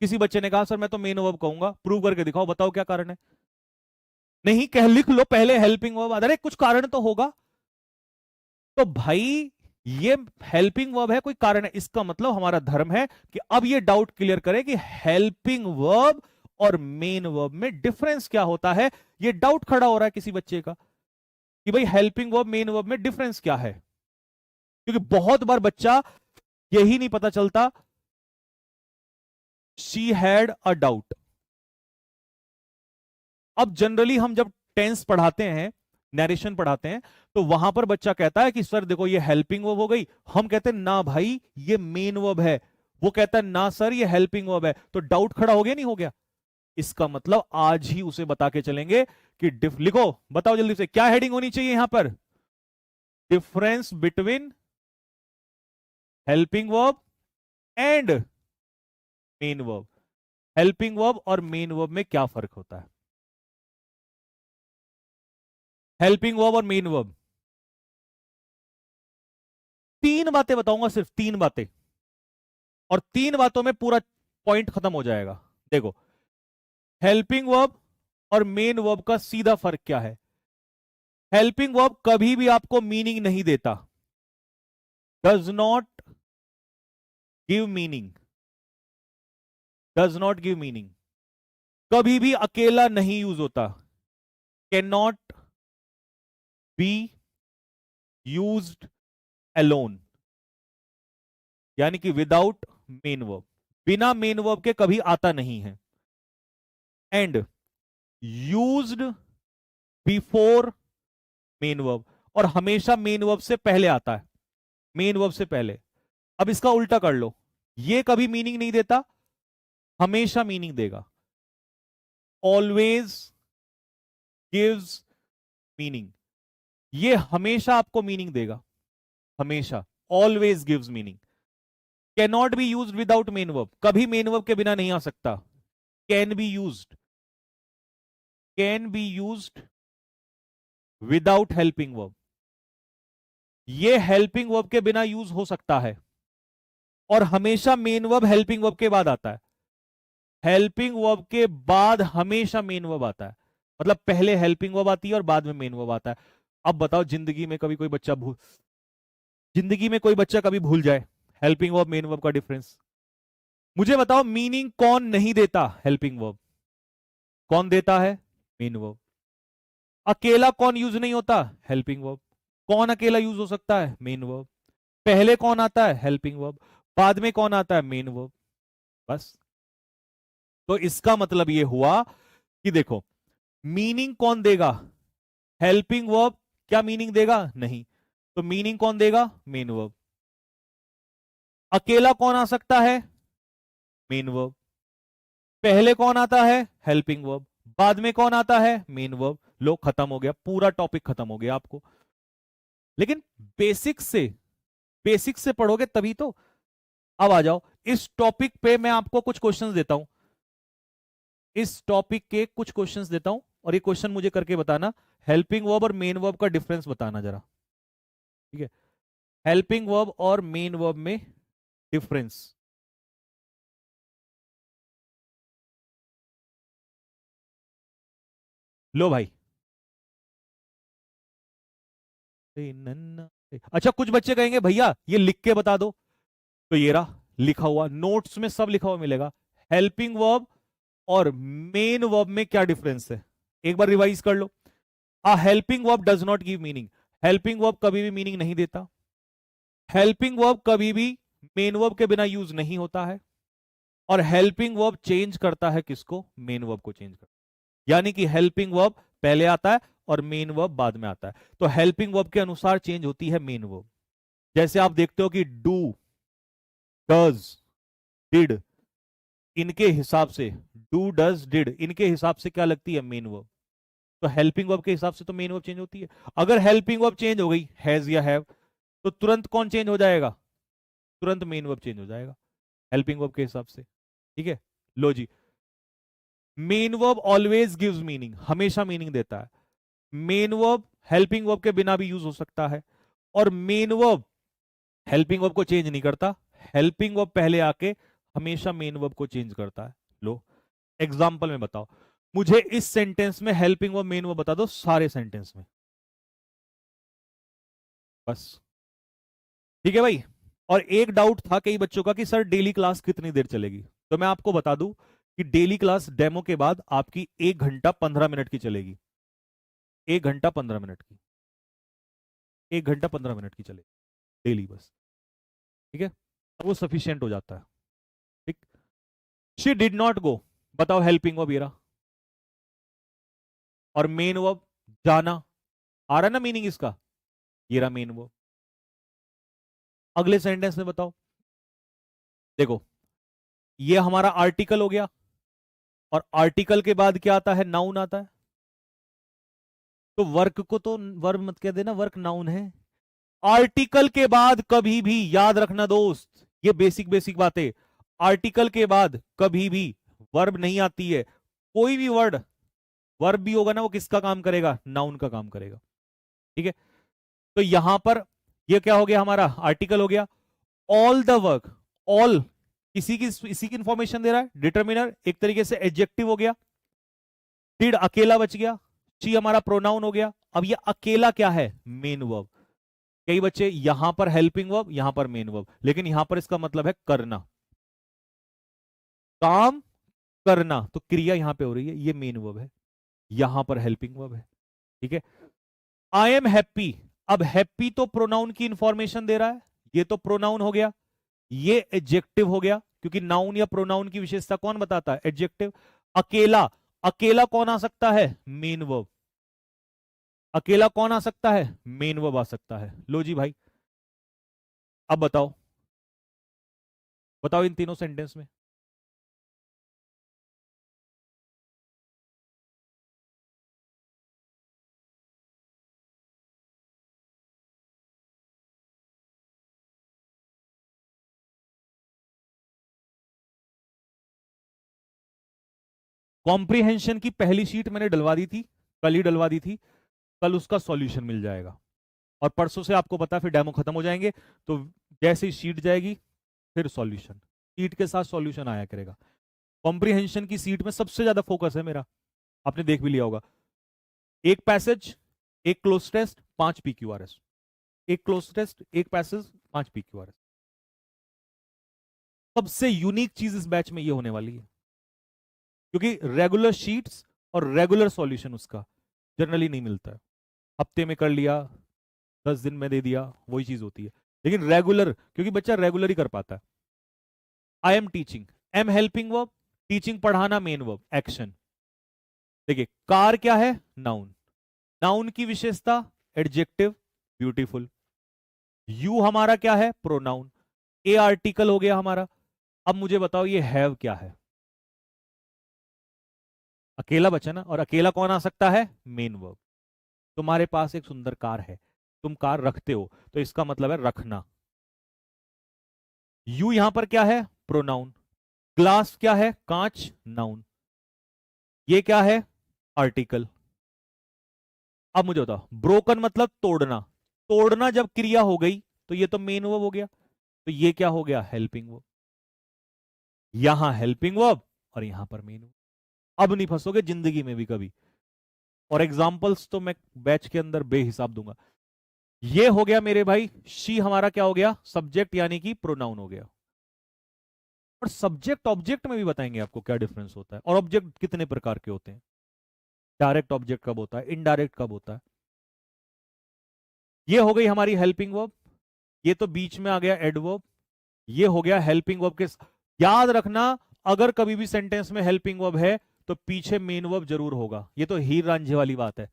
A: किसी बच्चे ने कहा सर मैं तो मेन वर्ब कहूंगा, प्रूव करके दिखाओ, बताओ क्या कारण है। नहीं कह, लिख लो पहले हेल्पिंग वर्ब, अरे कुछ कारण तो होगा। तो भाई ये हेल्पिंग वर्ब है, कोई कारण है, इसका मतलब हमारा धर्म है कि अब ये डाउट क्लियर करें कि हेल्पिंग वर्ब और मेन वर्ब में डिफरेंस क्या होता है। ये डाउट खड़ा हो रहा है किसी बच्चे का कि भाई हेल्पिंग वर्ब मेन वर्ब में डिफरेंस क्या है, क्योंकि बहुत बार बच्चा यही नहीं पता चलता। She had a doubt. अब जनरली हम जब टेंस पढ़ाते हैं, नरेशन पढ़ाते हैं, तो वहां पर बच्चा कहता है कि सर देखो ये हेल्पिंग वर्ब हो गई। हम कहते हैं ना भाई ये मेन वर्ब है। वो कहता है ना सर ये हेल्पिंग वर्ब है। तो डाउट खड़ा हो गया, नहीं हो गया? इसका मतलब आज ही उसे बता के चलेंगे कि लिखो, बताओ जल्दी से क्या हेडिंग होनी चाहिए यहां पर? Difference between helping verb and main verb. Helping verb और मेन वर्ब में क्या फर्क होता है? हेल्पिंग वर्ब और मेन वर्ब, तीन बातें बताऊंगा, सिर्फ तीन बातें, और तीन बातों में पूरा पॉइंट खत्म हो जाएगा। देखो, हेल्पिंग वर्ब और मेन वर्ब का सीधा फर्क क्या है। हेल्पिंग वर्ब कभी भी आपको मीनिंग नहीं देता, does not give meaning, does not give meaning. कभी भी अकेला नहीं यूज होता, can not be used alone, यानी कि विदाउट मेन वर्ब, बिना मेन वर्ब के कभी आता नहीं है। And used before main verb, और हमेशा मेन वर्ब से पहले आता है, मेन वर्ब से पहले। अब इसका उल्टा कर लो, ये कभी मीनिंग नहीं देता, हमेशा मीनिंग देगा। ऑलवेज गिव्स मीनिंग, ये हमेशा आपको मीनिंग देगा, हमेशा। Always gives meaning. Can not be use without main verb, कभी मेन वर्ब के बिना नहीं आ सकता। Can be use, can be use without helping verb, ये हेल्पिंग वर्ब के बिना यूज हो सकता है। और हमेशा मेन वर्ब हेल्पिंग वर्ब के बाद आता है, हेल्पिंग वर्ब के बाद हमेशा मेन वर्ब आता है। मतलब पहले हेल्पिंग वर्ब आती है और बाद में मेन वर्ब आता है। अब बताओ, जिंदगी में कभी कोई बच्चा भूल, जिंदगी में कोई बच्चा कभी भूल जाए हेल्पिंग वर्ब मेन वर्ब का डिफरेंस? मुझे बताओ, मीनिंग कौन नहीं देता? Helping verb. कौन देता है? Main verb. अकेला कौन यूज नहीं होता? Helping verb. कौन अकेला यूज हो सकता है? Main verb. पहले कौन आता है? Helping verb. बाद में कौन आता है? Main verb. बस। तो इसका मतलब यह हुआ कि देखो, मीनिंग कौन देगा? Helping verb. क्या मीनिंग देगा? नहीं। तो मीनिंग कौन देगा? Main verb. अकेला कौन आ सकता है? Main verb. पहले कौन आता है? Helping verb. बाद में कौन आता है? Main verb. लो, खत्म हो गया, पूरा टॉपिक खत्म हो गया आपको। लेकिन बेसिक से पढ़ोगे तभी तो। अब आ जाओ इस टॉपिक पे, मैं आपको कुछ क्वेश्चंस देता हूं। इस टॉपिक के कुछ क्वेश्चंस देता हूं और ये क्वेश्चन मुझे करके बताना, हेल्पिंग वर्ब और मेन वर्ब का डिफरेंस बताना जरा। ठीक है, हेल्पिंग वर्ब और मेन वर्ब में डिफरेंस। लो भाई। अच्छा, कुछ बच्चे कहेंगे भैया ये लिख के बता दो, तो ये रहा लिखा हुआ, नोट्स में सब लिखा हुआ मिलेगा। हेल्पिंग वर्ब और मेन वर्ब में क्या डिफरेंस है, एक बार रिवाइज कर लो। A helping verb does not give meaning. Helping verb कभी भी मीनिंग नहीं देता। हेल्पिंग वर्ब कभी भी मेन वर्ब के बिना यूज नहीं होता है। और हेल्पिंग वर्ब चेंज करता है किसको? मेन वर्ब को चेंज करता है। यानी कि हेल्पिंग वर्ब पहले आता है और मेन वर्ब बाद में आता है। तो हेल्पिंग वर्ब के अनुसार चेंज होती है मेन वर्ब। जैसे आप देखते हो कि डू, डज, डिड, इनके हिसाब से, डू डज डिड, इनके हिसाब से क्या लगती है? Main verb. तो हेल्पिंग वर्ब के हिसाब से तो मेन वर्ब चेंज होती है। अगर हेल्पिंग वर्ब चेंज हो गई, हैज या हैव, तो तुरंत कौन चेंज हो जाएगा? तुरंत मेन वर्ब चेंज हो जाएगा हेल्पिंग वर्ब के हिसाब से। ठीक है, लो जी। Main verb always gives meaning, हमेशा मीनिंग देता है। मेन वर्ब हेल्पिंग वर्ब के बिना भी यूज हो सकता है। और मेन वर्ब हेल्पिंग वर्ब को चेंज नहीं करता, हेल्पिंग वर्ब पहले आके हमेशा मेन वर्ब को चेंज करता है। लो, एग्जाम्पल में बताओ मुझे, इस सेंटेंस में हेल्पिंग वर्ब मेन वर्ब बता दो, सारे सेंटेंस में बस। ठीक है भाई। और एक डाउट था कई बच्चों का कि सर डेली क्लास कितनी देर चलेगी, तो मैं आपको बता दूं कि डेली क्लास डेमो के बाद आपकी 1 घंटा 15 मिनट की चलेगी। 1 घंटा 15 मिनट की, 1 घंटा 15 मिनट की चलेगी डेली बस। ठीक है, वो सफिशियंट हो जाता है। ठीक। शी डिड नॉट गो, बताओ हेल्पिंग वर्ब ये रहा। और मेन वर्ब जाना, आ रहा ना मीनिंग इसका, ये रहा मेन वर्ब। अगले सेंटेंस में बताओ, देखो ये हमारा आर्टिकल हो गया, और आर्टिकल के बाद क्या आता है? नाउन आता है। तो वर्क को तो वर्ब मत कह देना, वर्क नाउन है। आर्टिकल के बाद कभी भी, याद रखना दोस्त, ये बेसिक बेसिक बातें, आर्टिकल के बाद कभी भी वर्ब नहीं आती है। कोई भी वर्ड वर्ब भी होगा ना, वो किसका काम करेगा? नाउन का काम करेगा। ठीक है, तो यहां पर ये क्या हो गया? हमारा आर्टिकल हो गया। ऑल द वर्क, ऑल इसी की इंफॉर्मेशन दे रहा है, डिटर्मिनर एक तरीके से एडजेक्टिव हो गया। डिड अकेला बच गया, शी हमारा प्रोनाउन हो गया। अब ये अकेला क्या है? Main verb. कई बच्चे यहां पर हेल्पिंग वर्ब, यहां पर मेन वर्ब, लेकिन यहां पर इसका मतलब है करना, काम करना, तो क्रिया यहां पे हो रही है, ये मेन वर्ब है, यहां पर हेल्पिंग वर्ब है। ठीक है, आई एम हैप्पी, अब हैप्पी तो प्रोनाउन की इंफॉर्मेशन दे रहा है, ये तो प्रोनाउन हो गया, ये एडजेक्टिव हो गया, क्योंकि नाउन या प्रोनाउन की विशेषता कौन बताता है? एडजेक्टिव। अकेला, अकेला कौन आ सकता है? Main verb. अकेला कौन आ सकता है? मेन वर्ब आ सकता है। लो जी भाई, अब बताओ, बताओ इन तीनों सेंटेंस में। कॉम्प्रिहेंशन की पहली शीट मैंने डलवा दी थी, कल ही डलवा दी थी, कल उसका सॉल्यूशन मिल जाएगा। और परसों से आपको पता है फिर डेमो खत्म हो जाएंगे, तो जैसे ही शीट जाएगी फिर सॉल्यूशन, शीट के साथ सॉल्यूशन आया करेगा। कॉम्प्रिहेंशन की सीट में सबसे ज्यादा फोकस है मेरा, आपने देख भी लिया होगा। एक पैसेज, एक क्लोज टेस्ट, 5 PQRS। एक क्लोज टेस्ट, एक पैसेज, 5 PQRS। सबसे यूनिक चीज इस बैच में ये होने वाली है, क्योंकि रेगुलर शीट्स और रेगुलर सॉल्यूशन उसका जनरली नहीं मिलता है। हफ्ते में कर लिया, 10 दिन में दे दिया, वही चीज होती है। लेकिन रेगुलर, क्योंकि बच्चा रेगुलर ही कर पाता है। I am teaching, am helping verb, teaching पढ़ाना मेन वर्ब, एक्शन। देखिए कार क्या है? नाउन, नाउन की विशेषता एडजेक्टिव, ब्यूटीफुल। यू हमारा क्या है? प्रोनाउन। ए आर्टिकल हो गया हमारा, अब मुझे बताओ ये हैव क्या है? अकेला बचा ना, और अकेला कौन आ सकता है? Main verb. तुम्हारे पास एक सुंदर कार है, तुम कार रखते हो, तो इसका मतलब है रखना। यू यहां पर क्या है? प्रोनाउन। ग्लास क्या है? कांच, नाउन। ये क्या है? आर्टिकल। अब मुझे बताओ, ब्रोकन मतलब तोड़ना। तोड़ना जब क्रिया हो गई तो ये तो मेन वर्ब हो गया, तो ये क्या हो गया? Helping verb. यहां हेल्पिंग वर्ब और यहां पर मेन वर्ब। अब नहीं फंसोगे जिंदगी में भी कभी। और एग्जांपल्स तो मैं बैच के अंदर बेहिसाब दूंगा। ये हो गया मेरे भाई, शी हमारा क्या हो गया? सब्जेक्ट यानी कि प्रोनाउन हो गया। और सब्जेक्ट ऑब्जेक्ट में भी बताएंगे आपको क्या डिफरेंस होता है, और ऑब्जेक्ट कितने प्रकार के होते हैं। डायरेक्ट ऑब्जेक्ट कब होता है, इनडायरेक्ट कब होता है। ये हो गई हमारी हेल्पिंग वर्ब। ये तो बीच में आ गया एडवर्ब। ये हो गया हेल्पिंग वर्ब के। याद रखना, अगर कभी भी सेंटेंस में हेल्पिंग वर्ब है तो पीछे मेन वर्ब जरूर होगा। ये तो हीर रांझे वाली बात है।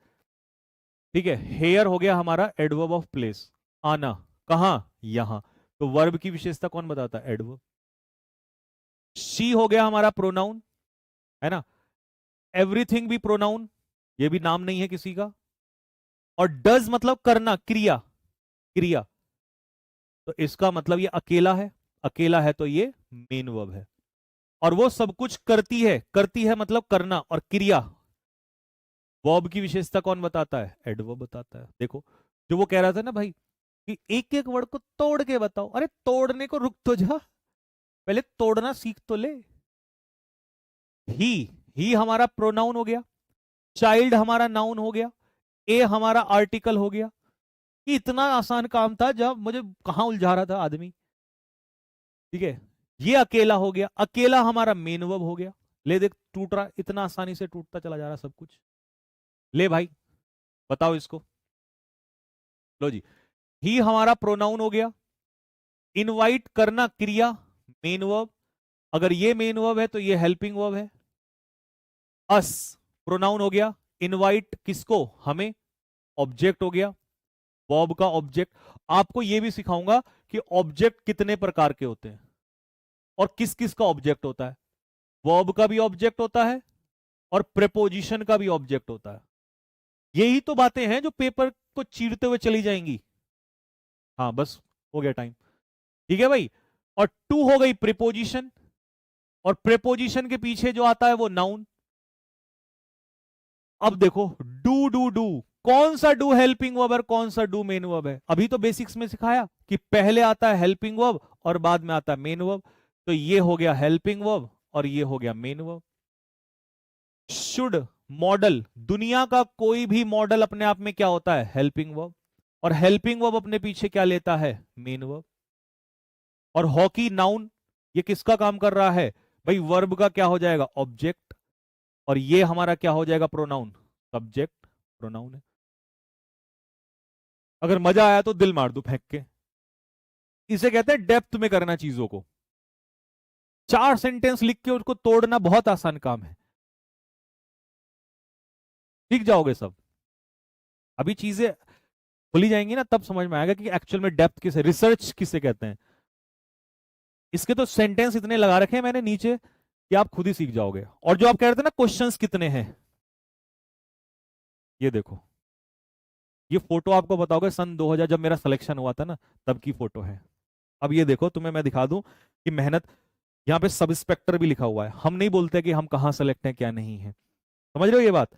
A: ठीक है, हेयर हो गया हमारा एडवर्ब ऑफ प्लेस, आना। कहां? यहां। तो वर्ब की विशेषता कौन बताता है? एडवर्ब। शी हो गया हमारा प्रोनाउन, है ना। एवरीथिंग भी प्रोनाउन, ये भी नाम नहीं है किसी का। और डज मतलब करना, क्रिया। क्रिया, तो इसका मतलब ये अकेला है। अकेला है तो ये मेन वर्ब है। और वो सब कुछ करती है, करती है मतलब करना, और क्रिया वर्ब की विशेषता कौन बताता है? एडवर्ब बताता है। देखो, जो वो कह रहा था ना भाई कि एक एक वर्ड को तोड़ के बताओ, अरे तोड़ने को रुक तो जा, पहले तोड़ना सीख तो ले। ही ही हमारा प्रोनाउन हो गया, चाइल्ड हमारा नाउन हो गया, ए हमारा आर्टिकल हो गया। ये इतना आसान काम था, जब मुझे कहां उलझा रहा था आदमी। ठीक है, ये अकेला हो गया, अकेला हमारा मेन वर्ब हो गया। ले देख, टूट रहा, इतना आसानी से टूटता चला जा रहा सब कुछ। ले भाई, बताओ इसको। लो जी, ही हमारा प्रोनाउन हो गया, इनवाइट करना क्रिया, मेन वर्ब। अगर ये मेन वर्ब है तो ये हेल्पिंग वर्ब है। अस प्रोनाउन हो गया, इनवाइट किसको? हमें, ऑब्जेक्ट हो गया। वर्ब का ऑब्जेक्ट। आपको यह भी सिखाऊंगा कि ऑब्जेक्ट कितने प्रकार के होते हैं और किस किस का ऑब्जेक्ट होता है। वर्ब का भी ऑब्जेक्ट होता है और प्रेपोजिशन का भी ऑब्जेक्ट होता है। यही तो बातें हैं जो पेपर को चीरते हुए चली जाएंगी। हाँ बस, हो गया टाइम। ठीक है भाई। और टू हो गई प्रीपोजिशन, और प्रीपोजिशन के पीछे जो आता है वो नाउन। अब देखो, डू कौन सा डू हेल्पिंग वर्ब है, कौन सा डू मेन वर्ब है? अभी तो बेसिक्स में सिखाया कि पहले आता है हेल्पिंग वर्ब और बाद में आता है मेन वर्ब। तो ये हो गया हेल्पिंग वर्ब और ये हो गया मेन वर्ब। शुड मॉडल, दुनिया का कोई भी मॉडल अपने आप में क्या होता है? Helping verb. और हेल्पिंग वर्ब अपने पीछे क्या लेता है? Main verb. और हॉकी नाउन, ये किसका काम कर रहा है? भाई वर्ब का क्या हो जाएगा? ऑब्जेक्ट। और ये हमारा क्या हो जाएगा? प्रोनाउन। सब्जेक्ट प्रोनाउन है। अगर मजा आया तो दिल मार दो फेंक के। इसे कहते हैं डेप्थ में करना चीजों को। 4 सेंटेंस लिख के उसको तोड़ना बहुत आसान काम है, सीख जाओगे सब। अभी चीजें खुली जाएंगी ना, तब समझ में आएगा कि एक्चुअल में डेप्थ किसे, रिसर्च किसे कहते हैं। इसके तो सेंटेंस इतने लगा रखे हैं मैंने नीचे कि आप खुद ही सीख जाओगे। और जो आप कह रहे थे ना क्वेश्चंस कितने हैं, ये देखो, ये फोटो आपको बताओगे सन 2000 जब मेरा सिलेक्शन हुआ था ना, तब की फोटो है। अब ये देखो, तुम्हें मैं दिखा दूं कि मेहनत। यहाँ पे सब इंस्पेक्टर भी लिखा हुआ है। हम नहीं बोलते कि हम कहाँ सेलेक्ट हैं क्या नहीं है, समझ रहे हो ये बात?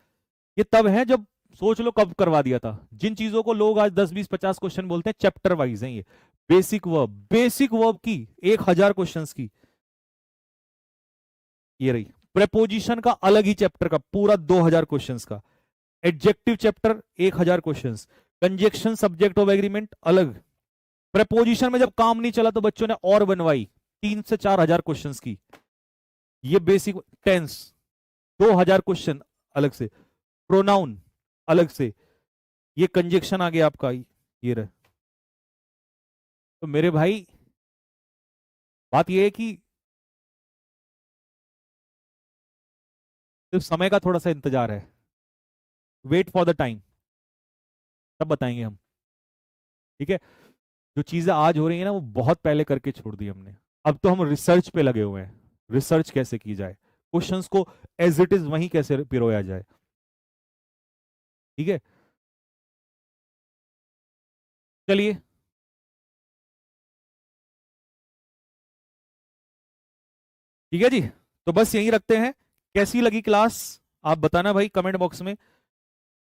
A: ये तब है जब, सोच लो कब करवा दिया था। जिन चीजों को लोग आज 10 20 50 क्वेश्चन बोलते हैं, चैप्टर वाइज है ये। बेसिक वर्ब की 1000 क्वेश्चंस की ये रही। प्रेपोजिशन का अलग ही चैप्टर का पूरा 2000 क्वेश्चंस का। Adjective chapter 1000 questions. Conjunction subject of agreement अलग। प्रेपोजिशन में जब काम नहीं चला तो बच्चों ने और बनवाई 3 से 4 हजार क्वेश्चंस की। ये बेसिक टेंस 2000 क्वेश्चन अलग से। प्रोनाउन अलग से। ये कंजक्शन आ गया आपका, ये रहे। तो मेरे भाई, बात ये है कि सिर्फ समय का थोड़ा सा इंतजार है। वेट फॉर द टाइम, तब बताएंगे हम। ठीक है, जो चीजें आज हो रही है ना वो बहुत पहले करके छोड़ दी हमने। अब तो हम रिसर्च पे लगे हुए हैं, रिसर्च कैसे की जाए, क्वेश्चंस को एज इट इज वहीं कैसे पिरोया जाए। ठीक है, चलिए। ठीक है जी, तो बस यहीं रखते हैं। कैसी लगी क्लास आप बताना भाई कमेंट बॉक्स में।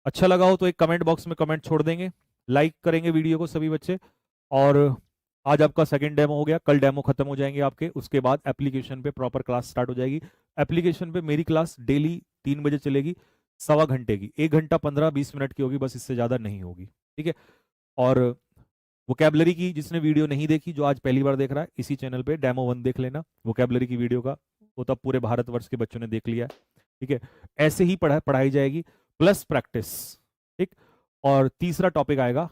A: अच्छा लगा हो तो एक कमेंट बॉक्स में कमेंट छोड़ देंगे, लाइक करेंगे वीडियो को सभी बच्चे। और आज आपका सेकंड डेमो हो गया, कल डेमो खत्म हो जाएंगे आपके, उसके बाद एप्लीकेशन पे प्रॉपर क्लास स्टार्ट हो जाएगी। एप्लीकेशन पे मेरी क्लास डेली 3 बजे चलेगी, 1.25 घंटे की, 1 घंटा 15-20 मिनट की होगी बस, इससे ज्यादा नहीं होगी। ठीक है, और वोकेबलरी की जिसने वीडियो नहीं देखी, जो आज पहली बार देख रहा है, इसी चैनल पे डेमो 1 देख लेना वोकेबलरी की वीडियो का, वो तब पूरे भारतवर्ष के बच्चों ने देख लिया है। ठीक है, ऐसे ही पढ़ाई जाएगी प्लस प्रैक्टिस। ठीक, और तीसरा टॉपिक आएगा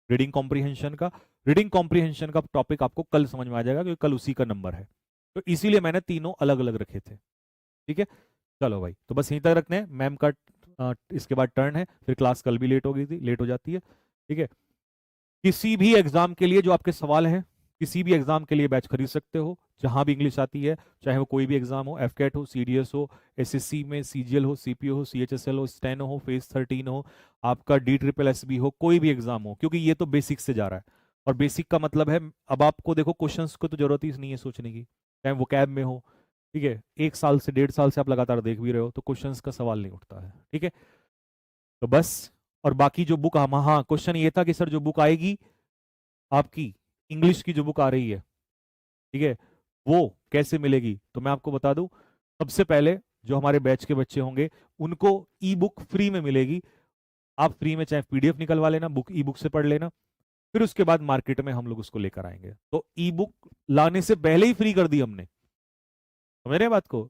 A: रीडिंग कॉम्प्रिहेंशन का। रीडिंग कॉम्प्रिहेंशन का टॉपिक आपको कल समझ में आ जाएगा, क्योंकि कल उसी का नंबर है, तो इसीलिए मैंने तीनों अलग अलग रखे थे। ठीक है, चलो भाई, तो बस यहीं तक रखते हैं। मैम का इसके बाद टर्न है, फिर क्लास कल भी लेट हो गई थी, लेट हो जाती है। ठीक है, किसी भी एग्जाम के लिए जो आपके सवाल हैं, किसी भी एग्जाम के लिए बैच खरीद सकते हो, जहां भी इंग्लिश आती है, चाहे वो कोई भी एग्जाम हो, एफकेट हो, सीडीएस हो, एसएससी में सीजीएल हो, सीपीओ हो, सीएचएसएल हो, स्टेनो हो, फेज 13 हो, आपका DSSS हो, कोई भी एग्जाम हो, क्योंकि ये तो बेसिक से जा रहा है। और बेसिक का मतलब है, अब आपको देखो क्वेश्चंस को तो जरूरत ही नहीं है सोचने की, चाहे वो कैब में हो। ठीक है, 1 साल से 1.5 साल से आप लगातार देख भी रहे हो, तो क्वेश्चंस का सवाल नहीं उठता है। ठीक है, तो बस। और बाकी जो बुक, हाँ क्वेश्चन ये था कि सर जो बुक आएगी आपकी, इंग्लिश की जो बुक आ रही है, ठीक है, वो कैसे मिलेगी, तो मैं आपको बता दूं। सबसे पहले जो हमारे बैच के बच्चे होंगे उनको ई बुक फ्री में मिलेगी। आप फ्री में चाहे पीडीएफ निकलवा लेना, बुक ई बुक से पढ़ लेना, फिर उसके बाद मार्केट में हम लोग उसको लेकर आएंगे। तो ई बुक लाने से पहले ही फ्री कर दी हमने, समझ रहे हैं बात को।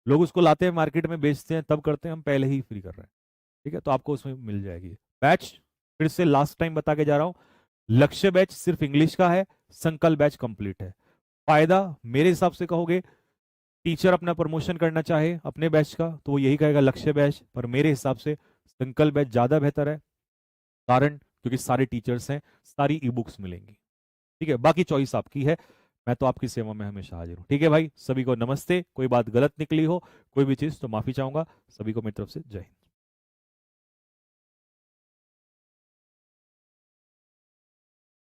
A: लोग उसको लाते हैं मार्केट में बेचते हैं तब करते हैं, हम पहले ही फ्री कर रहे हैं। ठीक है, तो आपको उसमें मिल जाएगी बैच। फिर से लास्ट टाइम बता के जा रहा हूं, लक्ष्य बैच सिर्फ इंग्लिश का है, संकल्प बैच कंप्लीट है। फायदा मेरे हिसाब से कहोगे, टीचर अपना प्रमोशन करना चाहे अपने बैच का तो वो यही कहेगा लक्ष्य बैच, पर मेरे हिसाब से संकल्प बैच ज्यादा बेहतर है। कारण क्योंकि सारे टीचर्स हैं, सारी ई बुक्स मिलेंगी। ठीक है, बाकी चॉइस आपकी है, मैं तो आपकी सेवा में हमेशा हाजिर हूँ। ठीक है भाई, सभी को नमस्ते। कोई बात गलत निकली हो, कोई भी चीज, तो माफी चाहूंगा। सभी को मेरी तरफ से जय हिंद।